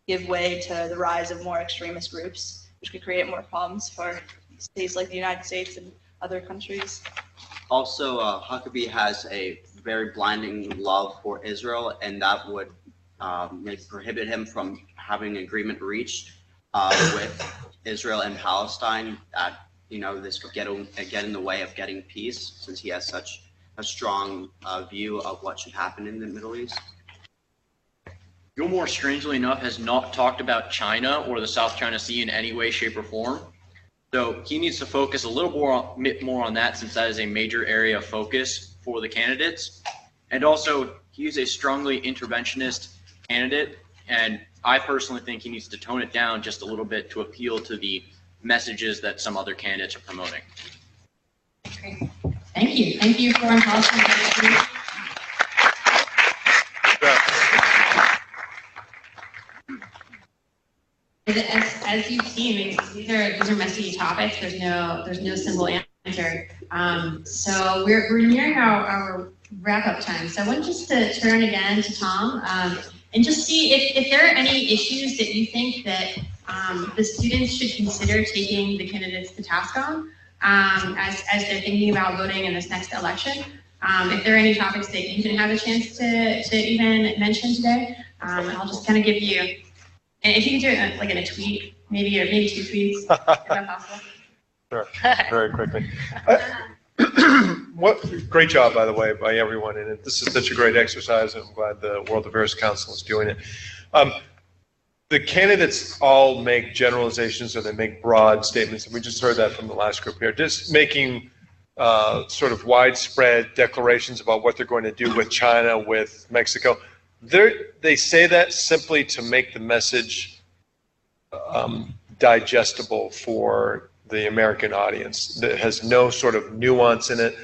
give way to the rise of more extremist groups, which could create more problems for states like the United States and other countries. Also, Huckabee has a very blinding love for Israel, and that would maybe prohibit him from having an agreement reached with Israel and Palestine. That this could get in the way of getting peace, since he has such a strong view of what should happen in the Middle East. Gilmore, strangely enough, has not talked about China or the South China Sea in any way, shape, or form. So he needs to focus a little more on that, since that is a major area of focus for the candidates. And also, he's a strongly interventionist candidate, and I personally think he needs to tone it down just a little bit to appeal to the messages that some other candidates are promoting. Great. Thank you. Thank you, Foreign Policy. As you've seen, these are messy topics. There's no simple answer. So we're nearing our wrap-up time. So I want just to turn again to Tom and just see if there are any issues that you think that the students should consider taking the candidates to task on as they're thinking about voting in this next election. If there are any topics that you didn't have a chance to even mention today, I'll just kind of give you. And if you can do it like in a tweet, maybe 2 tweets, if that's possible. Sure, very quickly. Great job, by the way, by everyone. And this is such a great exercise, and I'm glad the World Affairs Council is doing it. The candidates all make generalizations, or they make broad statements, and we just heard that from the last group here, just making sort of widespread declarations about what they're going to do with China, with Mexico. They say that simply to make the message digestible for the American audience. That has no sort of nuance in it.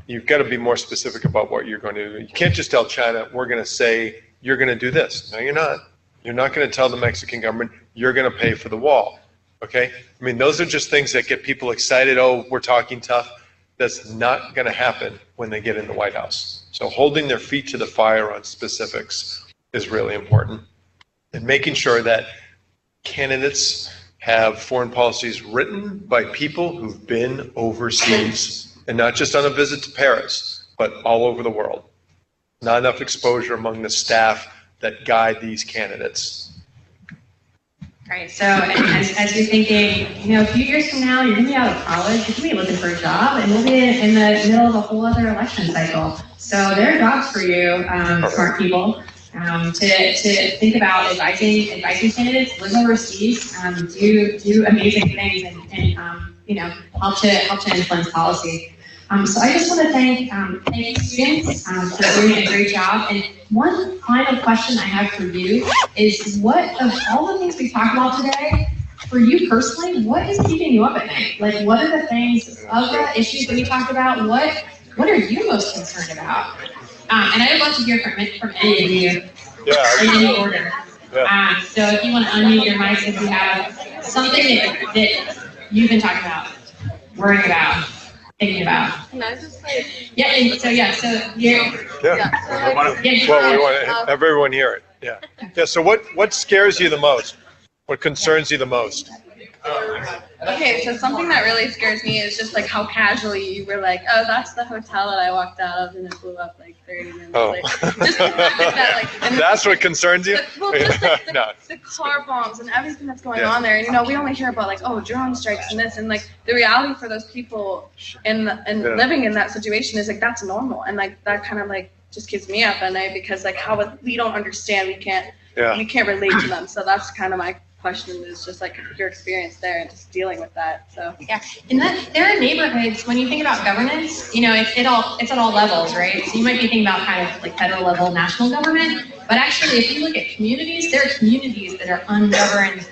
You've got to be more specific about what you're going to do. You can't just tell China, we're going to say, you're going to do this. No, you're not. You're not going to tell the Mexican government, you're going to pay for the wall. Okay? I mean, those are just things that get people excited. Oh, we're talking tough. that's not going to happen when they get in the White House. So holding their feet to the fire on specifics is really important. And making sure that candidates have foreign policies written by people who've been overseas, and not just on a visit to Paris, but all over the world. Not enough exposure among the staff that guide these candidates. Right. So as you're thinking, a few years from now, you're going to be out of college, you're going to be looking for a job, and we'll be in the middle of a whole other election cycle. So there are jobs for you, smart people, to think about advising candidates, live overseas, do amazing things, and help to influence policy. So I just want to thank you students for doing a great job. And one final question I have for you is, what of all the things we talked about today, for you personally, what is keeping you up at night? Like, what are the things of the issues that we talked about? What are you most concerned about? And I would love to hear from any of you in any order. Yeah. So if you want to unmute your mics, if you have something that you've been talking about, worrying about, thinking about. Can I just like? Yeah. So you're. Well, we want to have everyone hear it. Yeah. Yeah. So what scares you the most? What concerns you the most? Okay, so something that really scares me is just like how casually you were like, oh, that's the hotel that I walked out of and it blew up like 30 minutes later. Just the fact that, like, and That's what concerns you? the car bombs and everything that's going on there. And we only hear about like, oh, drone strikes and this, and like the reality for those people living in that situation is like that's normal, and like that kind of like just keeps me up at night because like we don't understand, we can't relate to them. So that's kind of my question, is just like your experience there and just dealing with that. So yeah, and there are neighborhoods, when you think about governance, it's at all levels, right? So you might be thinking about kind of like federal level, national government, but actually if you look at communities, there are communities that are ungoverned